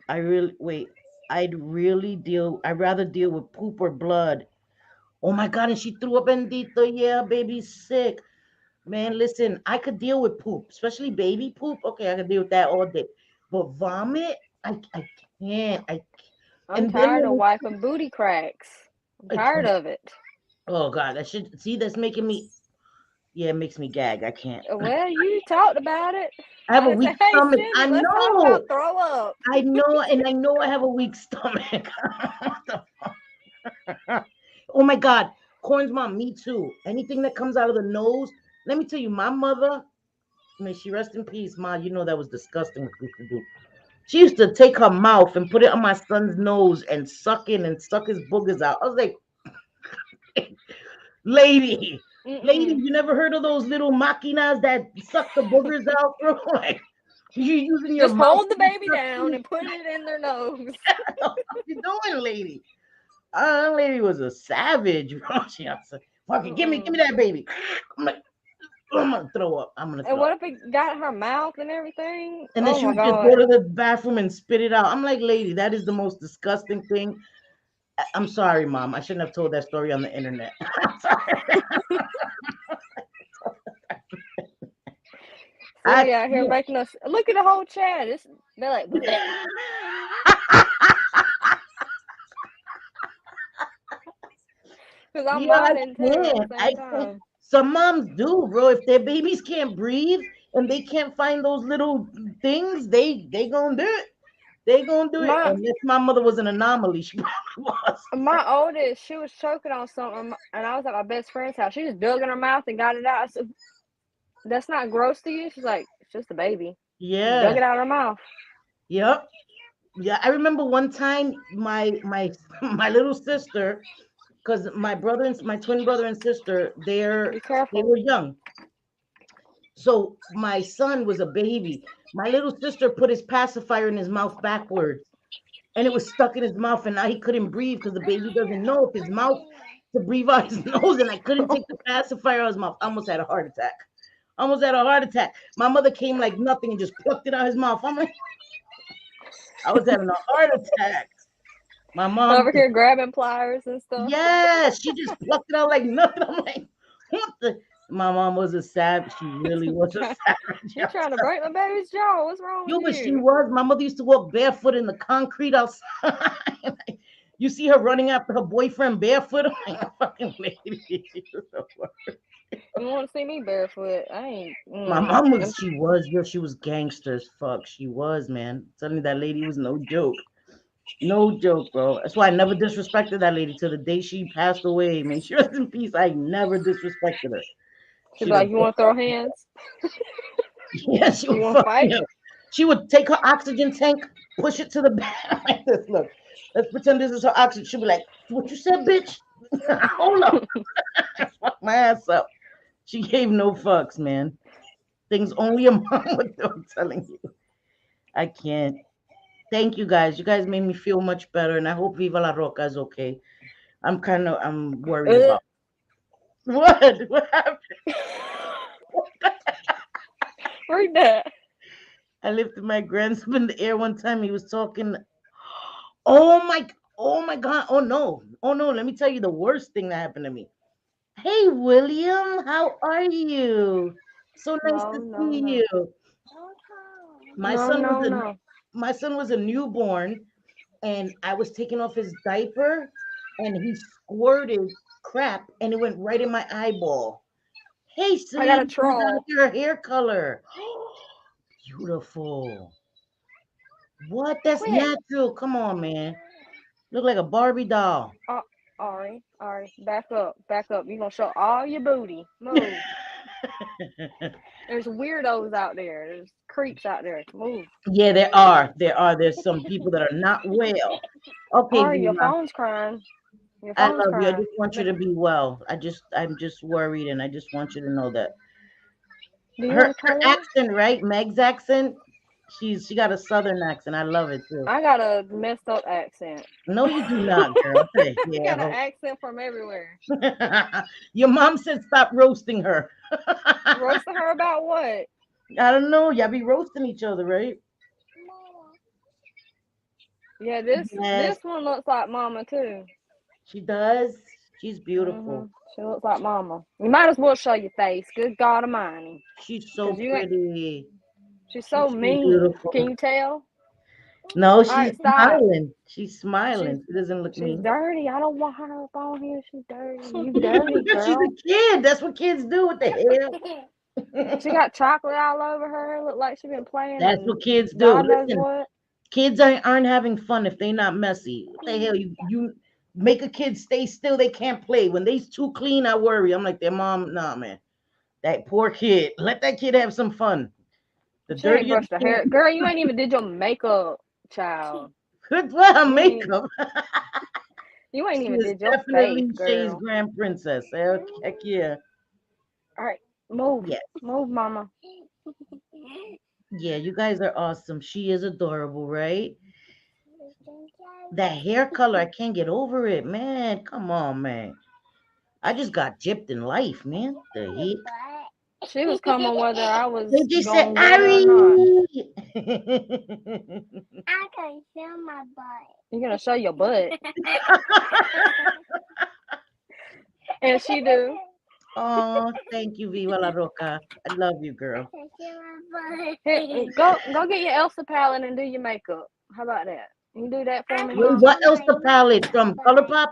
I really wait. I'd rather deal with poop or blood. Oh my god, and she threw up bendito. Yeah, baby's sick. Man, listen, I could deal with poop, especially baby poop. Okay, I could deal with that all day. But vomit, I can't. I'm And then tired of when wiping booty cracks. I'm I tired can't. of it. Oh god, that should see that's making me yeah, it makes me gag. I can't. Well, you talked about it. I have I a didn't weak say, hey, stomach. I Cindy, let's talk about know. throw up. I know, and I know I have a weak stomach. Oh my god, Corn's mom, me too. Anything that comes out of the nose. Let me tell you, my mother, may she rest in peace, ma. You know that was disgusting what she used to do. She used to take her mouth and put it on my son's nose and suck in and suck his boogers out. I was like, lady, lady, Mm-mm. you never heard of those little machinas that suck the boogers out, bro? Like, you using your Just mouth hold the to be baby down sucking? and put it in their nose. What you doing, lady? That lady was a savage, bro. She was like, fuck it, give me Mm-mm. that baby. I'm like, I'm gonna throw up. I'm gonna And throw what up. if it got her mouth and everything? And then Oh she my would just go God. to the bathroom and spit it out. I'm like, lady, that is the most disgusting thing. I'm sorry, mom. I shouldn't have told that story on the internet. I'm sorry. I Cindy out here can't. making us look at the whole chat. They're like, bleh. Because I'm Yeah, I nodding too at the can't. I same can't. time. Some moms do, bro. If their babies can't breathe and they can't find those little things, they gonna do it. They gonna do it. My Unless my mother was an anomaly, she probably was. my oldest, she was choking on something, and I was at my best friend's house. She just dug in her mouth and got it out. I said, "That's not gross to you?" She's like, "It's just a baby." Dug Yeah. it out of her mouth. Yep. Yeah. I remember one time my my little sister, because my twin brother and sister, Be they careful. were young. So my son was a baby. My little sister put his pacifier in his mouth backwards, and it was stuck in his mouth, and now he couldn't breathe because the baby doesn't know if his mouth to breathe out his nose, and I couldn't take the pacifier out of his mouth. I almost had a heart attack. Almost had a heart attack. My mother came like nothing and just plucked it out of his mouth. I'm like, I was having a heart attack. My mom, Over here grabbing pliers and stuff. yes, she just plucked it out like nothing. I'm like, what the? My mom was a savage. She really was a You savage. trying to break my baby's jaw? What's wrong with Yo, but she you? was. My mother used to walk barefoot in the concrete outside. You see her running after her boyfriend barefoot. I'm like, a fucking lady. You want to see me barefoot? I ain't. My mom was. And She was gangster as fuck. She was, man. Telling me that lady was no joke. No joke, bro. That's why I never disrespected that lady till the day she passed away. May she rest in peace. I never disrespected her. she'd be She the like, "You want to throw hands? yeah, she You would want to fuck fight?" me up. She would take her oxygen tank, push it to the back like this. Look, let's pretend this is her oxygen. She'll be like, "What you said, bitch? Hold up, fuck my ass up." She gave no fucks, man. Things only a mom would do. I'm telling you, I can't. Thank you guys. You guys made me feel much better, and I hope Viva la Roca is okay. I'm worried Uh, about what? What happened? read that. I lifted my grandson in the air one time. He was talking. Oh my God. Oh no. Let me tell you the worst thing that happened to me. Hey William, how are you? So nice No, to no, see no. you. My No, son was no, a no. my son was a newborn, and I was taking off his diaper, and he squirted crap, and it went right in my eyeball. Hey, I got a sweetie, you got troll. your hair color. Beautiful. What? That's Quit. natural. Come on, man. Look like a Barbie doll. Uh, Ari, back up, back up. You gonna show all your booty. Move. There's weirdos out there. There's creeps out there. Move. Yeah, there are. There's some people that are not well. Okay, Ari, your Viva. phone's crying. Your I phone's love you. I crying. just want you to be well. I'm just worried, and I just want you to know that Do you her want to her come in? accent, right? Meg's accent. She got a southern accent. I love it too. I got a messed up accent. No, you do not, girl. What the I got an hell? accent from everywhere. Your mom said stop roasting her. Roasting her about what? I don't know. Y'all be roasting each other, right? Yeah, this Yes, this one looks like Mama too. she does. She's beautiful. She looks like Mama. You might as well show your face. Good God Almighty, She's so cause you ain't. pretty. She's so She's mean. Can beautiful. you tell? No, All she's right, stop. smiling. She's She's smiling. She doesn't look she's mean. dirty. I don't want her up on here. She's dirty. You dirty She's a girl. kid. That's what kids do. What the She hell? got chocolate all over her. Look like she been playing That's and what kids do. God knows Listen, what. kids aren't having fun if they not messy. What the hell? You make a kid stay still. They can't play. When they's too clean, I worry. I'm like their mom. Nah, man. That poor kid. Let that kid have some fun. The She ain't dirtier the brushed her kid, hair. Girl, you ain't even did your makeup, child. good for her You ain't makeup. you ain't She even is did your face, definitely Shay's girl. grand princess. Heck yeah. All right, move, Yes. move, mama. Yeah, you guys are awesome. She is adorable, right? That hair color, I can't get over it, man. Come on, man. I just got gypped in life, man. The heck? She was coming whether I They was just said, gonna get her or Ari. not. I can feel my butt. You're gonna show your butt, and she do. Oh, thank you, Viva la Roca. I love you, girl. I can feel my Here, butt. go get your Elsa palette and do your makeup. How about that? You do that for me, Wait, mama? what else the palette from ColourPop?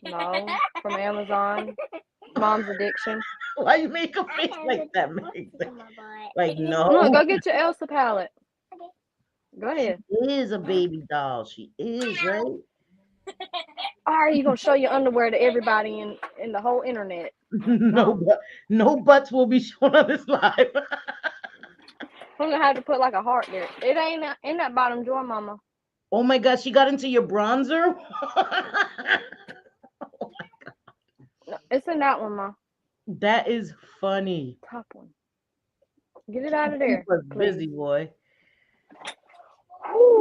No, from Amazon. Mom's addiction. Why you make a I face have like a that, butt Meg? in my butt. Like, Look, no. go get your Elsa palette. Go She ahead. is a baby doll. She is, right? Or are you gonna show your underwear to everybody in the whole internet? No, Mom, no butts will be shown on this live. I'm gonna have to put like a heart there. It ain't in that bottom drawer, mama. Oh my God, she got into your bronzer? No, it's in that one, ma. That is funny. Top one. Get it out of Keep there, us please. busy, boy.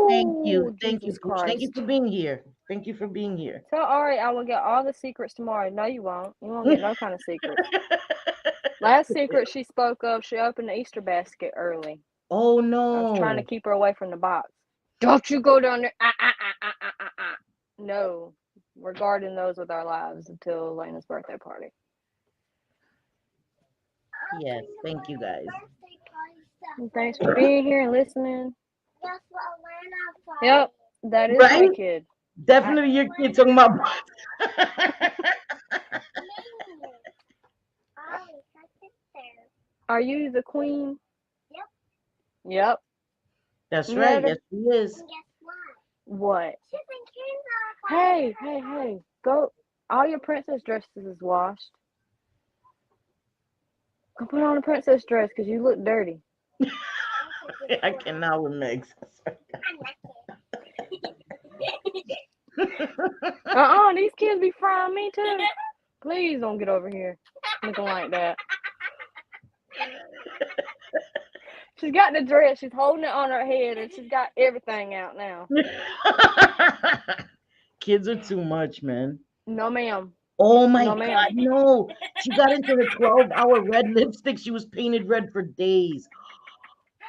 Thank you. Ooh, Thank you, Jesus Pooch. Thank you Christ. for being here. Thank you for being here. Tell Ari I will get all the secrets tomorrow. No, you won't. You won't get no kind of secrets. Last secret she spoke of, she opened the Easter basket early. Oh I was trying to no. keep her away from the box. Don't you go down there. No, we're guarding those with our lives until Elena's birthday party. Yes, thank you guys. And thanks for being here and listening. That's what Lana thought. Yep, that is Right? my kid. Definitely your kid talking about Are you the queen? Yep. Yep. That's You right. heard her? Yes, she is. And guess what? What? She's been cleaning our Hey. Go. All your princess dresses is washed. Go put on a princess dress because you look dirty. I cannot with Meg. These kids be frying me too. Please don't get over here looking like that. She's got the dress. She's holding it on her head, and she's got everything out now. Kids are too much, man. No, ma'am. Oh my No, God, ma'am. no. She got into the 12-hour red lipstick. She was painted red for days.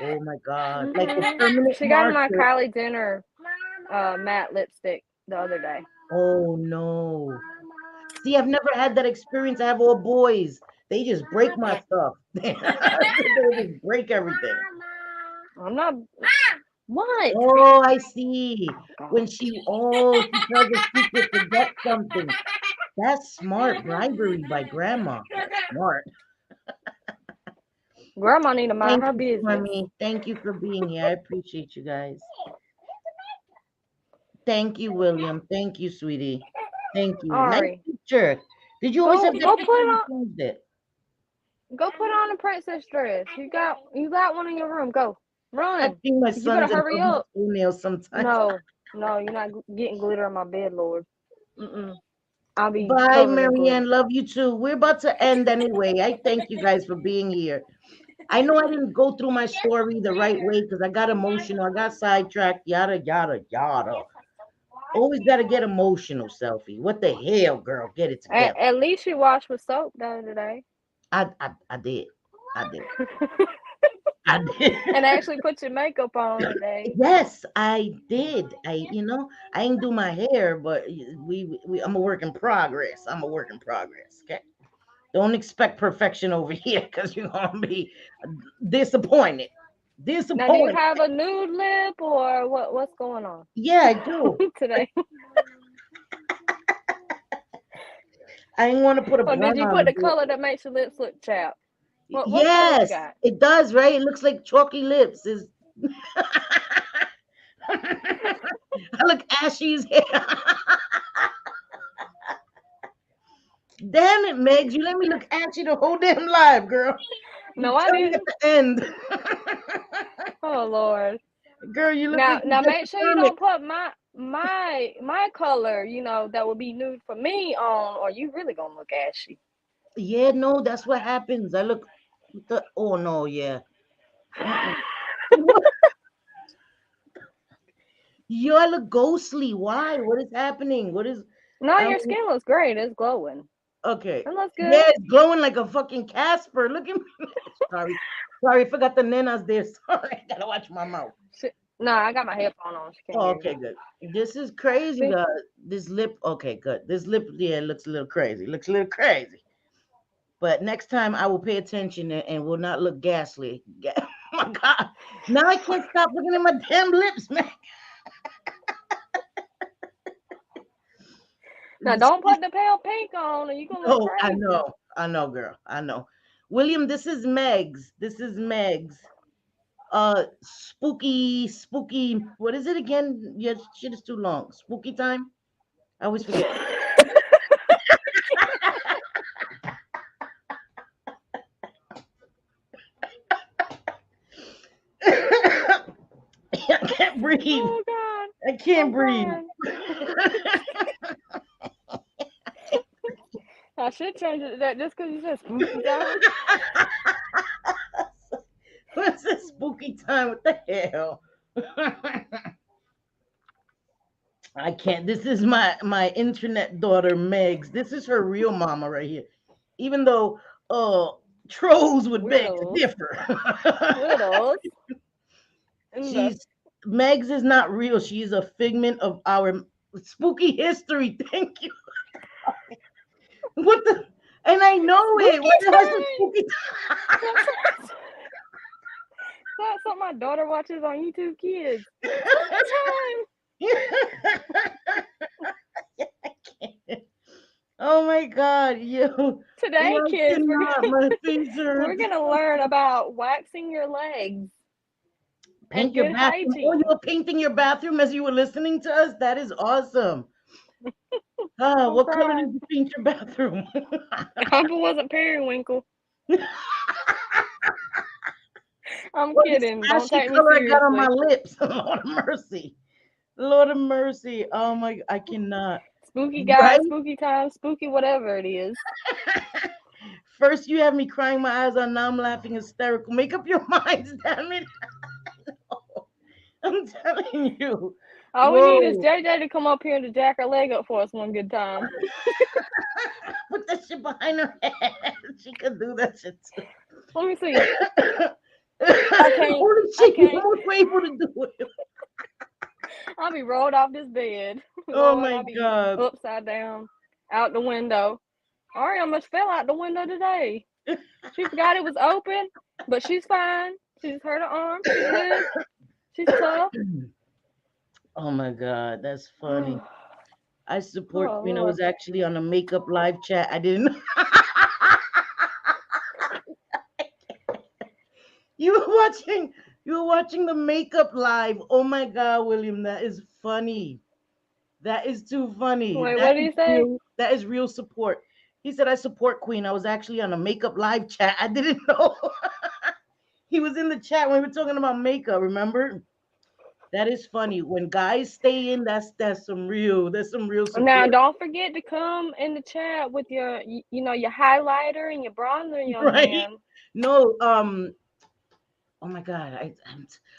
Oh my God. Like the permanent She got my marker. Kylie Jenner matte lipstick the other day. Oh no. See, I've never had that experience. I have all boys. They just break my stuff. They just break everything. I'm not. What? Oh, I see. God. When she tells a secret, forget something. That's smart bribery by grandma. That's smart. Grandma need to mind Thank her you, business. Mommy. Thank you for being here. I appreciate you guys. Thank you, William. Thank you, sweetie. Thank you. Nice Ari, picture. Did you always go have that go picture? put Or you on changed it? a princess dress. You got one in your room. Go I run. think my You better sons and hurry my up. toenails sometimes. No, you're not getting glitter on my bed, Lord. Mm-mm. I'll be Bye, covered in glitter. Marianne. Love you too. We're about to end anyway. I thank you guys for being here. I know I didn't go through my story the right way because I got emotional. I got sidetracked. Yada yada yada. Always got to get emotional, selfie. What the hell, girl? Get it together. At least you washed with soap the other day. I did. I did. I did. And actually put your makeup on today. Yes, I did. I ain't do my hair, but I'm a work in progress. I'm a work in progress. Okay. Don't expect perfection over here because you're gonna be disappointed. Now, do you Disappointed. have a nude lip or what's going on Yeah, I do. today? I ain't want to put a Or did bra you on put the the bit. color that makes your lips look chapped? What color you Yes, got? it does, right? It looks like chalky lips. Is I look ashy as hell. Damn it, Megs. You let me look ashy the whole damn live, girl. You No, I tell me at didn't. the end. Oh Lord. Girl, you look like Now you just make sure you determined. don't put my color, that would be nude for me on, or you really gonna look ashy. Yeah, no, that's what happens. I look oh no, yeah. Mm-mm. Yo, I look ghostly. Why? What is happening? What is No, um your skin looks great. It's glowing. okay. It looks Yeah, good. it's glowing like a fucking Casper. Look at me. Sorry. Sorry, forgot the nenas there. Sorry, I gotta watch my mouth. No, I got my headphone on. She can't Oh, hear okay, you. good. This is crazy, See? guys. This lip, okay, good. This lip, yeah, looks a little crazy. Looks a little crazy. But next time I will pay attention and will not look ghastly. Oh my God. Now I can't stop looking at my damn lips, man. Now don't put the pale pink on, or you gonna look Oh, crazy. I know, girl. I know. William, this is Megs. This is Megs. Spooky. What is it again? Your shit is too long. Spooky time? I always forget. I can't breathe. Oh God. I can't I'm breathe. crying. I should change it to that just because you said spooky time. What's this spooky time? What the hell? I can't. This is my internet daughter Megs. This is her real mama right here. Even though trolls would beg to Weirdos. differ. Weirdos. And the She's Megs is not real. She is a figment of our spooky history. Thank you. What the? And I know spooky it. What the hell's the time. spooky That's something my daughter watches on YouTube Kids. Spooky time. Oh my God, you. Today, I kids, cannot. My face we're hurts. gonna learn about waxing your legs and Paint your good bathroom. Oh, you hygiene. were painting your bathroom as you were listening to us? That is awesome. I'm What color did crying. you paint your bathroom? I hope it wasn't periwinkle. I'm What this kidding. Don't ashy take me color I got on my seriously. lips? Lord of mercy. Lord of mercy. Oh my, I cannot. Spooky Right? guy, spooky time, spooky whatever it is. First you have me crying my eyes out, now I'm laughing hysterical. Make up your minds, damn it. I'm telling you. All we need is Whoa. JJ to come up here to jack her leg up for us one good time. Put that shit behind her head. She could do that shit too. Let me see. Holy I shit, you can't. almost were able to do it. I'll be rolled off this bed. Oh Lord, my I'll be god. upside down out the window. Ari almost fell out the window today. She forgot it was open, but she's fine. She just hurt her arm. She's good. She's tough. Oh my god, that's funny. Oh, I support Queen. I Lord. was actually on a makeup live chat. I didn't. You were watching. You were watching the makeup live. Oh my god, William, that is funny. That is too funny. Wait, what did he say? That is real support. He said, "I support Queen." I was actually on a makeup live chat. I didn't know. He was in the chat when we were talking about makeup. Remember? That is funny. When guys stay in, that's some real Now, support, don't forget to come in the chat with your, your highlighter and your bronzer in your right? hand. No, oh my god,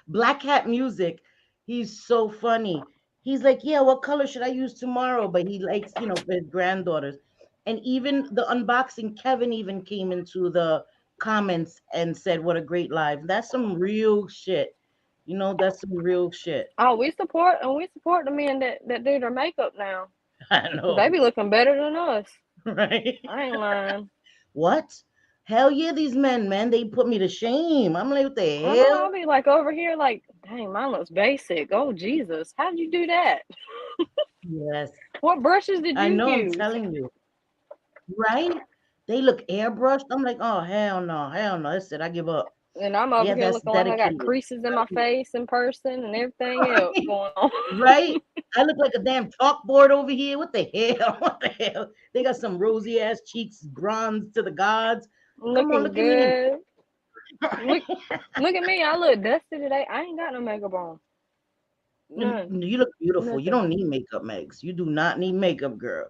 Black Hat Music. He's so funny. He's like, yeah, what color should I use tomorrow? But he likes, for his granddaughters. And even the unboxing, Kevin even came into the comments and said, what a great live. That's some real shit. That's some real shit. Oh, we support the men that do their makeup now. I Because they know, be looking better than us. right? I ain't lying. What? Hell yeah, these men, man, they put me to shame. I'm like, what the I know, hell? I'll be like over here like, dang, mine looks basic. Oh, Jesus. How'd you do that? Yes, What brushes did I you know, I'm use? telling you. Right? They look airbrushed. I'm like, oh hell no, hell no. That's it. I give up. And I'm over Yeah, here that's looking like I got dedicated. creases in my face in person and everything else going on. Right? I look like a damn chalkboard over here. What the hell? What the hell? They got some rosy ass cheeks, bronze to the gods. Come on, Looking look at me. good. Look look at me. I look dusty today. I ain't got no makeup on. None. You look beautiful. You Nothing. don't need makeup, Megs. You do not need makeup, girl.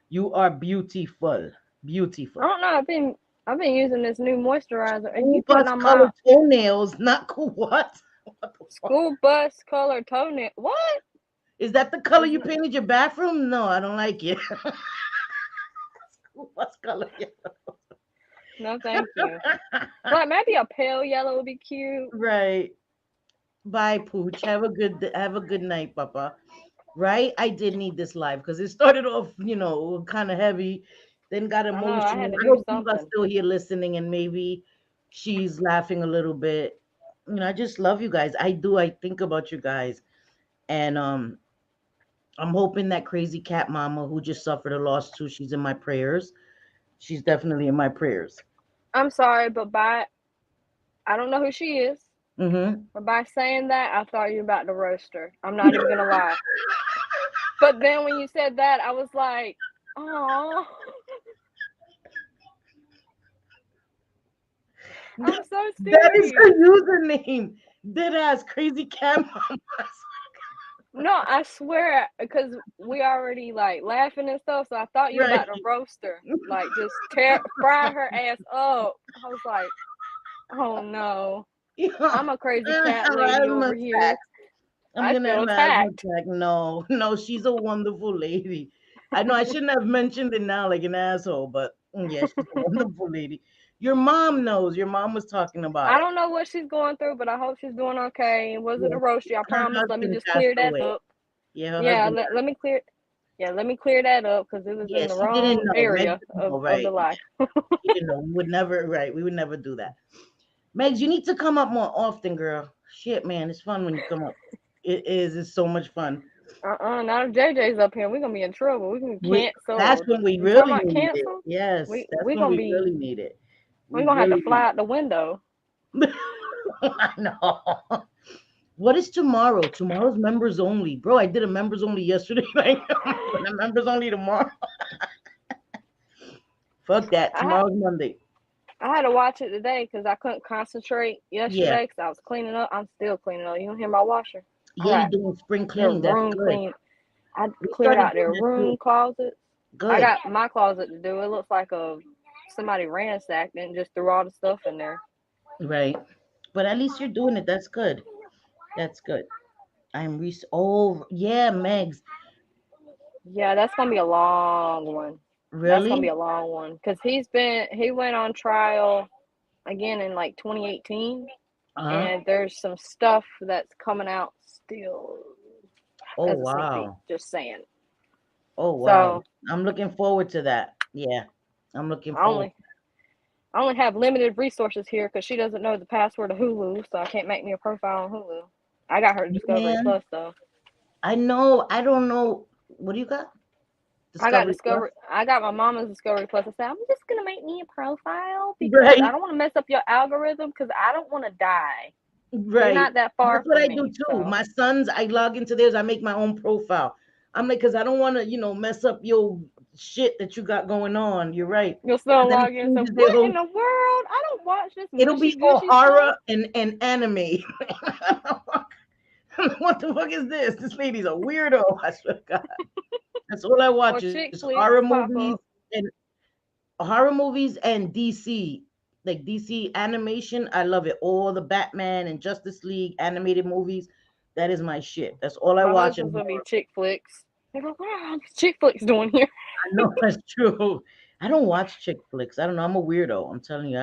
You are beautiful. I Beautiful. don't know. I've been using this new moisturizer and School you putting bus on my colored toenails, not cool. What? What the fuck? school bus color toenail. What? Is that the color Is you it? painted your bathroom? No, I don't like it. What's color? No, thank you. Like maybe a pale yellow would be cute. Right. Bye, Pooch. Have a good night, Papa. Right? I did need this live because it started off, kind of heavy, then got I know. I had emotional. to I do hope people are something. still here listening and maybe she's laughing a little bit. I just love you guys. I do. I think about you guys. And I'm hoping that crazy cat mama who just suffered a loss too, she's in my prayers. She's definitely in my prayers. I'm sorry, but I don't know who she is. Mm-hmm. But by saying that, I thought you were about to roast her. I'm not even gonna lie. But then when you said that, I was like, oh, I'm so That is her serious. username. Dead ass crazy cat mama. No, I swear, because we already like laughing and stuff, so I thought you were Right. about to roast her, like just fry her ass up. I was like, oh no, Yeah. I'm a crazy cat lady Asthma over here. attack. I'm I gonna feel have an asthma attacked. attack. No, no, she's a wonderful lady. I know I shouldn't have mentioned it now like an asshole, but yeah, she's a wonderful lady. Your mom knows. Your mom was talking about I it. don't know what she's going through, but I hope she's doing okay. It wasn't Yeah, a roast you, I her promise. Let me husband just passed clear that away. up. Yeah, her Yeah, husband. let me clear. Yeah, let me clear that up because it was Yeah, in the she didn't wrong know. Meg area didn't of, know, of the right? life. She didn't know. We would never, right? We would never do that. Megs, you need to come up more often, girl. Shit, man, it's fun when you come up. It is. It's so much fun. Not if JJ's up here. We're gonna be in trouble. We're gonna be That's canceled. when we You talking really about need it. cancel? Yes, We that's we when gonna we be really need it. we're We gonna have to really fly out the window. need. I know. What is tomorrow? Tomorrow's members only, bro. I did a members only yesterday. Like, I'm doing a members only tomorrow. Fuck that. I Tomorrow's Monday. I had to watch it today because I couldn't concentrate Yeah, yesterday because I was cleaning up. I'm still cleaning up. You don't hear my washer? I yeah. You're got doing spring their cleaning. That's room good. clean. I We cleared started out doing their that too. room closets. I Good, got my closet to do. It looks like somebody ransacked and just threw all the stuff in there. right? But at least you're doing it. That's good. That's good. Oh, yeah, Megs. Yeah, that's gonna be a long one. That's gonna be Really? a long one because he went on trial again in like 2018, Uh-huh. and there's some stuff that's coming out still Oh, as a sneak peek. wow. Just saying. Oh, wow. So I'm looking forward to that. Yeah, I'm looking I forward. only I only have limited resources here because she doesn't know the password to Hulu, so I can't make me a profile on Hulu. I got her Discovery Man, Plus though. I know. I don't know. What do you got? Discovery Plus? I got my mama's Discovery Plus. I said I'm just gonna make me a profile because I Right, don't want to mess up your algorithm because I don't want to die. You're right. not that That's far what from I do me, too. so My sons, I log into theirs, I make my own profile. I'm like, because I don't want to, mess up your shit that you got going on. You're right. you'll Because still then it log in. So changes their what whole, in the world? I don't watch this it'll mushy be all gushy horror stuff. and anime. What the fuck is this? This lady's a weirdo. I swear to God. That's all I Or watch is chick flicks pop up. And horror movies and DC. Like DC animation, I love it. All the Batman and Justice League animated movies, that is my shit. That's all I My watch in husband's gonna be horror. chick flicks. They go, what are all these chick flicks doing here? I know that's true. I don't watch chick flicks. I don't know. I'm a weirdo. I'm telling you.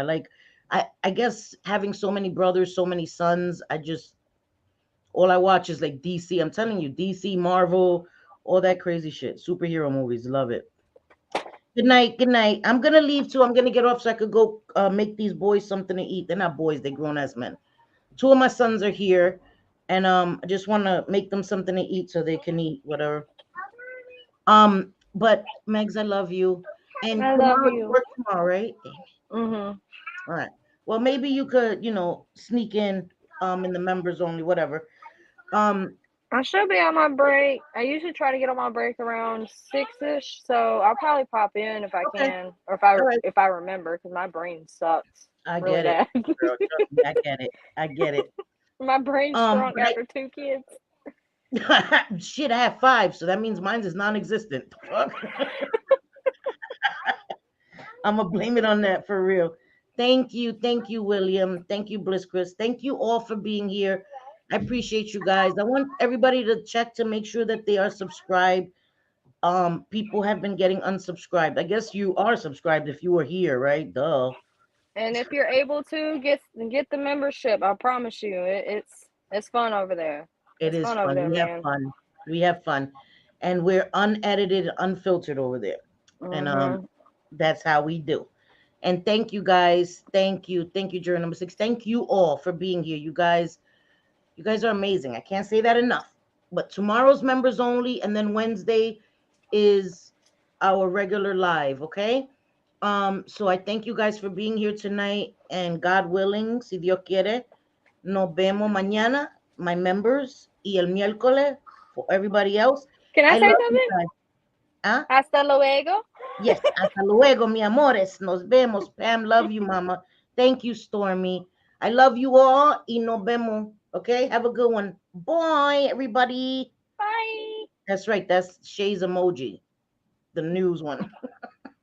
I guess having so many brothers, so many sons, all I watch is like DC. I'm telling you, DC, Marvel, all that crazy shit. Superhero movies, love it. Good night. Good night. I'm gonna leave too. I'm gonna get off so I could go make these boys something to eat. They're not boys. They're grown ass men. Two of my sons are here, and I just want to make them something to eat so they can eat whatever. But Megs, I love you. And I love tomorrow you you. work tomorrow, right? Dang it. Mhm. All right. Well, maybe you could, sneak in the members only, whatever. Um, I should be on my break. I usually try to get on my break around 6ish, so I'll probably pop in if I okay. can, or All right. if I remember, because my brain sucks I really get it, bad. girl. Trust me, I get it. I get it. My brain shrunk But after 2 kids. shit, I have five, so that means mine is non-existent. Fuck. I'm gonna blame it on that for real. Thank you, William. Thank you, Bliss Chris. Thank you all for being here. I appreciate you guys. I want everybody to check to make sure that they are subscribed. People have been getting unsubscribed. I guess you are subscribed if you were here, right? Duh. And if you're able to get the membership, I promise you, it's fun over there. It It's is fun over fun. there, We have man. fun. We have fun, and we're unedited, unfiltered over there. And Mhm. that's how we do. And thank you guys. Thank you, Journal Number 6. Thank you all for being here. You guys are amazing. I can't say that enough. But tomorrow's members only, and then Wednesday is our regular live, okay? So I thank you guys for being here tonight, and God willing, si Dios quiere, nos vemos mañana, my members, y el miércoles for everybody else. Can I I say love you something? guys. Huh? Hasta luego. Yes, hasta luego, mi amores. Nos vemos. Pam, love you, mama. Thank you, Stormy. I love you all. Y nos vemos. Okay, have a good one. Bye, everybody. Bye. That's right. That's Shay's emoji, the news one.